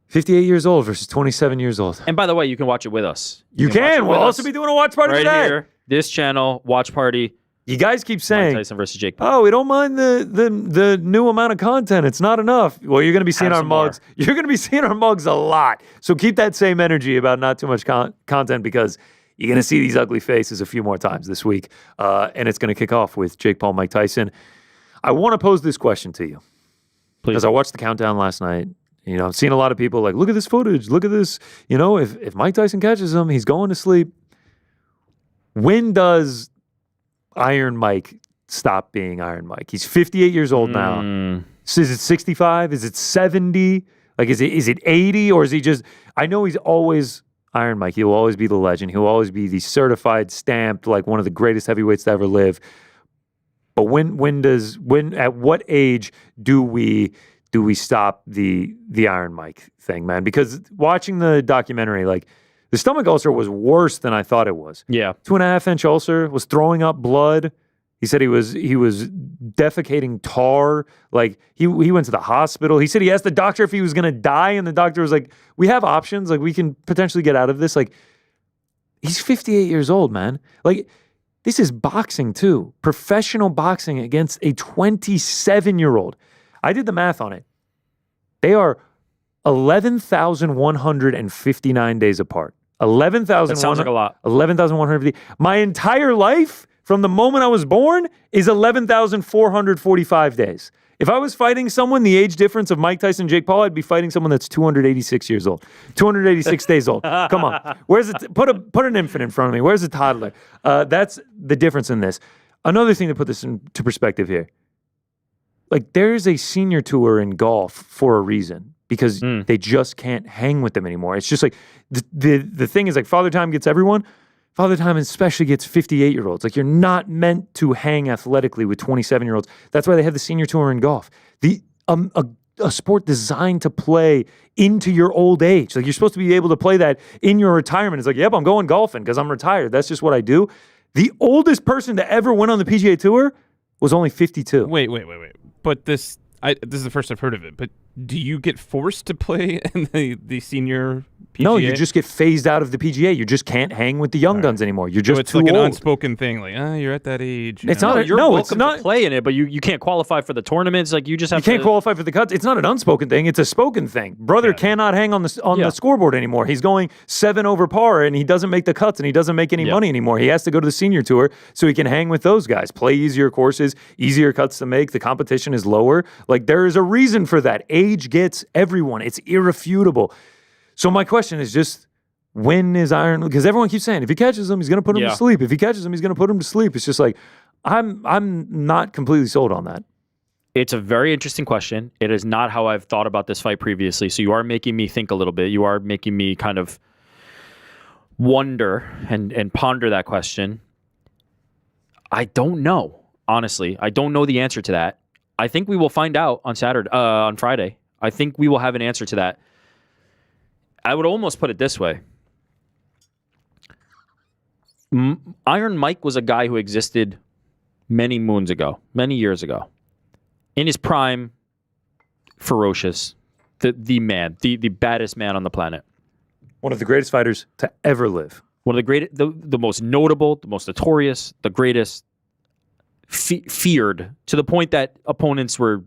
58 years old versus 27 years old. And by the way, you can watch it with us. You can. We'll also be doing a watch party right today. Here, this channel, watch party. You guys keep saying, Mike Tyson versus Jake Paul. Oh, we don't mind the new amount of content. It's not enough. Well, you're going to be seeing our mugs. You're going to be seeing our mugs a lot. So keep that same energy about not too much content because you're going to see these ugly faces a few more times this week. And it's going to kick off with Jake Paul, Mike Tyson. I want to pose this question to you. Please. Because I watched the countdown last night. You know, I've seen a lot of people like, look at this footage. Look at this. You know, if Mike Tyson catches him, he's going to sleep. When does Iron Mike stop being Iron Mike? He's 58 years old now. So is it 65? Is it 70? Like, is it 80? Or is he just... I know he's always Iron Mike. He'll always be the legend. He'll always be the certified, stamped, like one of the greatest heavyweights to ever live. But at what age do we stop the Iron Mike thing, man? Because watching the documentary, like, the stomach ulcer was worse than I thought it was. Yeah. 2.5-inch ulcer, was throwing up blood. He said he was defecating tar. Like, he went to the hospital. He said he asked the doctor if he was going to die, and the doctor was like, we have options. Like, we can potentially get out of this. Like, he's 58 years old, man. Like, this is boxing, too. Professional boxing against a 27-year-old. I did the math on it. They are 11,159 days apart. 11,000. That sounds like a lot. 11,150. My entire life, from the moment I was born, is 11,445 days. If I was fighting someone, the age difference of Mike Tyson and Jake Paul, I'd be fighting someone that's 286 years old, 286 days old. Come on, where's it? Put an infant in front of me. Where's a toddler? That's the difference in this. Another thing to put this into perspective here, like there's a senior tour in golf for a reason because they just can't hang with them anymore. It's just like the thing is like Father Time gets everyone. Father Time especially gets 58-year-olds. Like, you're not meant to hang athletically with 27-year-olds. That's why they have the senior tour in golf. A sport designed to play into your old age. Like, you're supposed to be able to play that in your retirement. It's like, yep, I'm going golfing because I'm retired. That's just what I do. The oldest person to ever win on the PGA Tour was only 52. Wait. But this is the first I've heard of it. But do you get forced to play in the senior PGA? No, you just get phased out of the PGA. You just can't hang with the young guns anymore. You're just so it's too like an old. unspoken thing. Like, you're at that age. It's know? not. You're no, welcome it's not. to play in it, but you can't qualify for the tournaments. Like, you just have You can't qualify for the cuts. It's not an unspoken thing. It's a spoken thing. Brother cannot hang on the scoreboard anymore. He's going 7 over par, and he doesn't make the cuts, and he doesn't make any money anymore. He has to go to the senior tour so he can hang with those guys, play easier courses, easier cuts to make. The competition is lower. Like, there is a reason for that. Age gets everyone. It's irrefutable. So my question is just, when is Iron? Because everyone keeps saying if he catches him, he's going to put him to sleep. If he catches him, he's going to put him to sleep. It's just like I'm not completely sold on that. It's a very interesting question. It is not how I've thought about this fight previously. So you are making me think a little bit. You are making me kind of wonder and ponder that question. I don't know. Honestly, I don't know the answer to that. I think we will find out on Friday. I think we will have an answer to that. I would almost put it this way. Iron Mike was a guy who existed many moons ago, many years ago. In his prime, ferocious, the man, the baddest man on the planet. One of the greatest fighters to ever live. One of the greatest, the most notable, the most notorious, the greatest, feared to the point that opponents were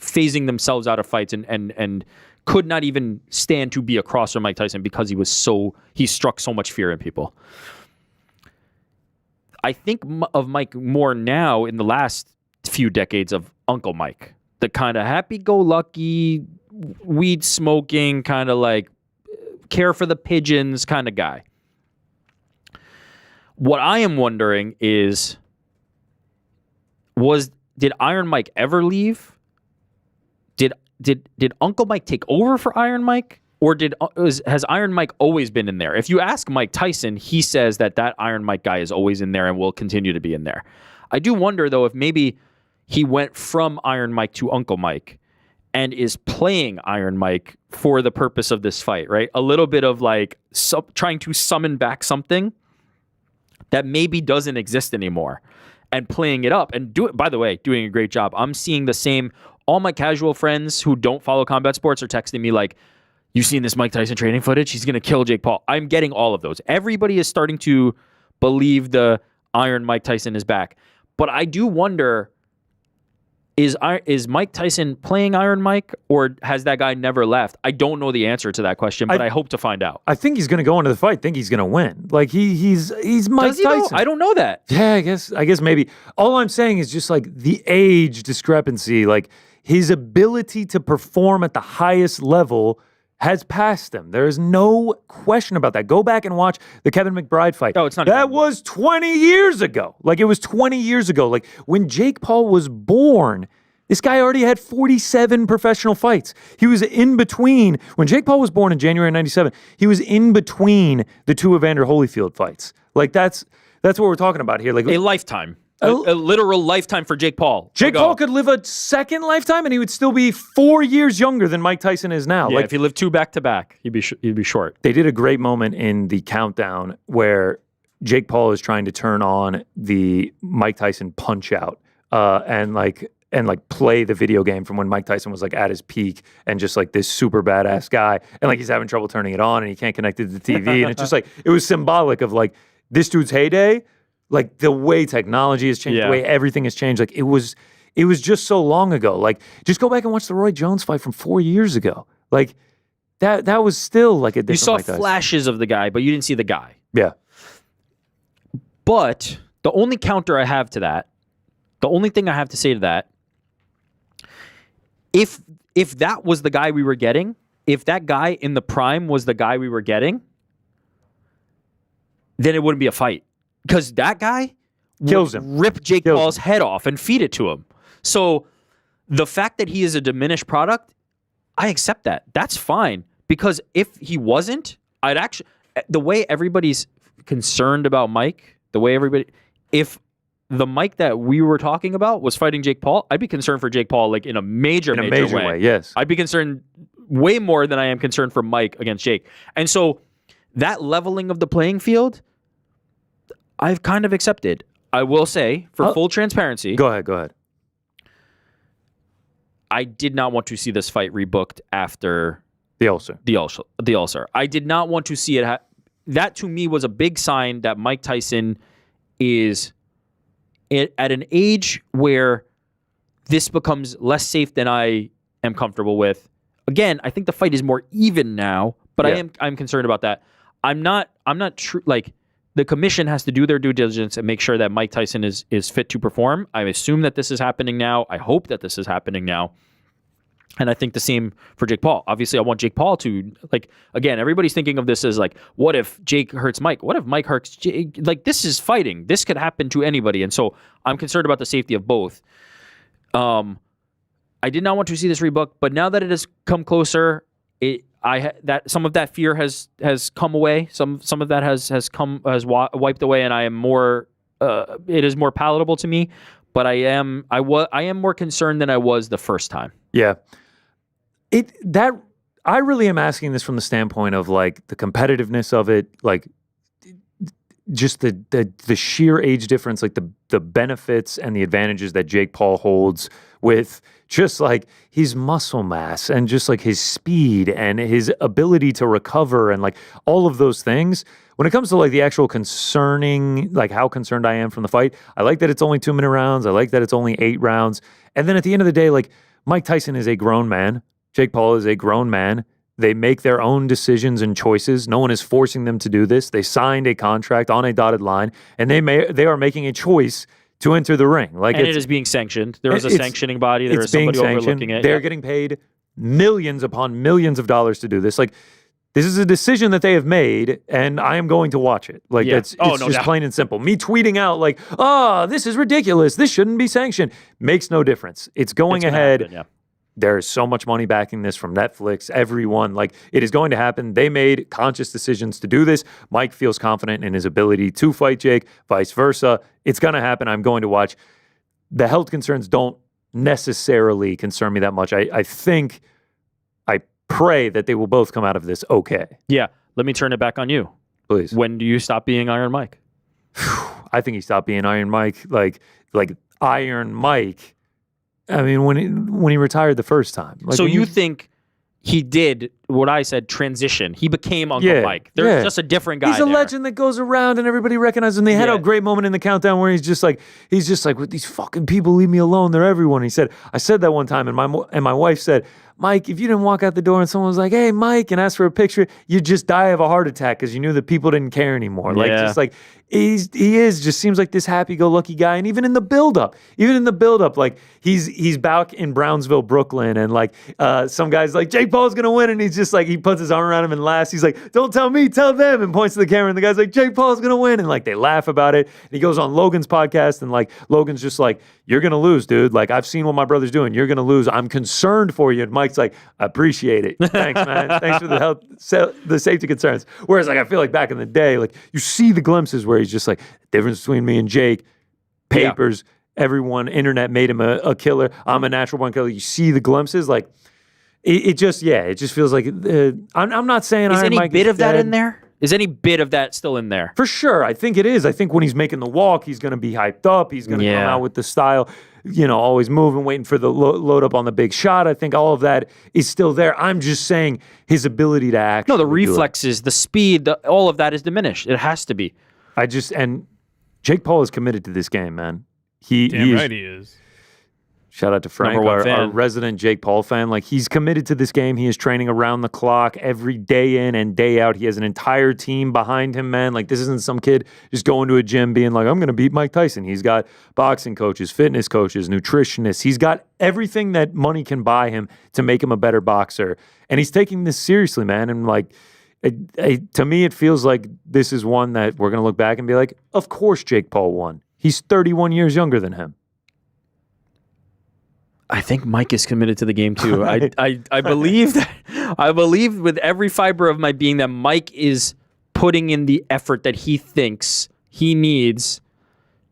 phasing themselves out of fights and could not even stand to be across from Mike Tyson because he struck so much fear in people. I think of Mike more now in the last few decades of Uncle Mike, the kind of happy-go-lucky, weed-smoking, kind of like care for the pigeons kind of guy. What I am wondering is, did Iron Mike ever leave? Did Uncle Mike take over for Iron Mike? Or has Iron Mike always been in there? If you ask Mike Tyson, he says that Iron Mike guy is always in there and will continue to be in there. I do wonder, though, if maybe he went from Iron Mike to Uncle Mike and is playing Iron Mike for the purpose of this fight, right? A little bit of like trying to summon back something that maybe doesn't exist anymore and playing it up and by the way, doing a great job. I'm seeing the same. All my casual friends who don't follow combat sports are texting me like, "You've seen this Mike Tyson training footage? He's going to kill Jake Paul." I'm getting all of those. Everybody is starting to believe the Iron Mike Tyson is back. But I do wonder, is Mike Tyson playing Iron Mike, or has that guy never left? I don't know the answer to that question, but I hope to find out. I think he's going to go into the fight. Think he's going to win. Like he's Mike Tyson. I don't know that. Yeah, I guess maybe. All I'm saying is just like the age discrepancy, like his ability to perform at the highest level has passed him. There is no question about that. Go back and watch the Kevin McBride fight. Oh, it's not. That was 20 years ago. Like, it was 20 years ago. Like, when Jake Paul was born, this guy already had 47 professional fights. He was in between. When Jake Paul was born in January 97, he was in between the two Evander Holyfield fights. Like, that's what we're talking about here. Like a lifetime. A literal lifetime for Jake Paul. Jake Paul could live a second lifetime, and he would still be 4 years younger than Mike Tyson is now. Yeah, like, if he lived 2 back to back, he'd be short. They did a great moment in the countdown where Jake Paul is trying to turn on the Mike Tyson Punch Out and play the video game from when Mike Tyson was like at his peak and just like this super badass guy, and like he's having trouble turning it on and he can't connect it to the TV, and it's just like it was symbolic of like this dude's heyday. Like the way technology has changed, the way everything has changed. Like it was just so long ago. Like just go back and watch the Roy Jones fight from 4 years ago. Like that was still like a different. You saw flashes of the guy, but you didn't see the guy. Yeah. But the only counter I have to that, the only thing I have to say to that if that was the guy we were getting, if that guy in the prime was the guy we were getting, then it wouldn't be a fight. Because that guy Kills would him. rip Jake Kills Paul's head off and feed it to him. So the fact that he is a diminished product, I accept that. That's fine. Because if he wasn't, I'd actually, the way everybody's concerned about Mike, if the Mike that we were talking about was fighting Jake Paul, I'd be concerned for Jake Paul like in a major way. Yes. I'd be concerned way more than I am concerned for Mike against Jake. And so that leveling of the playing field, I've kind of accepted. I will say, for full transparency. Go ahead. I did not want to see this fight rebooked after The ulcer. the ulcer. I did not want to see it. That to me was a big sign that Mike Tyson is at an age where this becomes less safe than I am comfortable with. Again, I think the fight is more even now, but I'm concerned about that. I'm not true. Like, the commission has to do their due diligence and make sure that Mike Tyson is fit to perform. I assume that this is happening now. I hope that this is happening now. And I think the same for Jake Paul. Obviously, I want Jake Paul to, like, again, everybody's thinking of this as like, what if Jake hurts Mike? What if Mike hurts Jake? Like, this is fighting. This could happen to anybody. And so I'm concerned about the safety of both. I did not want to see this rebook, but now that it has come closer, some of that fear has come away. Some of that has wiped away, and I am more. It is more palatable to me. But I am more concerned than I was the first time. Yeah. I really am asking this from the standpoint of like the competitiveness of it, like just the sheer age difference, like the benefits and the advantages that Jake Paul holds with just like his muscle mass and just like his speed and his ability to recover and like all of those things. When it comes to like the actual concerning, like how concerned I am from the fight, I like that it's only 2-minute rounds. I like that it's only 8 rounds. And then at the end of the day, like Mike Tyson is a grown man. Jake Paul is a grown man. They make their own decisions and choices. No one is forcing them to do this. They signed a contract on a dotted line, and they are making a choice to enter the ring. Like, and it is being sanctioned. There is a sanctioning body. There is somebody overlooking it. They're getting paid millions upon millions of dollars to do this. Like, this is a decision that they have made, and I am going to watch it. Like, it's just plain and simple. Me tweeting out like, "Oh, this is ridiculous. This shouldn't be sanctioned," makes no difference. It's going ahead. Happen, yeah. There is so much money backing this from Netflix, everyone. Like, it is going to happen. They made conscious decisions to do this. Mike feels confident in his ability to fight Jake, vice versa. It's going to happen. I'm going to watch. The health concerns don't necessarily concern me that much. I pray that they will both come out of this okay. Yeah. Let me turn it back on you. Please. When do you stop being Iron Mike? I think he stopped being Iron Mike. Like Iron Mike. I mean, when he retired the first time. Like, so you think he did what I said, transition. He became Uncle Mike. There's just a different guy. He's a legend that goes around and everybody recognizes him. They had a great moment in the countdown where he's just like, with these fucking people, leave me alone. They're everyone. He said, I said that one time, and my wife said, Mike, if you didn't walk out the door and someone was like, hey, Mike, and asked for a picture, you'd just die of a heart attack because you knew that people didn't care anymore. Like, just like, he just seems like this happy-go-lucky guy. And even in the build-up, like, he's back in Brownsville, Brooklyn, and like, some guy's like, Jake Paul's gonna win, and he's just like, he puts his arm around him and laughs. He's like, don't tell me, tell them, and points to the camera, and the guy's like, Jake Paul's gonna win, and like, they laugh about it. And he goes on Logan's podcast, and like, Logan's just like, you're gonna lose, dude. Like, I've seen what my brother's doing. You're gonna lose. I'm concerned for you. And Mike's like, I appreciate it. Thanks, man. Thanks for the safety concerns. Whereas, like, I feel like back in the day, like, you see the glimpses where he's just like, difference between me and Jake, papers, everyone, internet made him a killer. I'm a natural born killer. You see the glimpses, like, it just feels like, I'm not saying is Iron any Mike bit is of that dead. in there? Is any bit of that still in there? For sure. I think it is. I think when he's making the walk, he's going to be hyped up. He's going to come out with the style, always moving, waiting for the load up on the big shot. I think all of that is still there. I'm just saying his ability to act. No, the reflexes, the speed, all of that is diminished. It has to be. And Jake Paul is committed to this game, man. He Damn right he is. Shout out to Frank, Number one our fan. resident Jake Paul fan. Like, he's committed to this game. He is training around the clock every day in and day out. He has an entire team behind him, man. Like, this isn't some kid just going to a gym being like, I'm going to beat Mike Tyson. He's got boxing coaches, fitness coaches, nutritionists. He's got everything that money can buy him to make him a better boxer. And he's taking this seriously, man. And like, to me, it feels like this is one that we're going to look back and be like, of course Jake Paul won. He's 31 years younger than him. I think Mike is committed to the game too. I believe that. I believe with every fiber of my being that Mike is putting in the effort that he thinks he needs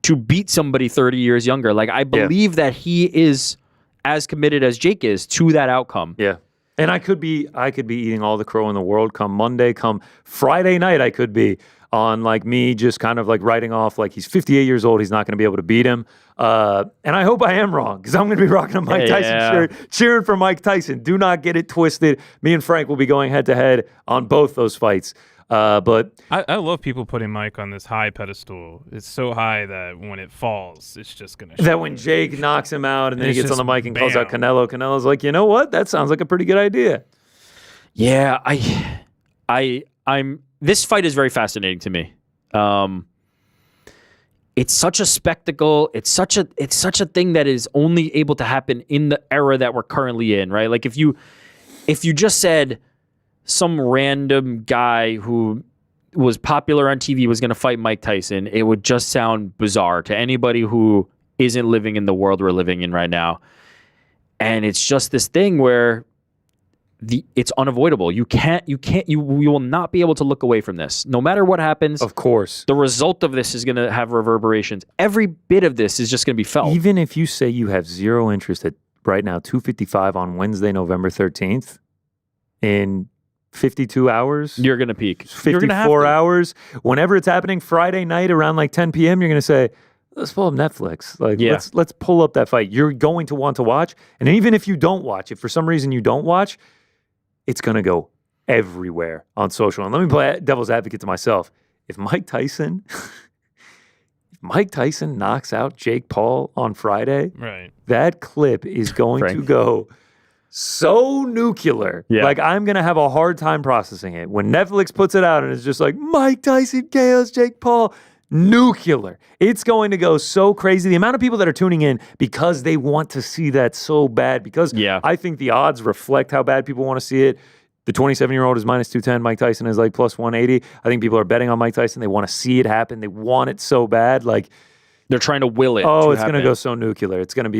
to beat somebody 30 years younger. Like, I believe that he is as committed as Jake is to that outcome. Yeah. And I could be eating all the crow in the world come Monday, come Friday night. I could be on like me just kind of like writing off like he's 58 years old. He's not going to be able to beat him. And I hope I am wrong because I'm going to be rocking a Mike Tyson shirt, cheering for Mike Tyson. Do not get it twisted. Me and Frank will be going head to head on both those fights. But I love people putting Mike on this high pedestal. It's so high that when it falls, it's just going to that when Jake knocks him out and then he It's gets on just the mic and calls out bam. Canelo, Canelo's like, you know what? That sounds like a pretty good idea. Yeah, I'm. This fight is very fascinating to me. It's such a spectacle. It's such a thing that is only able to happen in the era that we're currently in, right? Like if you just said some random guy who was popular on TV was going to fight Mike Tyson, it would just sound bizarre to anybody who isn't living in the world we're living in right now. And it's just this thing where it's unavoidable. You will not be able to look away from this. No matter what happens, Of course. the result of this is going to have reverberations. Every bit of this is just going to be felt. Even if you say you have zero interest at right now, 2:55 on Wednesday, November 13th, in 52 hours, You're going to peak. You're gonna have 54 to. hours, whenever it's happening Friday night around like 10 p.m., you're going to say, let's pull up Netflix. Like, Yeah. let's pull up that fight. You're going to want to watch. And even if you don't watch, if for some reason you don't watch, it's going to go everywhere on social. And let me play devil's advocate to myself. If Mike Tyson knocks out Jake Paul on Friday, Right. that clip is going to Frank. go so nuclear. Yeah. Like, I'm going to have a hard time processing it. When Netflix puts it out and it's just like, Mike Tyson KOs Jake Paul, nuclear. It's going to go so crazy. The amount of people that are tuning in because they want to see that so bad, because I think the odds reflect how bad people want to see it. The 27-year-old is minus 210. Mike Tyson is like plus 180. I think people are betting on Mike Tyson. They want to see it happen. They want it so bad. Like, They're trying to will it. oh, to it's going to happen. go so nuclear. It's going to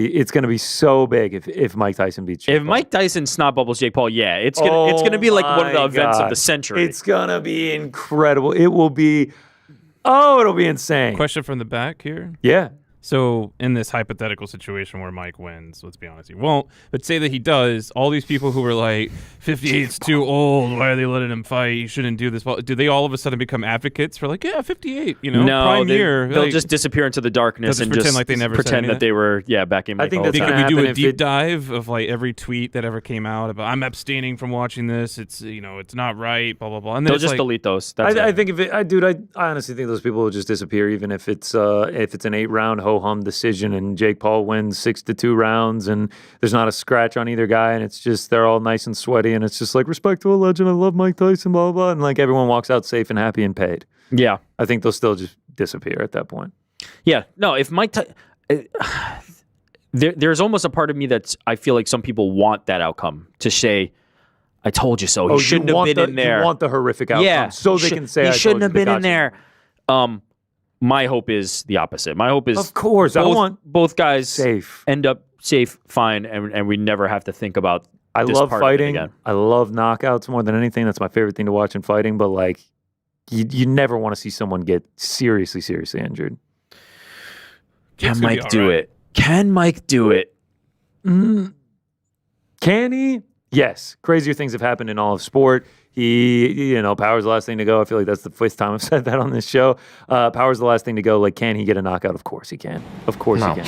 be so big if Mike Tyson beats Jake If Paul. Mike Tyson snot bubbles Jake Paul, it's gonna be like one of the my events of God. the century. It's going to be incredible. It will be, it'll be insane. Question from the back here. Yeah. So in this hypothetical situation where Mike wins, let's be honest, he won't. But say that he does, all these people who were like, 58's too old. Why are they letting him fight? He shouldn't do this. Well, do they all of a sudden become advocates for like, yeah, 58? You know, no, prime year. they'll like, just disappear into the darkness they'll and just pretend just like they never said pretend that anything? they were back in. I think Mike that's all the gonna time. Could we do happen a if deep it- dive of like every tweet that ever came out about I'm abstaining from watching this? It's it's not right. Blah blah blah. And then They'll it's just like, delete those. That's I it. think if it, I honestly think those people will just disappear, even if it's an 8-round ho hum decision and Jake Paul wins 6-2 rounds and there's not a scratch on either guy and it's just they're all nice and sweaty and it's just like respect to a legend. I love Mike Tyson, blah blah blah, and like everyone walks out safe and happy and paid. Yeah. I think they'll still just disappear at that point. Yeah. No, if Mike there's almost a part of me that's I feel like some people want that outcome to say, I told you so. He shouldn't have been in there. You want the horrific outcome, Yeah. so they can say he I shouldn't told have you, been in gotcha. there. My hope is the opposite. My hope is Of course, I want both guys safe. end up safe, fine, and we never have to think about. I this love part of it fighting. again. I love knockouts more than anything. That's my favorite thing to watch in fighting. But like, you never want to see someone get seriously injured. Jake's Can gonna be Mike all do right. it? Can Mike do it? Can he? Yes. Crazier things have happened in all of sport. Power's the last thing to go. I feel like that's the first time I've said that on this show. Power's the last thing to go. Like, can he get a knockout? Of course he can. Of course he can.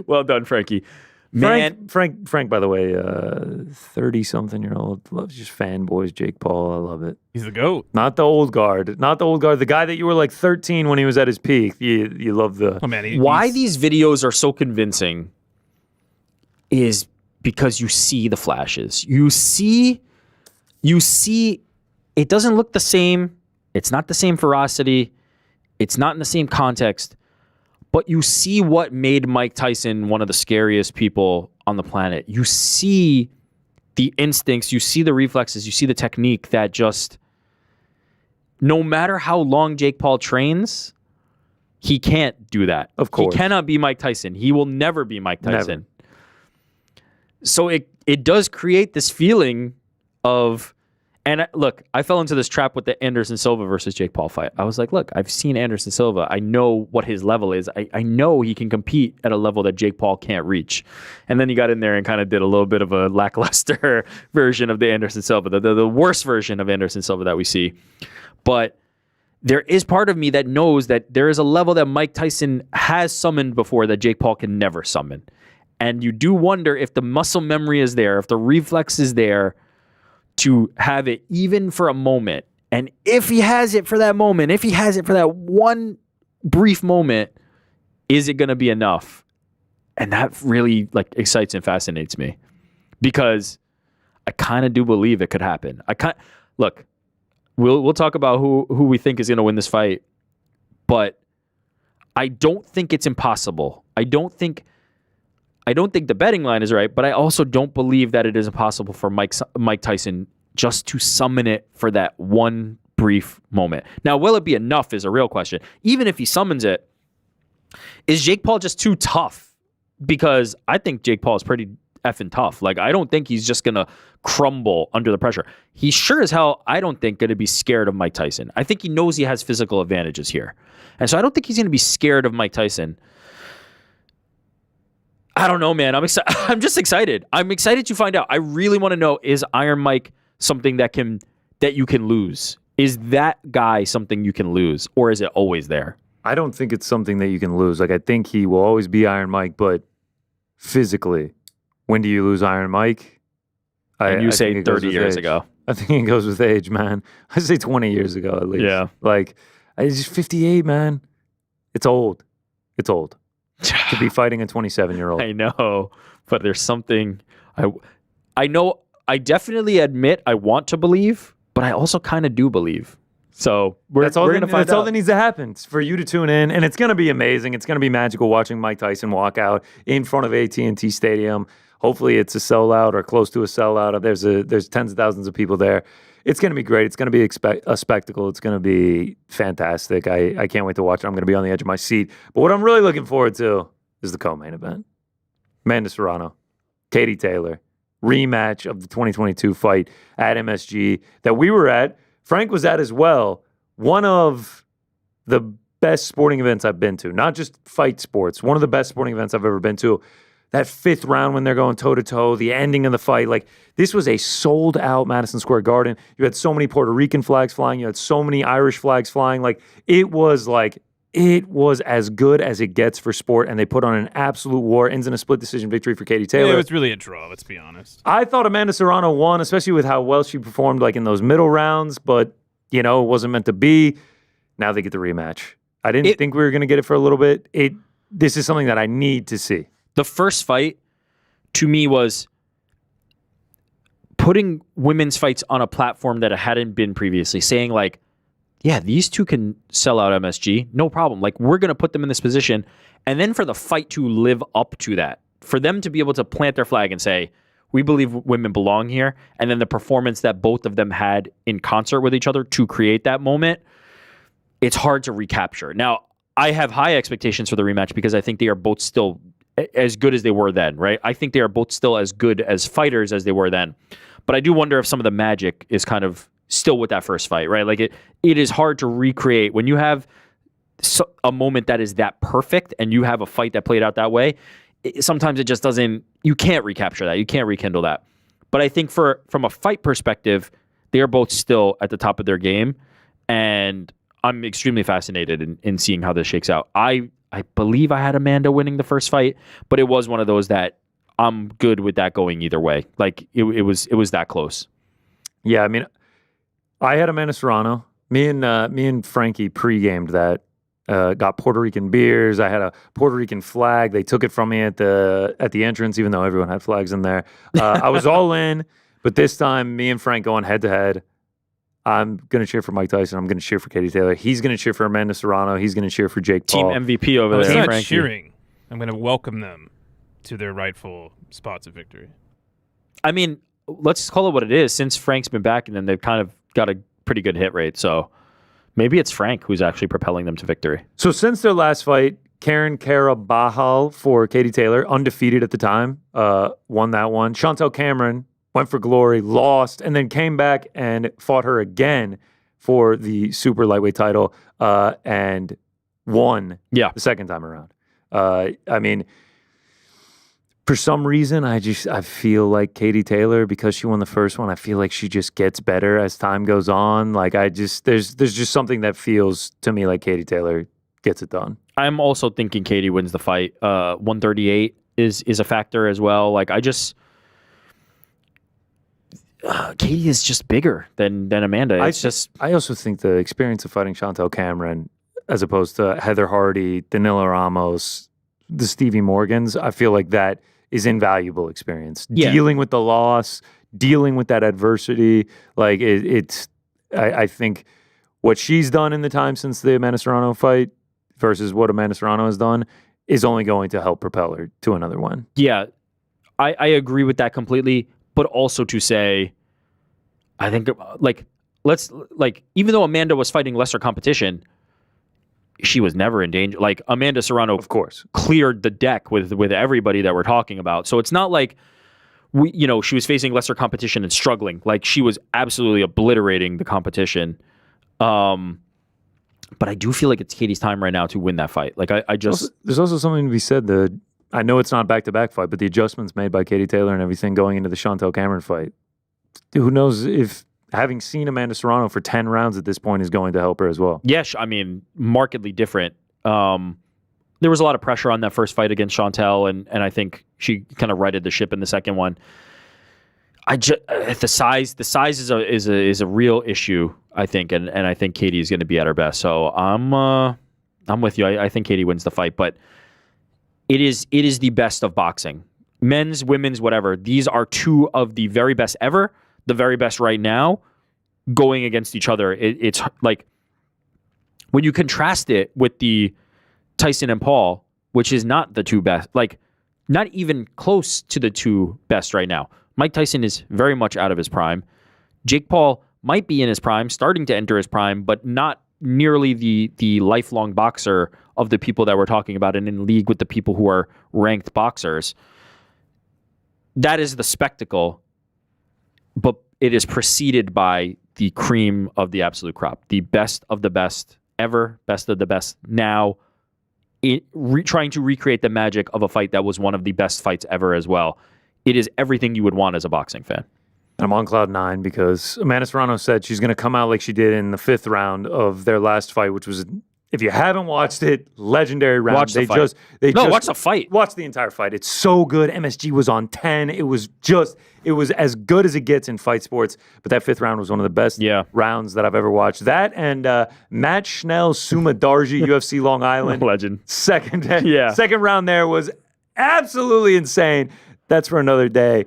Well done, Frankie. Man, Frank, by the way, 30-something-year-old, loves just fanboys Jake Paul. I love it. He's the GOAT. Not the old guard. The guy that you were like 13 when he was at his peak. You love the... Oh, man, why these videos are so convincing is because you see the flashes. You see it doesn't look the same. It's not the same ferocity. It's not in the same context. But you see what made Mike Tyson one of the scariest people on the planet. You see the instincts, you see the reflexes, you see the technique that just, no matter how long Jake Paul trains, he can't do that. Of course. He cannot be Mike Tyson. He will never be Mike Tyson. Never. So it does create this feeling of... And look, I fell into this trap with the Anderson Silva versus Jake Paul fight. I was like, look, I've seen Anderson Silva. I know what his level is. I know he can compete at a level that Jake Paul can't reach. And then he got in there and kind of did a little bit of a lackluster version of the Anderson Silva, the worst version of Anderson Silva that we see. But there is part of me that knows that there is a level that Mike Tyson has summoned before that Jake Paul can never summon. And you do wonder if the muscle memory is there, if the reflex is there, to have it even for a moment. And if he has it for that moment, if he has it for that one brief moment, is it going to be enough? And that really excites and fascinates me, because I kind of do believe it could happen. Look, we'll talk about who we think is going to win this fight, but I don't think it's impossible. I don't think the betting line is right, but I also don't believe that it is impossible for Mike Tyson just to summon it for that one brief moment. Now, will it be enough is a real question. Even if he summons it, is Jake Paul just too tough? Because I think Jake Paul is pretty effing tough. I don't think he's just going to crumble under the pressure. He's sure as hell, I don't think, going to be scared of Mike Tyson. I think he knows he has physical advantages here. And so I don't think he's going to be scared of Mike Tyson. I don't know, man. I'm just excited. I'm excited to find out. I really want to know, is Iron Mike something that you can lose? Is that guy something you can lose, or is it always there? I don't think it's something that you can lose. I think he will always be Iron Mike, but physically, when do you lose Iron Mike? And you say 30 years ago. I think it goes with age, man. I say 20 years ago at least. Yeah. It's just 58, man. It's old. It's old. To be fighting a 27-year-old. I know, but there's something I know. I definitely admit I want to believe, but I also kind of do believe. So we're going to find out. That's all that needs to happen for you to tune in, and it's going to be amazing. It's going to be magical watching Mike Tyson walk out in front of AT&T Stadium. Hopefully, it's a sellout or close to a sellout. There's tens of thousands of people there. It's going to be great. It's going to be a spectacle. It's going to be fantastic. I can't wait to watch it. I'm going to be on the edge of my seat. But what I'm really looking forward to is the co-main event. Amanda Serrano, Katie Taylor, rematch of the 2022 fight at MSG that we were at. Frank was at as well. One of the best sporting events I've been to. Not just fight sports. One of the best sporting events I've ever been to. That fifth round when they're going toe-to-toe, the ending of the fight, this was a sold-out Madison Square Garden. You had so many Puerto Rican flags flying. You had so many Irish flags flying. It was as good as it gets for sport, and they put on an absolute war. Ends in a split decision victory for Katie Taylor. Yeah, it was really a draw, let's be honest. I thought Amanda Serrano won, especially with how well she performed in those middle rounds, but, it wasn't meant to be. Now they get the rematch. I didn't think we were going to get it for a little bit. This is something that I need to see. The first fight, to me, was putting women's fights on a platform that it hadn't been previously, saying yeah, these two can sell out MSG, no problem. We're going to put them in this position. And then for the fight to live up to that, for them to be able to plant their flag and say, we believe women belong here. And then the performance that both of them had in concert with each other to create that moment, it's hard to recapture. Now, I have high expectations for the rematch because I think they are both still as good as they were then, right? I think they are both still as good as fighters as they were then. But I do wonder if some of the magic is kind of still with that first fight, right? It is hard to recreate when you have a moment that is that perfect and you have a fight that played out that way. Sometimes it just doesn't, you can't recapture that. You can't rekindle that. But I think from a fight perspective, they are both still at the top of their game. And I'm extremely fascinated in seeing how this shakes out. I believe I had Amanda winning the first fight, but it was one of those that I'm good with that going either way. Like it was that close. Yeah, I mean, I had Amanda Serrano. Me and Frankie pre-gamed that. Got Puerto Rican beers. I had a Puerto Rican flag. They took it from me at the entrance, even though everyone had flags in there. I was all in, but this time, me and Frank going head to head. I'm gonna cheer for Mike Tyson. I'm gonna cheer for Katie Taylor. He's gonna cheer for Amanda Serrano. He's gonna cheer for Jake Paul. Team MVP over It's there, not Frankie. cheering. I'm going to welcome them to their rightful spots of victory. I mean, let's call it what it is. Since Frank's been back, and then they've kind of got a pretty good hit rate. So maybe it's Frank who's actually propelling them to victory. So since their last fight, Karen Carabajal for Katie Taylor, undefeated at the time, won that one. Chantel Cameron went for glory, lost, and then came back and fought her again for the super lightweight title and won the second time around. I mean, for some reason, I feel like Katie Taylor, because she won the first one, I feel like she just gets better as time goes on. Like there's just something that feels to me like Katie Taylor gets it done. I'm also thinking Katie wins the fight. 138 is a factor as well. Like Katie is just bigger than Amanda. I also think the experience of fighting Chantel Cameron, as opposed to Heather Hardy, Danila Ramos, the Stevie Morgans, I feel like that is invaluable experience. Yeah. Dealing with the loss, dealing with that adversity, like I think what she's done in the time since the Amanda Serrano fight versus what Amanda Serrano has done is only going to help propel her to another one. Yeah, I agree with that completely. But also to say, I think even though Amanda was fighting lesser competition, she was never in danger. Like Amanda Serrano, of course, cleared the deck with everybody that we're talking about. So it's not like she was facing lesser competition and struggling. Like she was absolutely obliterating the competition. But I do feel like it's Katie's time right now to win that fight. Like I just there's also something to be said that I know it's not back-to-back fight, but the adjustments made by Katie Taylor and everything going into the Chantel Cameron fight, who knows if having seen Amanda Serrano for 10 rounds at this point is going to help her as well. Yes, I mean, markedly different. There was a lot of pressure on that first fight against Chantel, and I think she kind of righted the ship in the second one. The size is a real issue, I think, and I think Katie is going to be at her best. So I'm with you. I think Katie wins the fight, but it is the best of boxing. Men's, women's, whatever. These are two of the very best ever, the very best right now, going against each other. It's like when you contrast it with the Tyson and Paul, which is not the two best, like not even close to the two best right now. Mike Tyson is very much out of his prime. Jake Paul might be in his prime, starting to enter his prime, but not nearly the lifelong boxer of the people that we're talking about and in league with the people who are ranked boxers. That is the spectacle, but it is preceded by the cream of the absolute crop, the best of the best ever, best of the best now, trying to recreate the magic of a fight that was one of the best fights ever as well. It is everything you would want as a boxing fan. I'm on cloud 9 because Amanda Serrano said she's going to come out like she did in the 5th round of their last fight, which was, if you haven't watched it, legendary round. Watch the fight. Watch the fight. Watch the entire fight. It's so good. MSG was on 10. It was as good as it gets in fight sports. But that 5th round was one of the best rounds that I've ever watched. That and Matt Schnell, Suma Darji, UFC Long Island. Legend. Second round there was absolutely insane. That's for another day.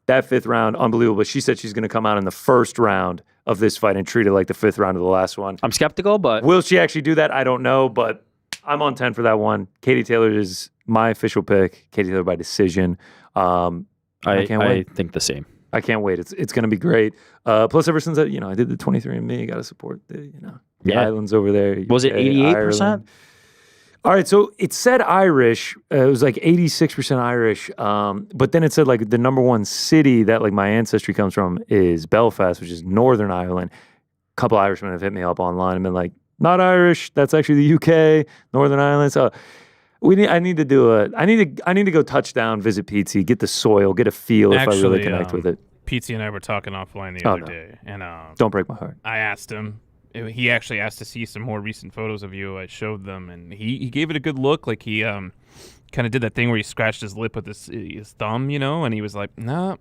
That 5th round, unbelievable. She said she's going to come out in the 1st round of this fight and treat it like the 5th round of the last one. I'm skeptical, but... Will she actually do that? I don't know, but I'm on 10 for that one. Katie Taylor is my official pick. Katie Taylor by decision. I can't wait. I think the same. I can't wait. It's going to be great. Plus, ever since I did the 23andMe, got to support the islands over there. Was it 88%? All right, so it said Irish. It was like 86% Irish. But then it said like the number one city that like my ancestry comes from is Belfast, which is Northern Ireland. A couple Irishmen have hit me up online and been like, not Irish. That's actually the UK, Northern Ireland. So I need to go touchdown, visit Pizzi, get the soil, get a feel if I really connect with it. Pizzi and I were talking offline the other day, and don't break my heart. I asked him. He actually asked to see some more recent photos of you. I showed them, and he gave it a good look. Like he kind of did that thing where he scratched his lip with his thumb, and he was like, no,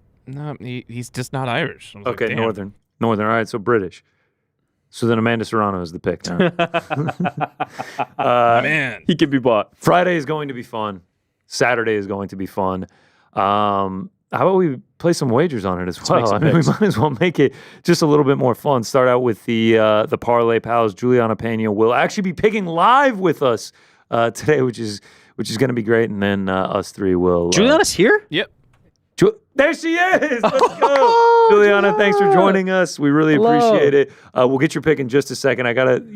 he's just not Irish. I was Okay, like, damn. Northern. All right, so British. So then Amanda Serrano is the pick now. Man. He can be bought. Friday is going to be fun. Saturday is going to be fun. How about we play some wagers on it as well? I mean, we might as well make it just a little bit more fun. Start out with the Parlay Pals. Juliana Pena will actually be picking live with us today, which is going to be great. And then us three will. Juliana's here? Yep. There she is. Let's go. Juliana, thanks for joining us. We really appreciate it. We'll get your pick in just a second. Juliana,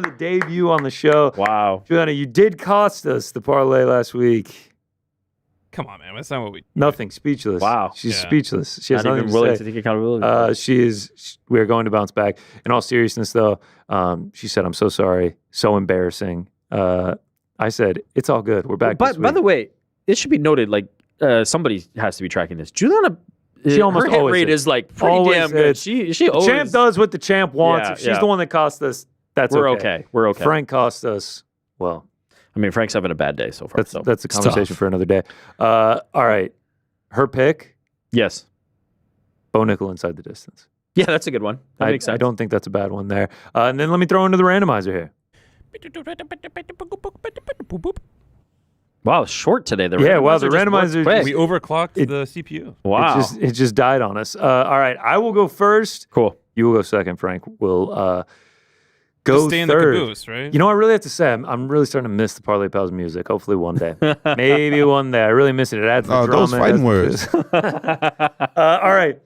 the debut on the show. Wow. Juliana, you did cost us the parlay last week. Come on, man. That's not what we. Nothing. Speechless. Wow. She's speechless. She has Not nothing even to willing say. to take accountability. We are going to bounce back. In all seriousness, though, she said, "I'm so sorry. So embarrassing." I said, "It's all good. We're back." By the way, it should be noted, like, somebody has to be tracking this. Juliana, she almost her hit always rate is. is like pretty Always damn good. is. She always. Champ does what the champ wants. Yeah, If she's the one that cost us, that's We're okay. okay. We're okay. Frank cost us. Well, I mean, Frank's having a bad day so far. that's a conversation for another day. All right, her pick, Yes. Bo Nickel inside the distance. Yeah, that's a good one. That makes sense. I don't think that's a bad one there. And then let me throw into the randomizer here. Wow, short today. The randomizer just worked quick. We overclocked the CPU. Wow. It just died on us. All right, I will go first. Cool. You will go second. Frank will go Just stay in the third. caboose, right? You know, I really have to say, I'm really starting to miss the Parlay Pals music. Hopefully one day. Maybe one day. I really miss it. It adds the drama. Those fighting words. All right.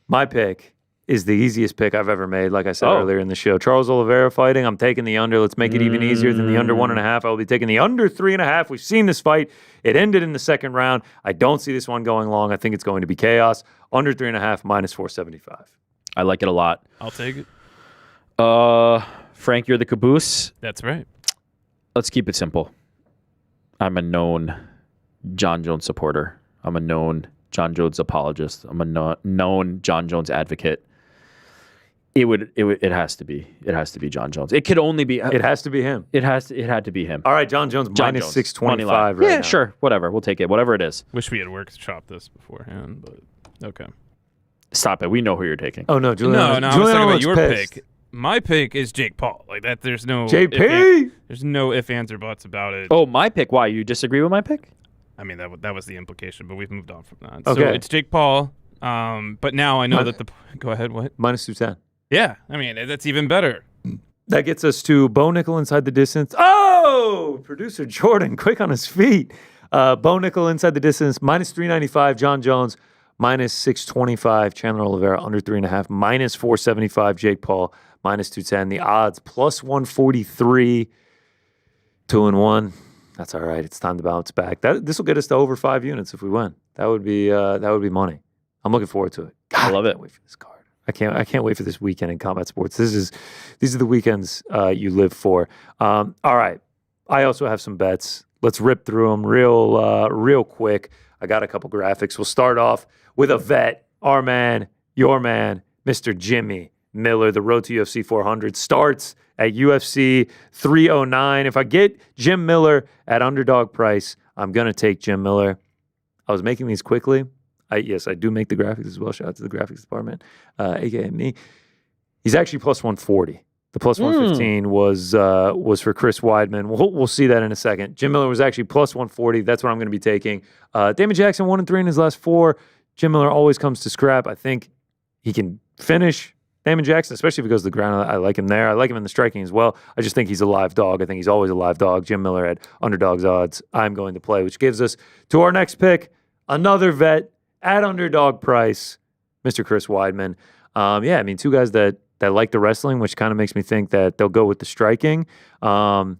My pick is the easiest pick I've ever made, like I said earlier in the show. Charles Oliveira fighting. I'm taking the under. Let's make it even easier than the under 1.5. I will be taking the under 3.5. We've seen this fight. It ended in the second round. I don't see this one going long. I think it's going to be chaos. Under 3.5, minus 475. I like it a lot. I'll take it. Frank, you're the caboose. That's right. Let's keep it simple. I'm a known Jon Jones supporter. I'm a known Jon Jones apologist. I'm a known Jon Jones advocate. It has to be Jon Jones. It could only be. It has to be him. It had to be him. All right, Jon Jones minus Jones, 625 right yeah, now. sure. Whatever. We'll take it. Whatever it is. Wish we had workshop this beforehand, but okay. Stop it. We know who you're taking. Oh, no, Juliana. No, I was Juliana talking about looks your pissed. pick. My pick is Jake Paul. Like that, there's no JP! There's no ifs, ands, or buts about it. Oh, my pick. Why? You disagree with my pick? I mean, that was the implication, but we've moved on from that. Okay. So it's Jake Paul. But now I know that the. Go ahead. What? Minus 210. Yeah. I mean, that's even better. That gets us to Bo Nickel inside the distance. Oh, producer Jordan, quick on his feet. Bo Nickel inside the distance, minus 395. Jon Jones, minus 625. Chandler Oliveira, under 3.5. Minus 475. Jake Paul, minus 210. The odds, plus 143. 2-1. That's all right. It's time to bounce back. This will get us to over 5 units if we win. That would be money. I'm looking forward to it. God, I love it. Can't wait for this card. I can't wait for this weekend in combat sports. These are the weekends you live for. All right. I also have some bets. Let's rip through them real quick. I got a couple graphics. We'll start off with a vet, our man, your man, Mr. Jimmy Miller. The road to UFC 400 starts at UFC 309. If I get Jim Miller at underdog price, I'm going to take Jim Miller. I was making these quickly. Yes, I do make the graphics as well. Shout out to the graphics department, a.k.a. me. He's actually plus 140. The plus 115 was for Chris Weidman. We'll see that in a second. Jim Miller was actually plus 140. That's what I'm going to be taking. Damon Jackson 1-3 in his last 4. Jim Miller always comes to scrap. I think he can finish Damon Jackson, especially if he goes to the ground. I like him there. I like him in the striking as well. I just think he's a live dog. I think he's always a live dog. Jim Miller at underdog's odds. I'm going to play, which gives us to our next pick, another vet at underdog price, Mr. Chris Weidman. I mean, two guys that like the wrestling, which kind of makes me think that they'll go with the striking. Old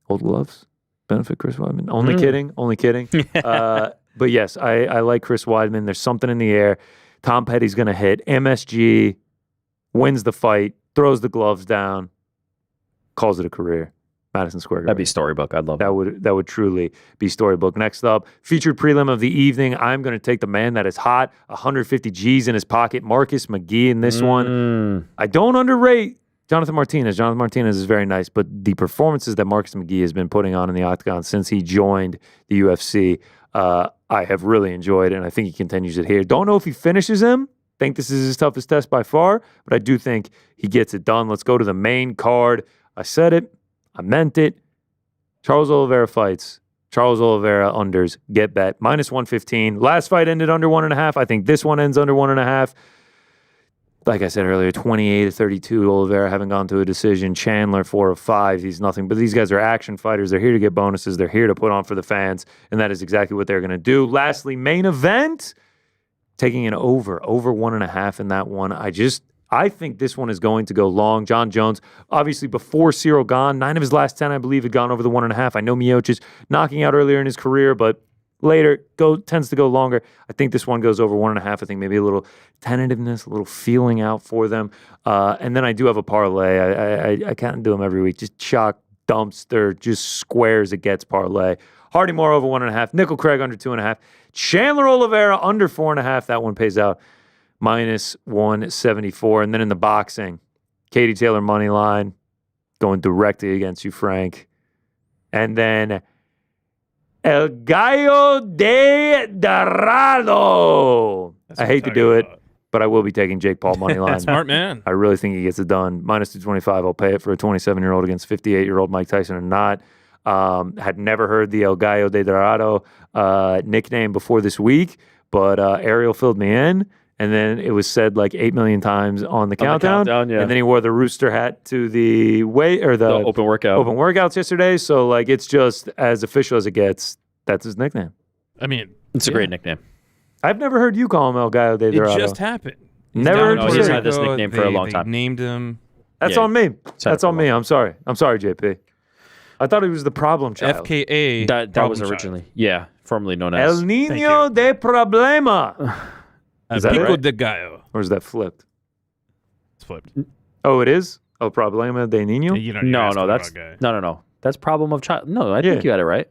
gloves benefit Chris Weidman. Only kidding. But yes, I like Chris Weidman. There's something in the air. Tom Petty's going to hit. MSG wins the fight, throws the gloves down, calls it a career. Madison Square Garden. That'd be storybook. I'd love that. That would truly be storybook. Next up, featured prelim of the evening. I'm going to take the man that is hot, 150 G's in his pocket, Marcus McGee in this one. I don't underrate Jonathan Martinez is very nice, but the performances that Marcus McGee has been putting on in the octagon since he joined the UFC, I have really enjoyed, and I think he continues it here. Don't know if he finishes him. Think this is his toughest test by far, but I do think he gets it done. Let's go to the main card. I said it. I meant it. Charles Oliveira fights. Charles Oliveira unders. Get bet. -115. Last fight ended under 1.5. I think this one ends under 1.5. Like I said earlier, 28-32. Oliveira haven't gone to a decision. Chandler 4 of 5. He's nothing. But these guys are action fighters. They're here to get bonuses. They're here to put on for the fans, and that is exactly what they're going to do. Lastly, main event. Taking an over 1.5 in that one. I think this one is going to go long. Jon Jones, obviously before Cyril gone, 9 of his last 10, I believe, had gone over the 1.5. I know Miocic knocking out earlier in his career, but later tends to go longer. I think this one goes over 1.5. I think maybe a little tentativeness, a little feeling out for them. And then I do have a parlay. I can't do them every week. Just chalk, dumpster, just squares it gets parlay. Hardy Moore over 1.5. Nickel Craig under 2.5. Chandler Oliveira under 4.5. That one pays out -174. And then in the boxing, Katie Taylor money line going directly against you, Frank. And then El Gallo de Dorado. I hate to do it, but I will be taking Jake Paul money line. Smart man. I really think he gets it done. -225. I'll pay it for a 27-year-old against 58-year-old Mike Tyson or not. Had never heard the El Gallo de Dorado nickname before this week, but Ariel filled me in, and then it was said like 8 million times on the countdown. Yeah. And then he wore the rooster hat to the open workouts yesterday. So like it's just as official as it gets. That's his nickname. I mean, it's a great nickname. I've never heard you call him El Gallo de Dorado. It just happened. Never heard No, he's had this nickname for a long time. They named him. That's on me. That's on me. I'm sorry, JP. I thought he was the problem child. FKA. That was originally, formerly known as El Niño de Problema. Is that Pico right? de Gallo. Or is that flipped? It's flipped. Oh, it is? El Problema de Niño? You know, No, that's no. That's problem of child. No, I think you had it right.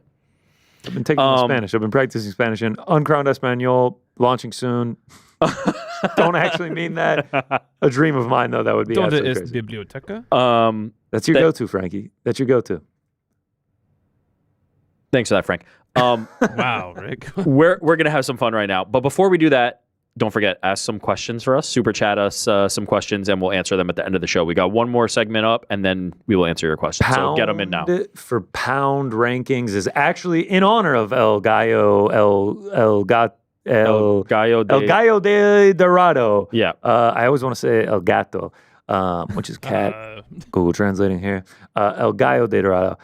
I've been taking Spanish. I've been practicing Spanish in Uncrowned Espanol, launching soon. Don't actually mean that. A dream of mine, though, that would be Donde absolutely es crazy. biblioteca? That's your go-to, Frankie. That's your go-to. Thanks for that, Frank. Wow, Rick. We're gonna have some fun right now, but before we do that, don't forget, ask some questions for us. Super chat us some questions, and we'll answer them at the end of the show. We got one more segment up, and then we will answer your questions. So get them in now. For pound rankings is actually in honor of El Gallo de Dorado. Yeah. I always want to say El Gato, which is cat. Google translating here. El Gallo de Dorado.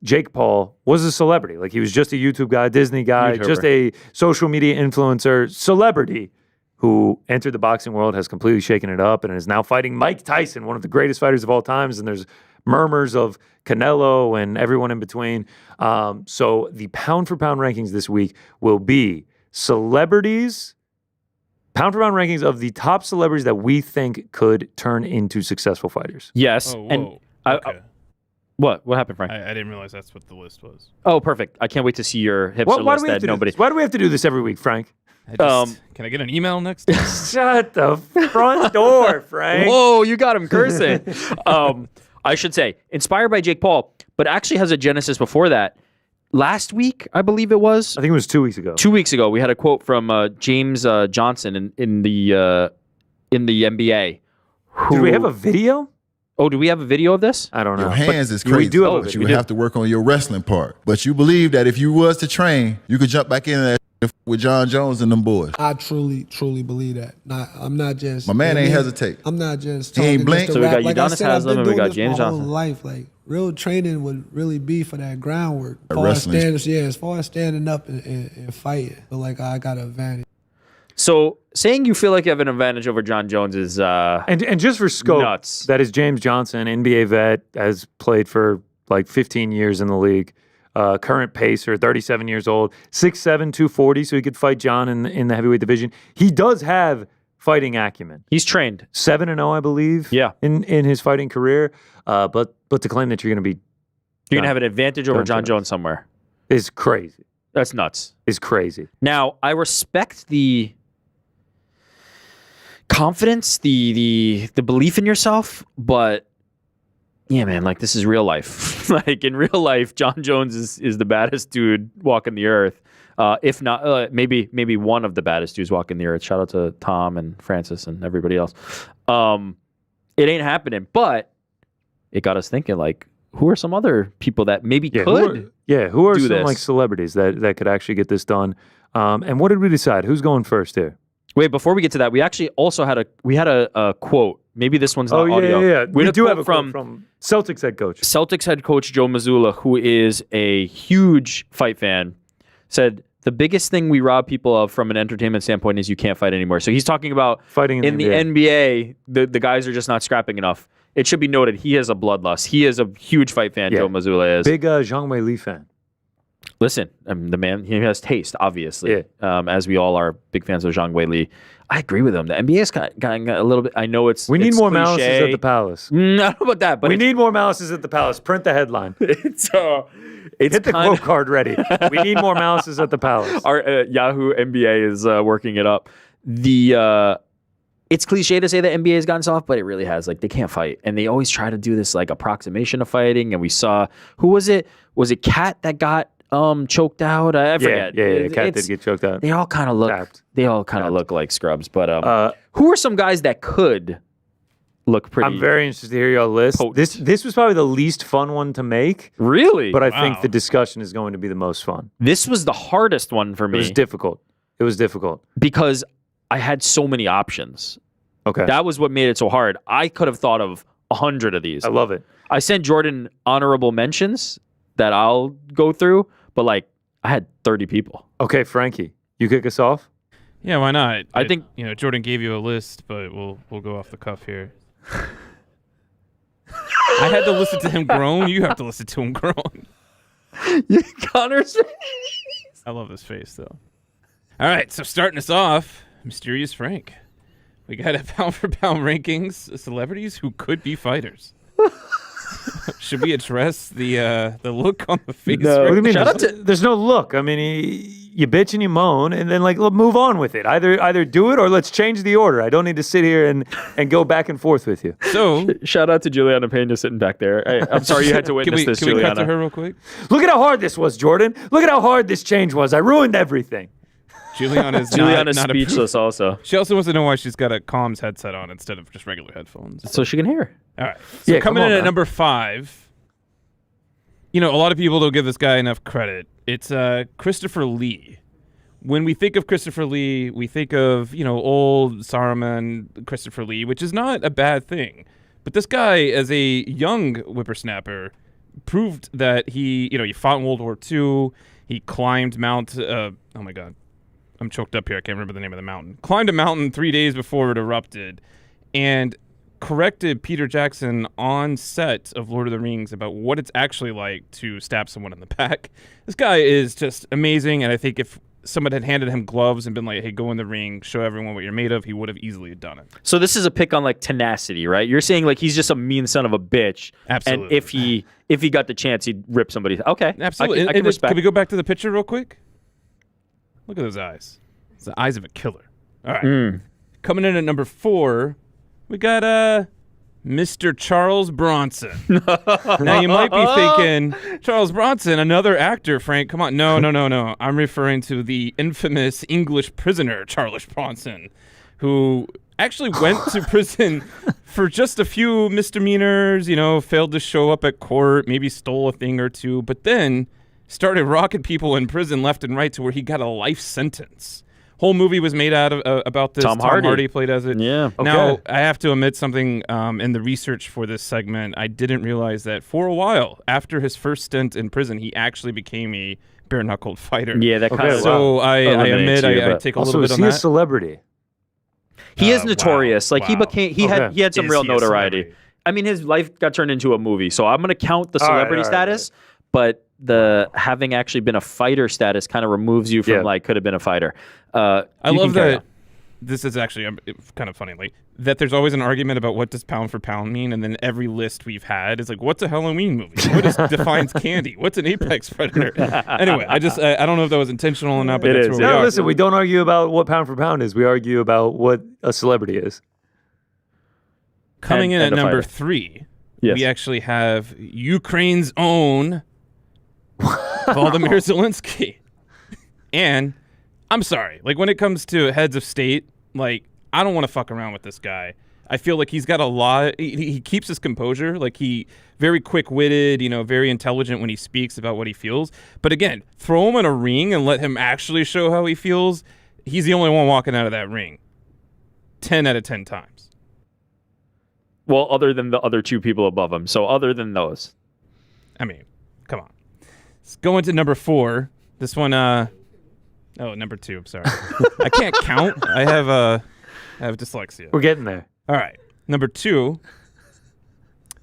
Jake Paul was a celebrity. Like he was just a YouTube guy, Disney guy, just a social media influencer, celebrity who entered the boxing world, has completely shaken it up, and is now fighting Mike Tyson, one of the greatest fighters of all times. And there's murmurs of Canelo and everyone in between. So the pound for pound rankings this week will be celebrities, pound for pound rankings of the top celebrities that we think could turn into successful fighters. Yes. Oh, and okay. What happened, Frank? I didn't realize that's what the list was. Oh, perfect. I can't wait to see your hipster list that nobody. Why do we have to do this every week, Frank? Can I get an email next? Shut the front door, Frank. Whoa, you got him cursing. I should say, inspired by Jake Paul, but actually has a genesis before that. Last week, I believe it was. I think it was 2 weeks ago. 2 weeks ago, we had a quote from James Johnson in the NBA. Did we have a video? Oh, do we have a video of this? I don't know. Your hands is crazy. We do have a but video. you would have to work on your wrestling part. But you believe that if you was to train, you could jump back in there with Jon Jones and them boys. I truly believe that. I'm not just. My man ain't hesitate. I'm not just. He ain't blink. So we got like I Udonis said, I've Haslam been and we doing got this James my whole Johnson. life, like real training would really be for that groundwork. As far as standing up and fighting, but like I got an advantage. So saying you feel like you have an advantage over Jon Jones is and just for scope, nuts. That is James Johnson, NBA vet, has played for like 15 years in the league. Current pacer, 37 years old, 6'7", 240, so he could fight John in the heavyweight division. He does have fighting acumen. He's trained 7-0, I believe. Yeah. In his fighting career, but to claim that you're going to be have an advantage over Jon Jones somewhere is crazy. That's nuts. Is crazy. Now I respect the confidence, the belief in yourself, but yeah, man, like this is real life. Like in real life, Jon Jones is the baddest dude walking the earth. If not, maybe one of the baddest dudes walking the earth. Shout out to Tom and Francis and everybody else. It ain't happening, but it got us thinking, like, who are some other people that maybe could who are do some this? like celebrities that could actually get this done? And what did we decide? Who's going first here? Wait, before we get to that, we actually also had a quote. Maybe this one's not audio. Yeah. We do have a quote quote from Celtics head coach. Celtics head coach Joe Mazzulla, who is a huge fight fan, said the biggest thing we rob people of from an entertainment standpoint is you can't fight anymore. So he's talking about fighting in the NBA, the guys are just not scrapping enough. It should be noted, he has a bloodlust. He is a huge fight fan, Joe Mazzulla is. Big Zhang Wei Li fan. Listen, the man, he has taste, obviously, as we all are big fans of Zhang Wei Li. I agree with him. The NBA's gotten a little bit, I know it's We need more cliche. Malices at the Palace. I don't know about that, but we need more Malices at the Palace. Print the headline. It's Hit the quote card ready. We need more Malices at the Palace. Our Yahoo NBA is working it up. It's cliche to say that NBA has gotten soft, but it really has. Like, they can't fight. And they always try to do this, like, approximation of fighting. And we saw, who was it? Was it Kat that got choked out? I forget. Yeah, Kat did get choked out. They all kind of look Tapped. They all kind of look like scrubs. But who are some guys that could look pretty? I'm very interested to hear your list. This was probably the least fun one to make. Really? But I think the discussion is going to be the most fun. This was the hardest one for me. It was difficult. Because I had so many options. Okay. That was what made it so hard. I could have thought of 100 of these. I love it. I sent Jordan honorable mentions that I'll go through, but like I had 30 people. Okay, Frankie, you kick us off? Yeah, why not? I think Jordan gave you a list, but we'll go off the cuff here. I had to listen to him groan. You have to listen to him groan. Connor's face. I love this face though. All right, so starting us off, Mysterious Frank. We got a pound for pound rankings of celebrities who could be fighters. Should we address the look on the face? No. What do you mean? There's there's no look. I mean, you bitch and you moan, and then like move on with it. Either do it or let's change the order. I don't need to sit here and go back and forth with you. So shout out to Juliana Pena sitting back there. I'm sorry you had to witness this, Can Juliana. we cut to her real quick? Look at how hard this was, Jordan. Look at how hard this change was. I ruined everything. Juliana's not speechless also. She also wants to know why she's got a comms headset on instead of just regular headphones. So she can hear. All right. So coming in at number 5, a lot of people don't give this guy enough credit. It's Christopher Lee. When we think of Christopher Lee, we think of, old Saruman Christopher Lee, which is not a bad thing. But this guy, as a young whippersnapper, proved that he fought in World War II. He climbed Mount, oh my God. I'm choked up here. I can't remember the name of the mountain. Climbed a mountain 3 days before it erupted and corrected Peter Jackson on set of Lord of the Rings about what it's actually like to stab someone in the back. This guy is just amazing, and I think if someone had handed him gloves and been like, hey, go in the ring, show everyone what you're made of, he would have easily done it. So this is a pick on like tenacity, right? You're saying like he's just a mean son of a bitch. Absolutely. And if he got the chance, he'd rip somebody. Okay. Absolutely. I can respect. Can we go back to the picture real quick? Look at those eyes. It's the eyes of a killer. All right. Coming in at number 4, we got Mr. Charles Bronson. Now you might be thinking, Charles Bronson, another actor, Frank. Come on. No. I'm referring to the infamous English prisoner, Charles Bronson, who actually went to prison for just a few misdemeanors, failed to show up at court, maybe stole a thing or two, but then started rocking people in prison left and right to where he got a life sentence. Whole movie was made out of about this. Tom Hardy played as it. Yeah. Okay. Now, I have to admit something in the research for this segment. I didn't realize that for a while, after his first stint in prison, he actually became a bare-knuckled fighter. Yeah, that kind of. So I admit I take a little bit on that. Is he a celebrity? He is notorious. Wow. Like he had some Is real he a notoriety. celebrity? I mean, his life got turned into a movie, so I'm going to count the celebrity status, but the having actually been a fighter status kind of removes you from like could have been a fighter. I love that. This is actually kind of funny, like that. There's always an argument about what does pound for pound mean, and then every list we've had is like, what's a Halloween movie? What defines candy? What's an apex predator? Anyway, I don't know if that was intentional or not, but that's where we are. Listen, we don't argue about what pound for pound is. We argue about what a celebrity is. Coming in at number 3, Yes. we actually have Ukraine's own Volodymyr Zelensky. And I'm sorry, like when it comes to heads of state, like I don't want to fuck around with this guy. I feel like he's got a lot. He keeps his composure. Like he very quick-witted, very intelligent when he speaks about what he feels. But again, throw him in a ring and let him actually show how he feels. He's the only one walking out of that ring 10 out of 10 times. Well, other than the other two people above him. So other than those. I mean, come on. Let's go into number 4. This one, number 2, I'm sorry. I can't count. I have dyslexia. We're getting there. All right. Number 2,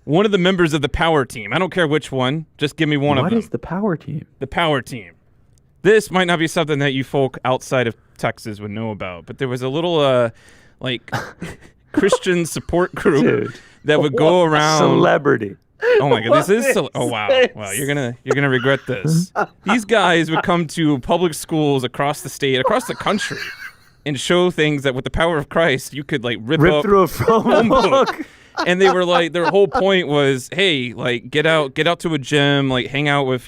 one of the members of the power team. I don't care which one. Just give me one of them. What is the power team? The power team. This might not be something that you folk outside of Texas would know about, but there was a little, Christian support group that would go around. Celebrity. Oh my God! This is wow! You're gonna regret this. These guys would come to public schools across the state, across the country, and show things that with the power of Christ you could like rip up through a phone book. And they were like, their whole point was, hey, like get out to a gym, like hang out with,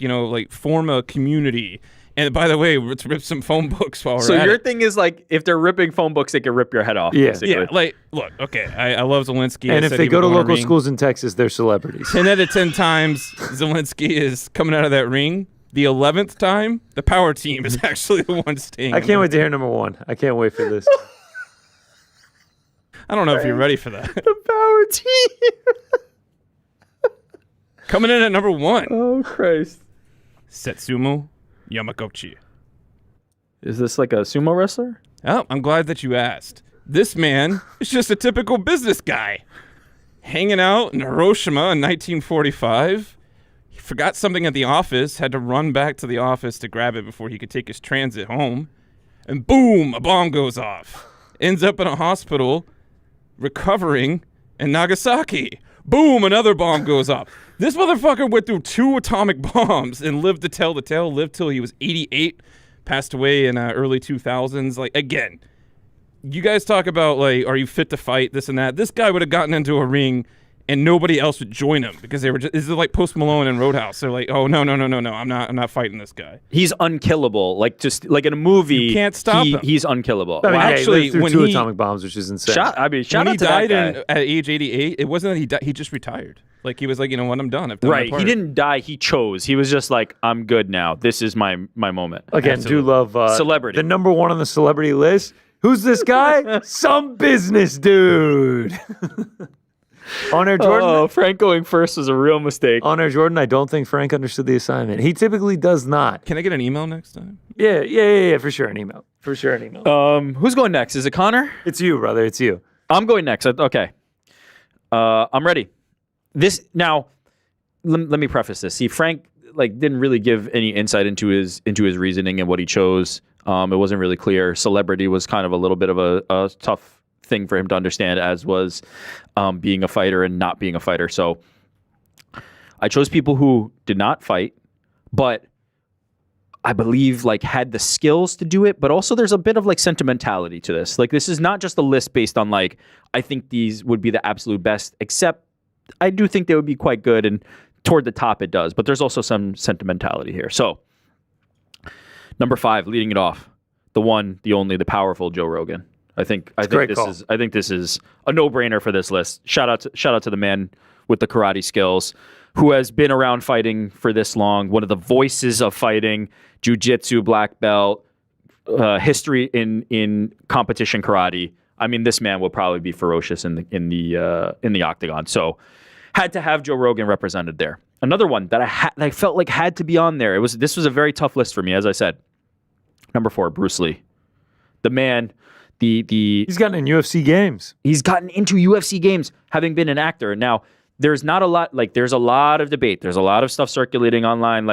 form a community. And by the way, let's rip some phone books while we're at it. So your thing is like, if they're ripping phone books, they can rip your head off. Yeah. Basically. Yeah, like, look, okay, I love Zelensky. And if they go to local schools in Texas, they're celebrities. 10 out of 10 times Zelensky is coming out of that ring. The 11th time, the power team is actually the one staying. I can't wait to hear number 1. I can't wait for this. I don't know if you're ready for that. The power team. Coming in at number 1. Oh, Christ. Setsumo Yamaguchi. Is this like a sumo wrestler? Oh, I'm glad that you asked. This man is just a typical business guy. Hanging out in Hiroshima in 1945. He forgot something at the office, had to run back to the office to grab it before he could take his transit home. And boom, a bomb goes off. Ends up in a hospital recovering in Nagasaki. Boom, another bomb goes off. This motherfucker went through 2 atomic bombs and lived to tell the tale, lived till he was 88, passed away in early 2000s. Like, again, you guys talk about, like, are you fit to fight, this and that. This guy would have gotten into a ring and nobody else would join him because they were just, this is like Post Malone and Roadhouse. They're like, oh, no, I'm not fighting this guy. He's unkillable. Like, just like in a movie, You can't stop him. He's unkillable. I mean, Well, he actually, lived through when 2 he- atomic bombs, which is insane. Shout When out he to that died guy. at age 88, it wasn't that he died. He just retired. Like, he was like, you know what, I'm done. I've done my Right. part. He didn't die. He chose. He was just like, I'm good now. This is my moment. Again, do love Celebrity. The number 1 on the celebrity list. Who's this guy? Some business dude. On Air Jordan. Oh, Frank going first was a real mistake. On Air Jordan, I don't think Frank understood the assignment. He typically does not. Can I get an email next time? Yeah, for sure an email. Who's going next? Is it Connor? It's you, brother. It's you. I'm going next. Okay. I'm ready. This now. Let me preface this. See, Frank didn't really give any insight into his reasoning and what he chose. It wasn't really clear. Celebrity was kind of a little bit of a tough thing for him to understand, as was being a fighter and not being a fighter. So I chose people who did not fight, but I believe had the skills to do it, but also there's a bit of sentimentality to this. This is not just a list based on I think these would be the absolute best, except I do think they would be quite good, and toward the top it does, but there's also some sentimentality here. So number 5, leading it off, the one, the only, the powerful Joe Rogan. I think this is a no-brainer for this list. Shout out to the man with the karate skills, who has been around fighting for this long, one of the voices of fighting, jiu-jitsu, black belt, history in competition karate. I mean, this man will probably be ferocious in the octagon. So, had to have Joe Rogan represented there. Another one that I felt like had to be on there. This was a very tough list for me, as I said. Number 4, Bruce Lee, the man. He's gotten in UFC games. He's gotten into UFC games, having been an actor. Now, there's not a lot. There's a lot of debate. There's a lot of stuff circulating online.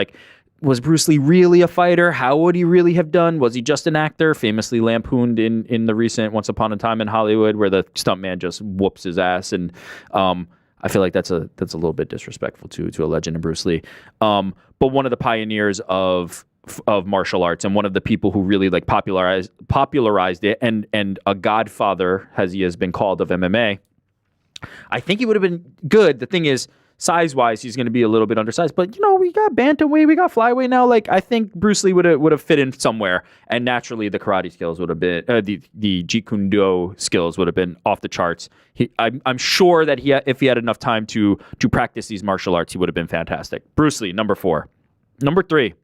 Was Bruce Lee really a fighter? How would he really have done? Was he just an actor? Famously lampooned in the recent Once Upon a Time in Hollywood, where the stuntman just whoops his ass. And I feel like that's a little bit disrespectful to a legend in Bruce Lee. But one of the pioneers of martial arts, and one of the people who really popularized it, and a godfather, as he has been called, of MMA. I think he would have been good. The thing is, size-wise, he's going to be a little bit undersized. But, we got bantamweight, we got flyweight now. Like, I think Bruce Lee would have fit in somewhere. And naturally, the karate skills would have been, the Jeet Kune Do skills would have been off the charts. I'm sure that if he had enough time to practice these martial arts, he would have been fantastic. Bruce Lee, number 4. Number 3.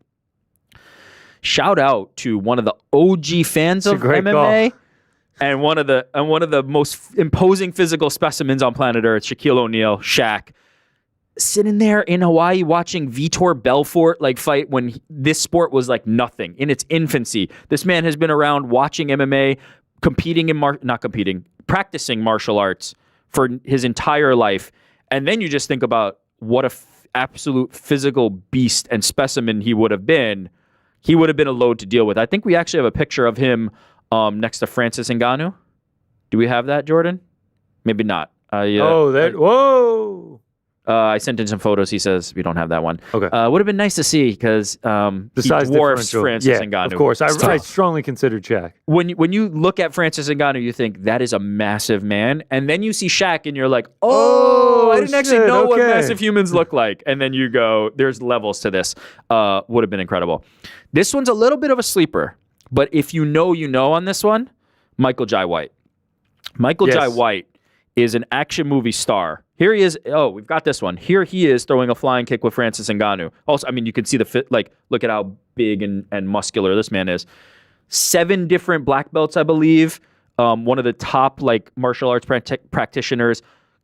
Shout out to one of the OG fans of MMA and one of the most imposing physical specimens on planet Earth, Shaquille O'Neal, Shaq, sitting there in Hawaii watching Vitor Belfort fight when this sport was like nothing in its infancy. This man has been around watching MMA, practicing martial arts for his entire life. And then you just think about what a absolute physical beast and specimen he would have been. He would have been a load to deal with. I think we actually have a picture of him next to Francis Ngannou. Do we have that, Jordan? Maybe not. Whoa! I sent in some photos. He says we don't have that one. Okay. Would have been nice to see because the he size dwarfs differential. Francis Ngannou. Of course. I strongly consider Shaq. When you look at Francis Ngannou, you think that is a massive man, and then you see Shaq, and you're like, I didn't actually know what massive humans look like. And then you go, there's levels to this. Would have been incredible. This one's a little bit of a sleeper, but if you know on this one, Michael Jai White. Michael Jai White is an action movie star. Here he is. Oh, we've got this one. Here he is throwing a flying kick with Francis Ngannou. Also, I mean, you can see the fit. Look at how big and muscular this man is. 7 different black belts, I believe. One of the top martial arts practitioners,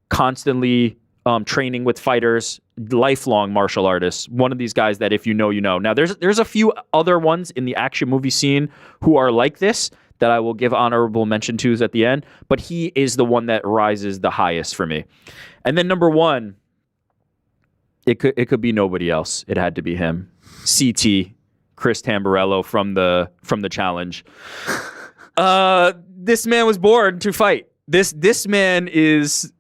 constantly training with fighters, lifelong martial artists. One of these guys that if you know, you know. Now, there's a few other ones in the action movie scene who are like this that I will give honorable mention to at the end, but he is the one that rises the highest for me. And then number 1, it could be nobody else. It had to be him. CT, Chris Tamborello from the challenge. This man was born to fight. This man is,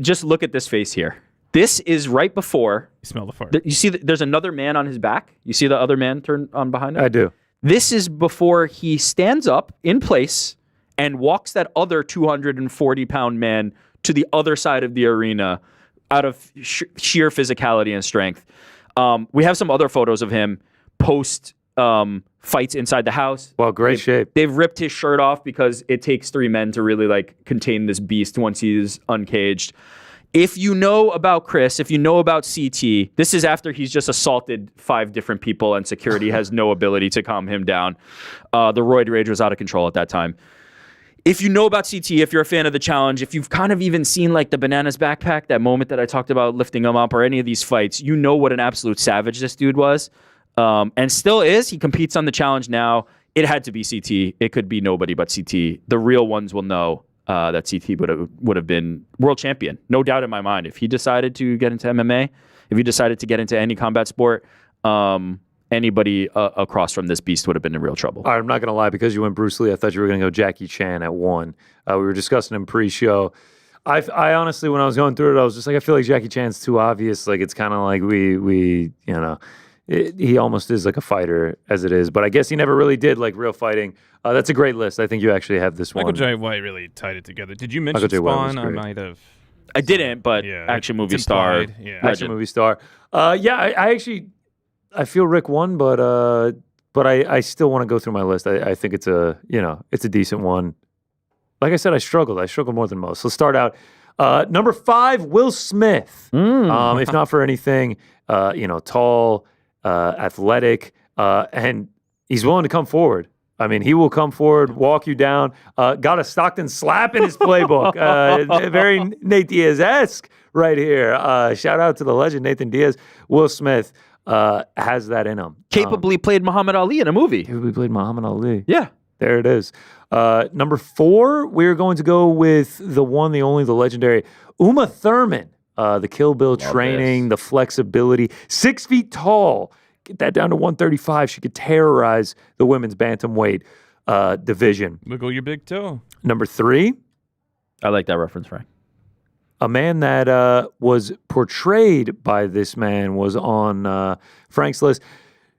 just look at this face here. This is right before. You smell the fart. You see, there's another man on his back. You see the other man turn on behind him? I do. This is before he stands up in place and walks that other 240-pound man to the other side of the arena out of sheer physicality and strength. We have some other photos of him post fights inside the house. Well, great shape. They've ripped his shirt off because it takes 3 men to really contain this beast once he's uncaged. If you know about Chris, if you know about CT, this is after he's just assaulted 5 different people and security has no ability to calm him down. The roid rage was out of control at that time. If you know about CT, if you're a fan of the challenge, if you've kind of even seen the bananas backpack, that moment that I talked about lifting him up, or any of these fights, you know what an absolute savage this dude was. And still is. He competes on the challenge now. It had to be CT. It could be nobody but CT. The real ones will know that CT would have been world champion. No doubt in my mind. If he decided to get into MMA, if he decided to get into any combat sport, anybody across from this beast would have been in real trouble. All right, I'm not going to lie. Because you went Bruce Lee, I thought you were going to go Jackie Chan at 1. We were discussing him pre-show. I honestly, when I was going through it, I was just I feel like Jackie Chan's too obvious. It's kind of like we he almost is like a fighter as it is. But I guess he never really did real fighting. That's a great list. I think you actually have this Michael one. Jai White really tied it together. Did you mention Spawn? I might have. I didn't, but action movie star. Yeah. Action movie star. I feel Rick won, but I still want to go through my list. I think it's a decent one. Like I said, I struggled more than most. Let's start out. Number 5, Will Smith. If not for anything, tall, athletic, and he's willing to come forward. I mean, he will come forward, walk you down. Got a Stockton slap in his playbook. Very Nate Diaz-esque right here. Shout out to the legend, Nathan Diaz. Will Smith has that in him. Capably played Muhammad Ali in a movie. Capably played Muhammad Ali. Yeah. There it is. Number 4, we're going to go with the one, the only, the legendary Uma Thurman. The Kill Bill training, the flexibility. 6 feet tall. Get that down to 135. She could terrorize the women's bantamweight division. Wiggle your big toe. Number 3. I like that reference, Frank. A man that was portrayed by this man was on Frank's list.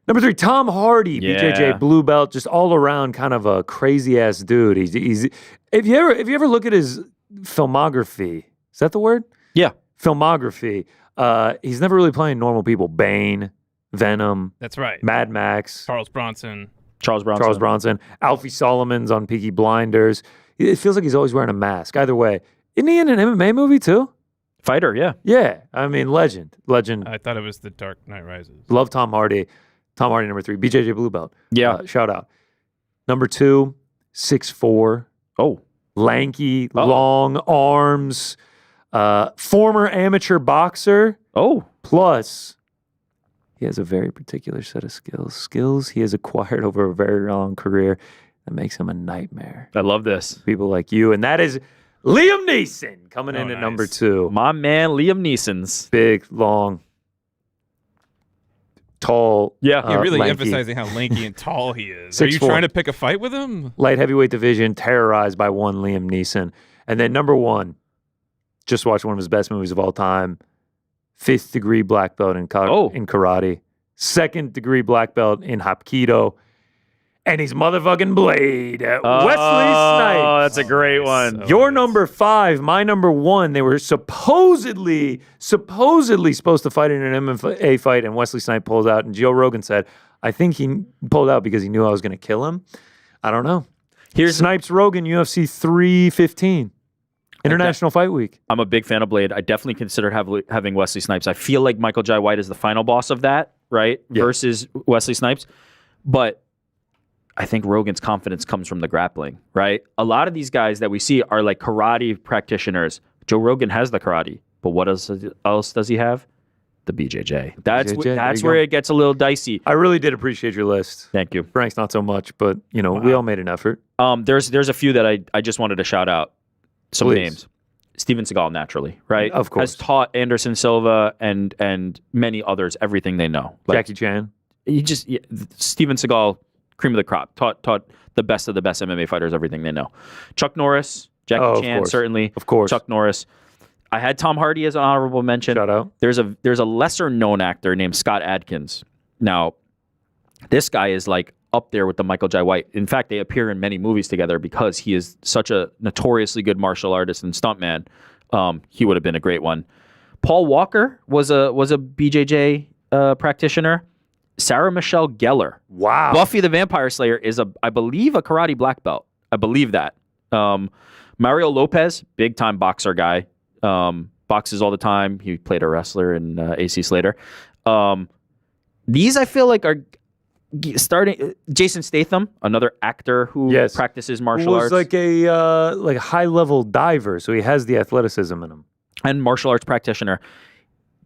Number 3, Tom Hardy, BJJ blue belt, just all around kind of a crazy ass dude. He's if you ever look at his filmography, is that the word? Yeah. Filmography. he's never really playing normal people. Bane, Venom, That's right. Mad Max, Charles Bronson. Charles Bronson. Alfie Solomon's on Peaky Blinders. It feels like he's always wearing a mask. Either way, isn't he in an MMA movie too? Fighter, yeah. Yeah, I mean, legend. I thought it was The Dark Knight Rises. Love Tom Hardy. Tom Hardy, number 3. BJJ Blue Belt. Yeah. Shout out. Number 2, 6'4". Oh. Lanky, long arms. Former amateur boxer. Oh. Plus, he has a very particular set of skills. Skills he has acquired over a very long career that makes him a nightmare. I love this. People like you. And that is Liam Neeson coming in at number 2. My man, Liam Neeson's. Big, long, tall. Yeah, you're really lanky. emphasizing how lanky and tall he is. 6'4". Are you trying to pick a fight with him? Light heavyweight division, terrorized by one Liam Neeson. And then number 1, just watched one of his best movies of all time, 5th degree black belt in karate, 2nd degree black belt in Hapkido, and he's motherfucking Blade. Wesley Snipes. Oh, that's a great one. Your number 5, my number 1. They were supposedly supposed to fight in an MMA fight, and Wesley Snipes pulls out. And Joe Rogan said, I think he pulled out because he knew I was going to kill him. I don't know. Here's Snipes Rogan, UFC 315. International Fight Week. I'm a big fan of Blade. I definitely consider having Wesley Snipes. I feel like Michael Jai White is the final boss of that, right? Yeah. Versus Wesley Snipes. But I think Rogan's confidence comes from the grappling, right? A lot of these guys that we see are like karate practitioners. Joe Rogan has the karate, but what else does he have? The BJJ. That's where it gets a little dicey. I really did appreciate your list. Thank you. Frank's not so much, but we all made an effort. There's a few that I just wanted to shout out. Some names. Steven Seagal, naturally, right? Of course. Has taught Anderson Silva and many others everything they know. Jackie Chan. Steven Seagal, cream of the crop, taught the best of the best MMA fighters everything they know. Chuck Norris, Jackie Chan, certainly. Of course. Chuck Norris. I had Tom Hardy as an honorable mention. Shout out. There's a lesser known actor named Scott Adkins. Now, this guy is like up there with the Michael Jai White. In fact, they appear in many movies together because he is such a notoriously good martial artist and stuntman. He would have been a great one. Paul Walker was a BJJ practitioner. Sarah Michelle Gellar. Wow. Buffy the Vampire Slayer is I believe a karate black belt. I believe that. Mario Lopez, big time boxer guy. Boxes all the time. He played a wrestler in AC Slater. These I feel like are starting. Jason Statham, another actor who practices martial arts. Like a high level diver, so he has the athleticism in him. And martial arts practitioner.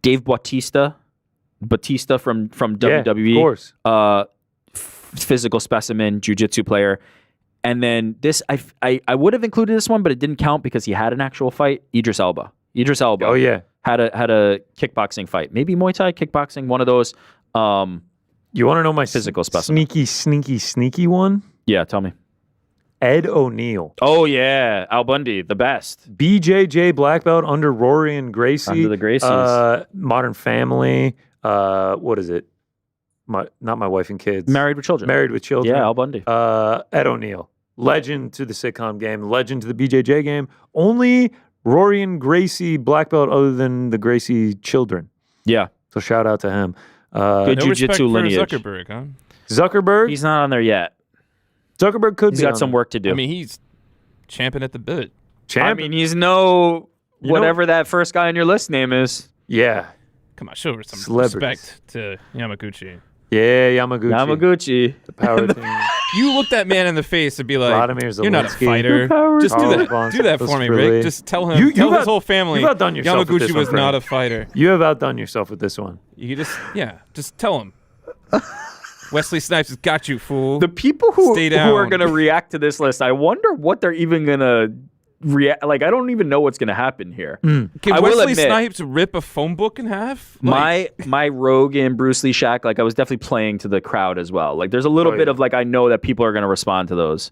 Dave Bautista from WWE. Of course. Physical specimen, jiu-jitsu player. And then this, I would have included this one, but it didn't count because he had an actual fight. Idris Elba. Oh yeah. Had a kickboxing fight. Maybe Muay Thai, kickboxing, one of those. You want to know my physical specimen? Sneaky one? Yeah, tell me. Ed O'Neill. Oh yeah, Al Bundy, the best. BJJ black belt under Rory and Gracie. Under the Gracies. Modern Family. What is it? Not My Wife and Kids. Married with Children. Married with Children. Yeah, Al Bundy. Ed O'Neill. Legend to the sitcom game. Legend to the BJJ game. Only Rory and Gracie black belt other than the Gracie children. Yeah. So shout out to him. Good no jiu-jitsu lineage. Zuckerberg, huh? Zuckerberg? He's not on there yet. Zuckerberg could be. He's got some work to do. I mean, he's champing at the bit. I mean, he's whatever that first guy on your list name is. Yeah. Come on, show some respect to Yamaguchi. Yeah, Yamaguchi. The power thing. You look that man in the face and be like, Vladimir "You're not a fighter." Just do that for me, Rick. Just tell him. Tell his whole family. You've outdone yourself with this Yamaguchi one, was not a fighter. You have outdone yourself with this one. You just tell him. Wesley Snipes has got you, fool. The people who are going to react to this list, I wonder what they're even going to react. Like, I don't even know what's going to happen here. Can Wesley Snipes rip a phone book in half? My Rogan, Bruce Lee, Shaq, like I was definitely playing to the crowd as well. Like there's a little bit of like, I know that people are going to respond to those.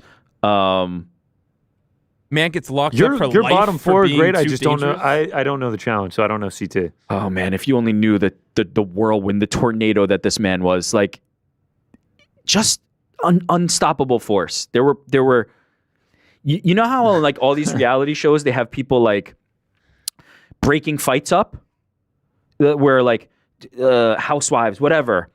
Man gets locked up for your life bottom four are great. I just dangerous. don't know. I don't know the challenge, so I don't know CT. Oh man, if you only knew the whirlwind, the tornado that this man was, like just unstoppable force. There were you know how like all these reality shows they have people like breaking fights up. where like Housewives, whatever.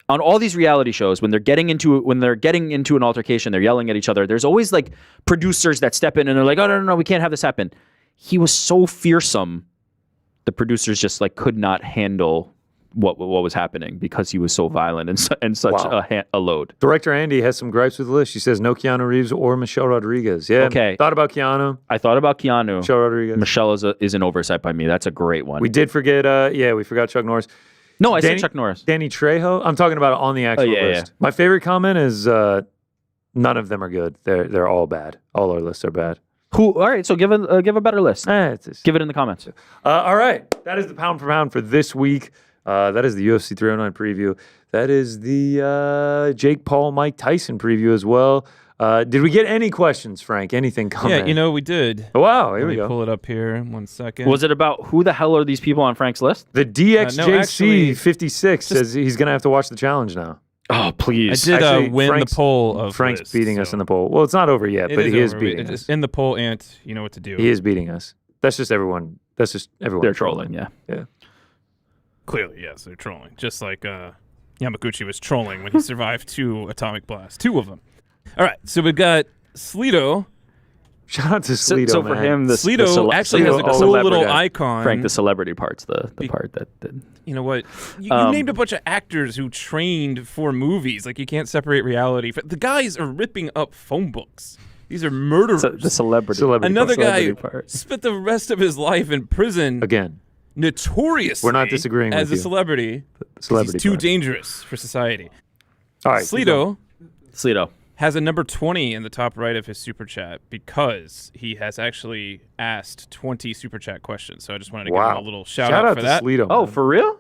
On all these reality shows, when they're getting into an altercation, they're yelling at each other. There's always like producers that step in and they're like, "Oh no, we can't have this happen." He was so fearsome, the producers just like could not handle what was happening because he was so violent and such a load. Director Andy has some gripes with the list. She says no Keanu Reeves or Michelle Rodriguez. Yeah. Okay. Thought about Keanu. I thought about Keanu. Michelle Rodriguez. Michelle is an oversight by me. That's a great one. We did forget. We forgot Chuck Norris. No, I said Chuck Norris. Danny Trejo. I'm talking about it on the actual list. Yeah. My favorite comment is none of them are good. They're all bad. All our lists are bad. All right, so give a better list. Give it in the comments. All right, that is the pound for pound for this week. That is the UFC 309 preview. That is the Jake Paul, Mike Tyson preview as well. Did we get any questions, Frank? Anything coming? Yeah, we did. Oh, wow, here we go. Pull it up here. 1 second. Was it about who the hell are these people on Frank's list? The DXJC56 says he's going to have to watch the challenge now. Oh, please. I did win the poll of Frank's list, beating us in the poll. Well, it's not over yet, but he is beating us. It's in the poll, and you know what to do. He is beating us. That's just everyone. They're trolling, yeah. Clearly, yes, they're trolling. Just like Yamaguchi was trolling when he survived 2 atomic blasts. 2 of them. All right, so we've got Sleeto. Shout out to Sleeto, so for him, Sleeto actually has a cool little icon. Frank, the celebrity part's the part that... You know what? You named a bunch of actors who trained for movies. Like, you can't separate reality. The guys are ripping up phone books. These are murderers. The celebrity Another guy part. spent the rest of his life in prison. Again. Notoriously. We're not disagreeing as with a celebrity. Celebrity he's too dangerous for society. All right. Sleeto has a number 20 in the top right of his super chat because he has actually asked 20 super chat questions. So I just wanted to give him a little shout out for that. Sleeto, oh, for real?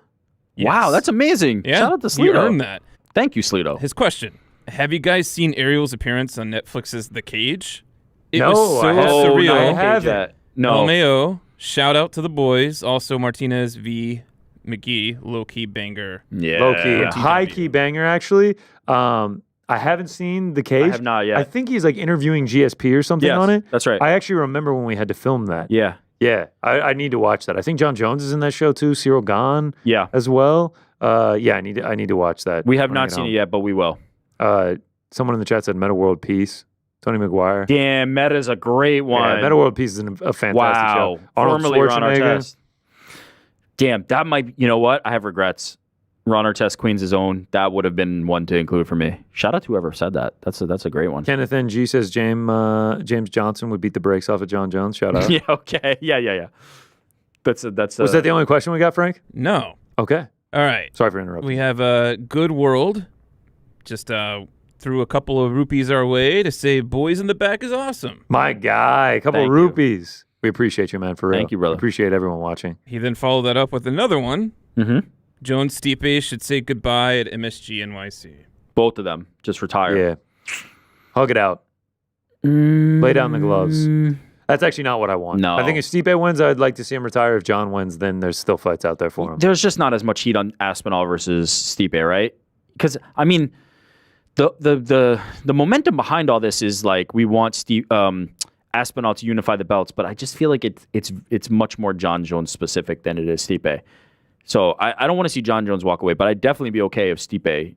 Yes. Wow, that's amazing. Yeah, shout out to Sleeto. You earned that. Thank you, Sleeto. His question: have you guys seen Ariel's appearance on Netflix's The Cage? It was so surreal. No, I haven't. No. LMAO, shout out to the boys. Also, Martinez v. McGee, low-key banger. Yeah. Low-key. High-key banger, actually. I haven't seen The Cage. I have not yet. I think he's like interviewing GSP or something on it. That's right. I actually remember when we had to film that. Yeah. Yeah. I need to watch that. I think Jon Jones is in that show too. Cyril Gahn. Yeah. As well. I need to watch that. We have not seen it yet, but we will. Someone in the chat said Meta World Peace. Tony McGuire. Damn, Meta's a great one. Yeah, Meta World Peace is a fantastic show. Arnold Formerly Ron Schwarzenegger. Artest. Damn, that might. You know what? I have regrets. Ron Artest, Queen's Own. That would have been one to include for me. Shout out to whoever said that. That's a great one. Kenneth NG says James Johnson would beat the brakes off of Jon Jones. Shout out. Yeah. Okay. Yeah. That's. Was that the only question we got, Frank? No. Okay. All right. Sorry for interrupting. We have a Good World. Just threw a couple of rupees our way to say "Boys in the Back" is awesome. My guy, a couple of rupees. We appreciate you, man, for real. Thank you, brother. Appreciate everyone watching. He then followed that up with another one. Mm-hmm. Jones Stipe should say goodbye at MSG NYC. Both of them just retire. Yeah. Hug it out. Lay down the gloves. That's actually not what I want. No. I think if Stipe wins, I'd like to see him retire. If John wins, then there's still fights out there for him. There's just not as much heat on Aspinall versus Stipe, right? Because, I mean, the momentum behind all this is like we want Aspinall to unify the belts, but I just feel like it's much more Jon Jones specific than it is Stipe. So I don't want to see Jon Jones walk away, but I'd definitely be okay if Stipe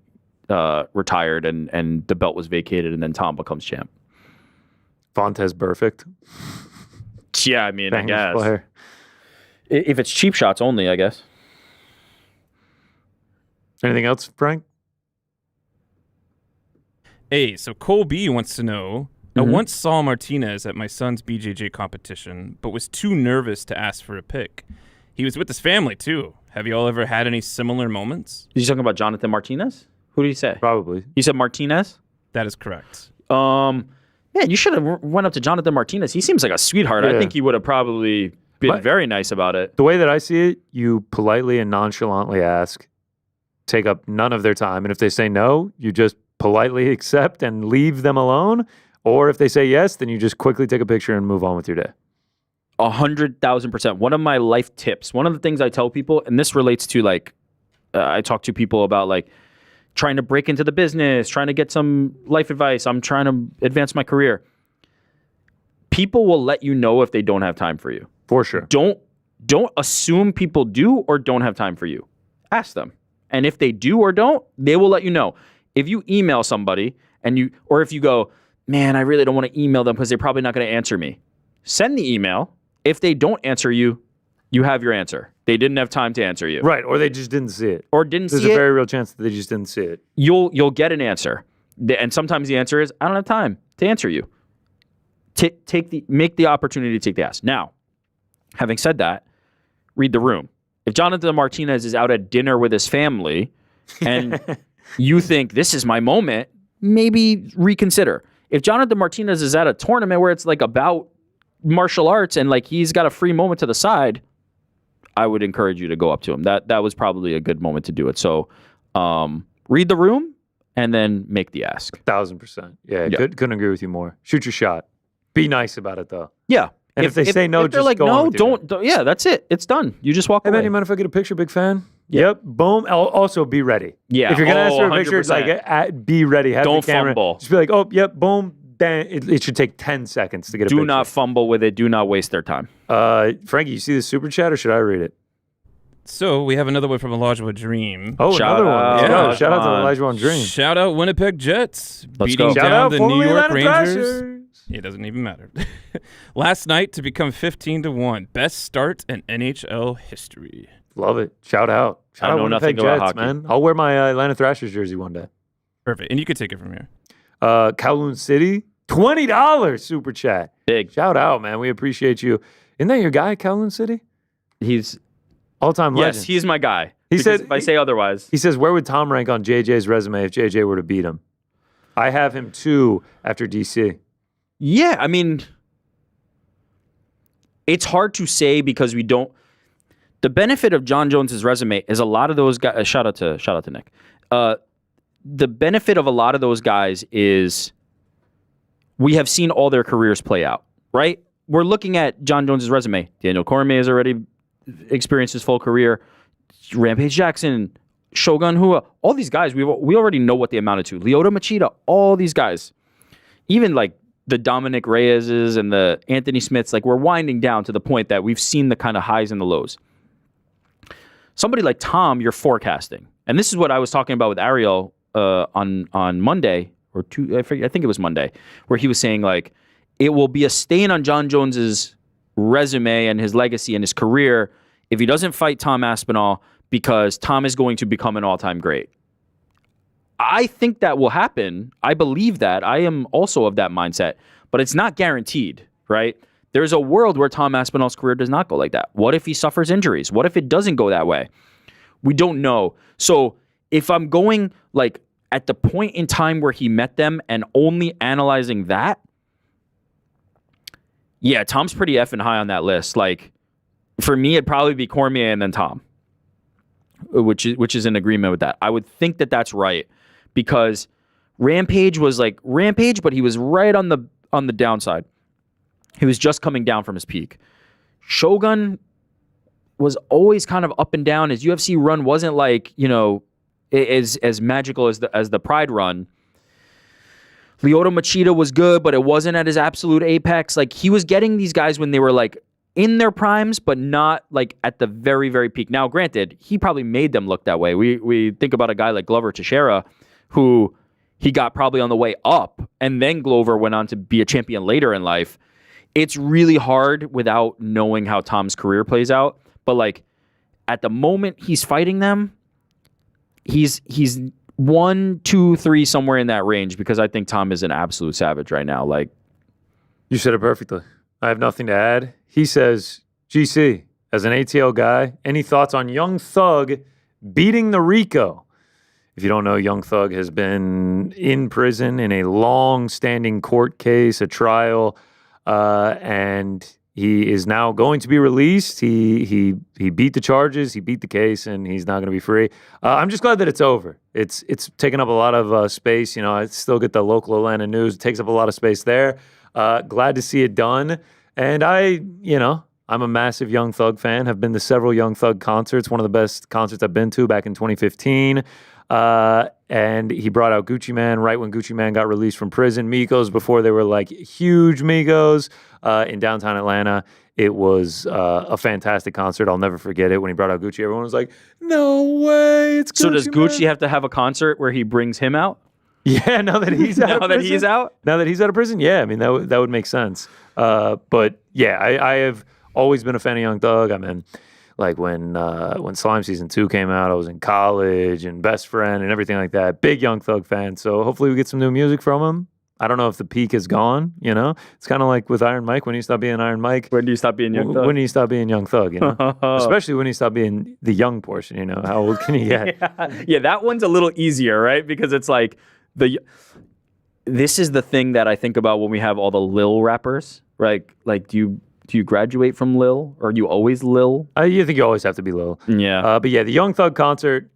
retired and the belt was vacated and then Tom becomes champ. Fontes perfect. Yeah, I mean, Bang I guess. Player. If it's cheap shots only, I guess. Anything else, Frank? Hey, so Cole B wants to know, I once saw Martinez at my son's BJJ competition, but was too nervous to ask for a pick. He was with his family, too. Have you all ever had any similar moments? Is he talking about Jonathan Martinez? Who did he say? Probably. He said Martinez? That is correct. Man, you should have went up to Jonathan Martinez. He seems like a sweetheart. Yeah. I think he would have probably been very nice about it. The way that I see it, you politely and nonchalantly ask, take up none of their time. And if they say no, you just politely accept and leave them alone. Or if they say yes, then you just quickly take a picture and move on with your day. 100,000%. One of my life tips, one of the things I tell people, and this relates to like, I talk to people about like trying to break into the business, trying to get some life advice. I'm trying to advance my career. People will let you know if they don't have time for you. For sure. Don't Don't assume people do or don't have time for you. Ask them. And if they do or don't, they will let you know. If you email somebody or if you go, man, I really don't want to email them because they're probably not going to answer me. Send the email. If they don't answer you, you have your answer. They didn't have time to answer you. Right, or they just didn't see it. There's a very real chance that they just didn't see it. You'll get an answer. And sometimes the answer is, I don't have time to answer you. Make the opportunity to take the ask. Now, having said that, read the room. If Jonathan Martinez is out at dinner with his family and you think this is my moment, maybe reconsider. If Jonathan Martinez is at a tournament where it's like about martial arts and like he's got a free moment to the side, I would encourage you to go up to him. That was probably a good moment to do it. So read the room and then make the ask. 1,000%. Yeah. Couldn't agree with you more. Shoot your shot. Be nice about it though. Yeah. And if they say no, if they're just like, go on no, with your don't. Yeah, that's it. It's done. You just walk Hey away. man, you mind if I get a picture? Big fan. Yep. Boom. Also, be ready. Yeah. If you're gonna ask for a 100%. picture, it's like be ready. Have Don't the camera. fumble. Just be like, oh, yep, boom. Then it should take 10 seconds to get a picture. Do not fumble with it. Do not waste their time. Frankie, you see the super chat or should I read it? So we have another one from Elijah Dream. Oh, Shout another one. out. Let's go. Yeah. Shout out to Elijah Dream. Shout out Winnipeg Jets Let's beating go. Shout down out the formerly New York Atlanta Rangers. Thrashers. It doesn't even matter. Last night to become 15-1, best start in NHL history. Love it. Shout out. Shout out know Winnipeg nothing about Jets, hockey. man. I'll wear my Atlanta Thrashers jersey one day. Perfect, and you can take it from here. Kowloon City, $20 super chat. Big. Shout out, man. We appreciate you. Isn't that your guy, Kowloon City? He's All-time legend. yes, he's my guy. He Because said- if I say otherwise, He says, where would Tom rank on JJ's resume if JJ were to beat him? I have him 2 after DC. yeah. I mean, it's hard to say because we don't. The benefit of Jon Jones's resume is a lot of those guys. Shout out to Nick. The benefit of a lot of those guys is we have seen all their careers play out. Right? We're looking at Jon Jones's resume. Daniel Cormier has already experienced his full career. Rampage Jackson, Shogun Hua, all these guys, we already know what they amounted to. Lyoto Machida, all these guys. Even like the Dominic Reyes's and the Anthony Smiths, like we're winding down to the point that we've seen the kind of highs and the lows. Somebody like Tom, you're forecasting. And this is what I was talking about with Ariel on Monday, or I think it was Monday, where he was saying like, it will be a stain on Jon Jones's resume and his legacy and his career if he doesn't fight Tom Aspinall because Tom is going to become an all-time great. I think that will happen. I believe that. I am also of that mindset, but it's not guaranteed, right? There's a world where Tom Aspinall's career does not go like that. What if he suffers injuries? What if it doesn't go that way? We don't know. So if I'm going like at the point in time where he met them and only analyzing that, yeah, Tom's pretty effing high on that list. Like, for me, it'd probably be Cormier and then Tom, which is in agreement with that. I would think that that's right because Rampage was like Rampage, but he was right on the downside. He was just coming down from his peak. Shogun was always kind of up and down. His UFC run wasn't like, as magical as the Pride run. Lyoto Machida was good, but it wasn't at his absolute apex. Like he was getting these guys when they were like in their primes, but not like at the very, very peak. Now, granted, he probably made them look that way. We think about a guy like Glover Teixeira, who he got probably on the way up, and then Glover went on to be a champion later in life. It's really hard without knowing how Tom's career plays out. But like at the moment he's fighting them, he's 1, 2, 3 somewhere in that range because I think Tom is an absolute savage right now. Like You said it perfectly. I have nothing to add. He says, GC, as an ATL guy, any thoughts on Young Thug beating the Rico? If you don't know, Young Thug has been in prison in a long-standing court case, a trial, and he is now going to be released. He beat the charges, he beat the case, and he's not going to be free. I'm just glad that it's over. It's taken up a lot of space. I still get the local Atlanta news. It takes up a lot of space there. Glad to see it done. And I'm a massive Young Thug fan. Have been to several Young Thug concerts. One of the best concerts I've been to back in 2015. And he brought out Gucci Mane right when Gucci Mane got released from prison. Migos before they were like huge Migos in downtown Atlanta. It was a fantastic concert. I'll never forget it. When he brought out Gucci, everyone was like, no way, it's Gucci. So does Gucci man. have to have a concert where he brings him out? Yeah, now that he's out Now that he's out? Now that he's out of prison, yeah, I mean, that would make sense. But yeah, I have always been a fan of Young Thug. I mean, like when Slime Season 2 came out, I was in college and best friend and everything like that. Big Young Thug fan. So hopefully we get some new music from him. I don't know if the peak is gone, you know? It's kind of like with Iron Mike. When do you stop being Iron Mike? When do you stop being Young Thug? When do you stop being Young Thug, you know? Especially when you stop being the young portion, you know? How old can you get? Yeah, that one's a little easier, right? Because it's like this is the thing that I think about when we have all the Lil rappers, right? Like, do you graduate from Lil? Or are you always Lil? You think you always have to be Lil. Yeah. But yeah, the Young Thug concert,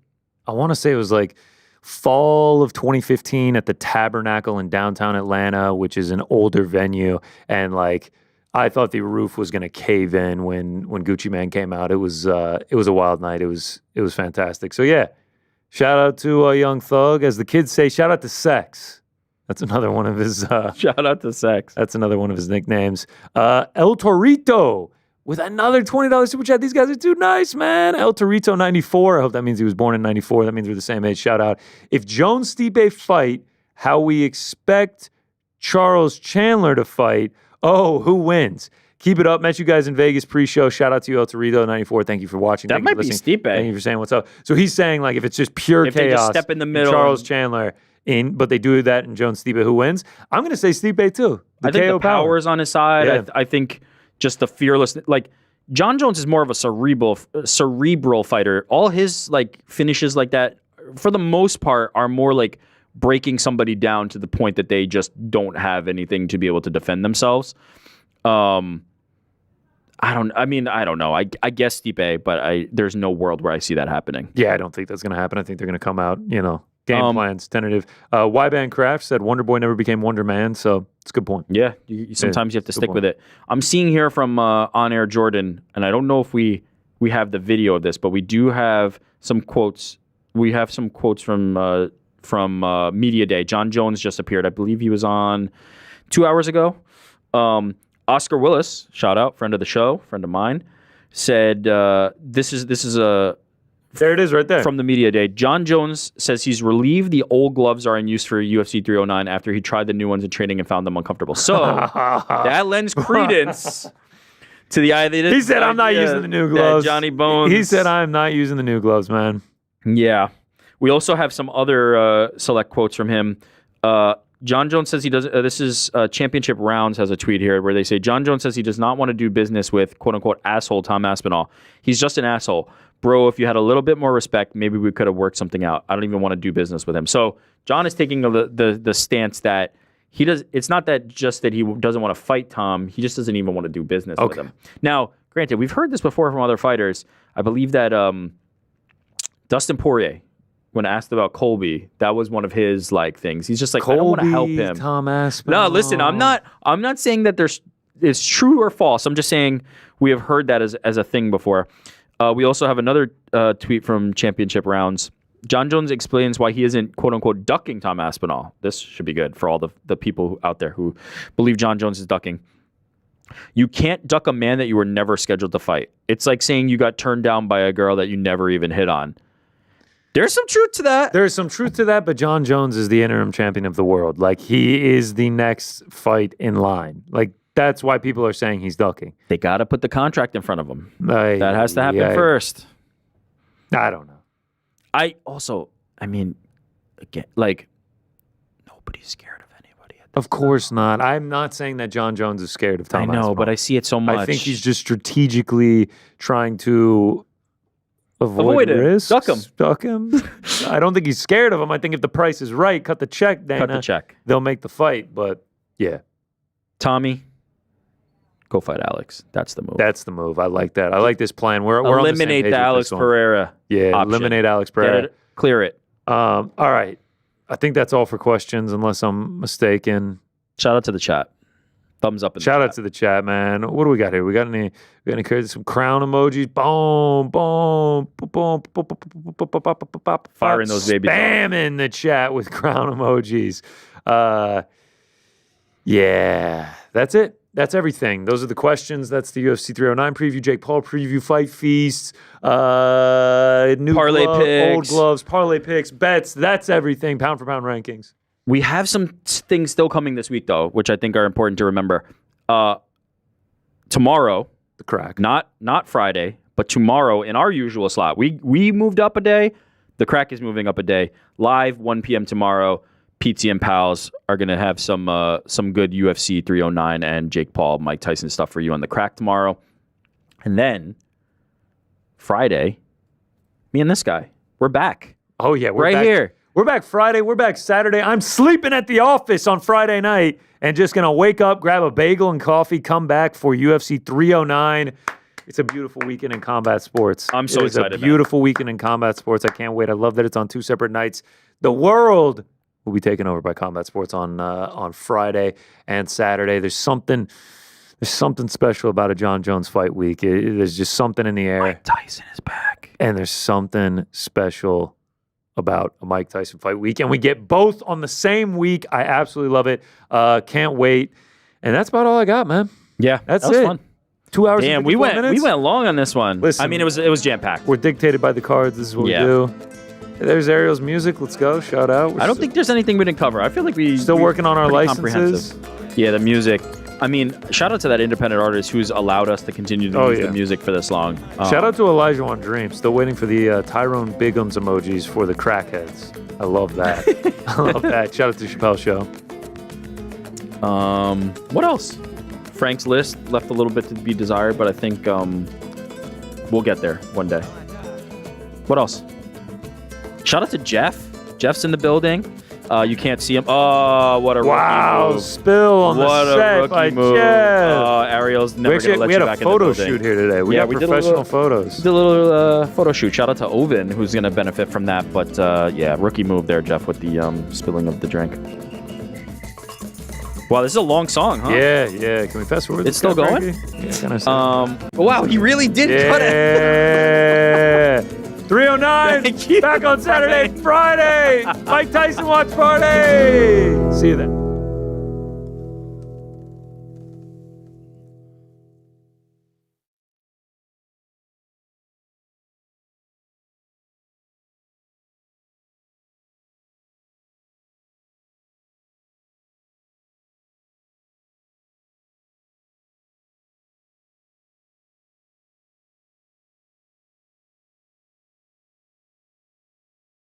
I want to say it was like fall of 2015 at the Tabernacle in downtown Atlanta, which is an older venue. And like, I thought the roof was going to cave in when Gucci Mane came out. It was a wild night. It was fantastic. So yeah, shout out to Young Thug. As the kids say, shout out to Sex. That's another one of his... shout out to Sex. That's another one of his nicknames. El Torito with another $20 super chat. These guys are too nice, man. El Torito 94. I hope that means he was born in 94. That means we're the same age. Shout out. If Jones Stipe fight, how we expect Charles Chandler to fight. Oh, who wins? Keep it up. Met you guys in Vegas pre-show. Shout out to you, El Torito 94. Thank you for watching. That might be Stipe. Thank you for saying what's up. So he's saying like if it's just pure if chaos, they just step in the middle, Charles Chandler but they do that in Jones Stipe, who wins? I'm going to say Stipe too. I think the power is on his side. Yeah. I think just the fearlessness. Like Jon Jones is more of a cerebral fighter. All his like finishes like that, for the most part, are more like breaking somebody down to the point that they just don't have anything to be able to defend themselves. I don't know. I guess Stipe, but there's no world where I see that happening. Yeah, I don't think that's going to happen. I think they're going to come out, game plans, tentative. Y-Band Craft said Wonder Boy never became Wonder Man, so it's a good point. Yeah, sometimes you have to stick with it. I'm seeing here from On Air Jordan, and I don't know if we have the video of this, but we do have some quotes. We have some quotes from Media Day. Jon Jones just appeared. I believe he was on 2 hours ago. Oscar Willis, shout out, friend of the show, friend of mine, said this is a... There it is right there. From the Media Day. Jon Jones says he's relieved the old gloves are in use for UFC 309 after he tried the new ones in training and found them uncomfortable. So that lends credence to the idea. He said, I'm not using the new gloves. Johnny Bones. He said, I'm not using the new gloves, man. Yeah. We also have some other select quotes from him. Jon Jones says he does. This is Championship Rounds has a tweet here where they say Jon Jones says he does not want to do business with quote unquote asshole Tom Aspinall. He's just an asshole. Bro, if you had a little bit more respect, maybe we could have worked something out. I don't even want to do business with him. So Jon is taking the stance that he does. It's not that just that he doesn't want to fight Tom. He just doesn't even want to do business with him. Now, granted, we've heard this before from other fighters. I believe that Dustin Poirier, when asked about Colby, that was one of his like things. He's just like, I don't want to help him. Tom Aspinall. No, listen, I'm not saying that it's true or false. I'm just saying we have heard that as a thing before. We also have another tweet from Championship Rounds. Jon Jones explains why he isn't quote unquote ducking Tom Aspinall. This should be good for all the people out there who believe Jon Jones is ducking. You can't duck a man that you were never scheduled to fight. It's like saying you got turned down by a girl that you never even hit on. There's some truth to that. There's some truth to that, but Jon Jones is the interim champion of the world. Like, he is the next fight in line. Like, that's why people are saying he's ducking. They got to put the contract in front of him. That has to happen first. I don't know. Again, like, nobody's scared of anybody. Of course not. I'm not saying that Jon Jones is scared of Tom I know, Aspinall. but I see it so much. I think he's just strategically trying to avoid risks. Duck him. I don't think he's scared of him. I think if the price is right, cut the check, Dana. Cut the check. They'll make the fight, but yeah. Tommy, go fight Alex. That's the move. That's the move. I like that. I like this plan. We're eliminate on the same page the Alex Pereira. Yeah, option. eliminate Alex Pereira. Clear it. All right. I think that's all for questions, unless I'm mistaken. Shout out to the chat. Thumbs up. Shout out to the chat, man. What do we got here? We got any some crown emojis? Boom, boom, boom, boom, firing those babies. Spamming the chat with crown emojis. Yeah, that's it. That's everything. Those are the questions. That's the UFC 309 preview, Jake Paul preview, Fight Feasts, new Parlay picks. old gloves, parlay picks, bets. That's everything. Pound for pound rankings. We have some things still coming this week, though, which I think are important to remember. Tomorrow, The crack. not Friday, but tomorrow in our usual slot. We moved up a day. The crack is moving up a day. Live 1 p.m. tomorrow. Pizzi and Pals are going to have some good UFC 309 and Jake Paul, Mike Tyson stuff for you on the crack tomorrow. And then Friday, me and this guy, we're back. Oh, yeah. We're right back. here. We're back Friday. We're back Saturday. I'm sleeping at the office on Friday night and just going to wake up, grab a bagel and coffee, come back for UFC 309. It's a beautiful weekend in combat sports. I'm so excited, It's a beautiful weekend in combat sports. I can't wait. I love that it's on 2 separate nights. The world will be taken over by combat sports on Friday and Saturday. There's something special about a Jon Jones fight week. There's just something in the air. Mike Tyson is back. And there's something special about a Mike Tyson fight week. And we get both on the same week. I absolutely love it. Can't wait. And that's about all I got, man. Yeah, That's that was it. fun. 2 hours Damn, and we 54 went minutes. long on this one. Listen, I mean, it was jam packed. We're dictated by the cards. This is what we do. There's Ariel's music. Let's go. Shout out. I don't think there's anything we didn't cover. I feel like we Still working on our pretty licenses. comprehensive. Yeah, the music. I mean, shout out to that independent artist who's allowed us to continue to use the music for this long. Shout out to Elijah on Dream. Still waiting for the Tyrone Bigums emojis for the crackheads. I love that. I love that. Shout out to Chappelle Show. What else? Frank's list left a little bit to be desired, but I think we'll get there one day. What else? Shout out to Jeff. Jeff's in the building. You can't see him. Oh, what a rookie move. Spill on the set by Jeff. Ariel's never going to let you back in the building. We had a photo shoot here today. We got professional photos. We did a little photo shoot. Shout out to Oven, who's going to benefit from that. But yeah, rookie move there, Jeff, with the spilling of the drink. Wow, this is a long song, huh? Yeah. Can we fast forward? It's still going? Yeah, kind of. Wow, he really did cut it. Yeah. 309. Back on Saturday, Friday. Mike Tyson watch party. See you then.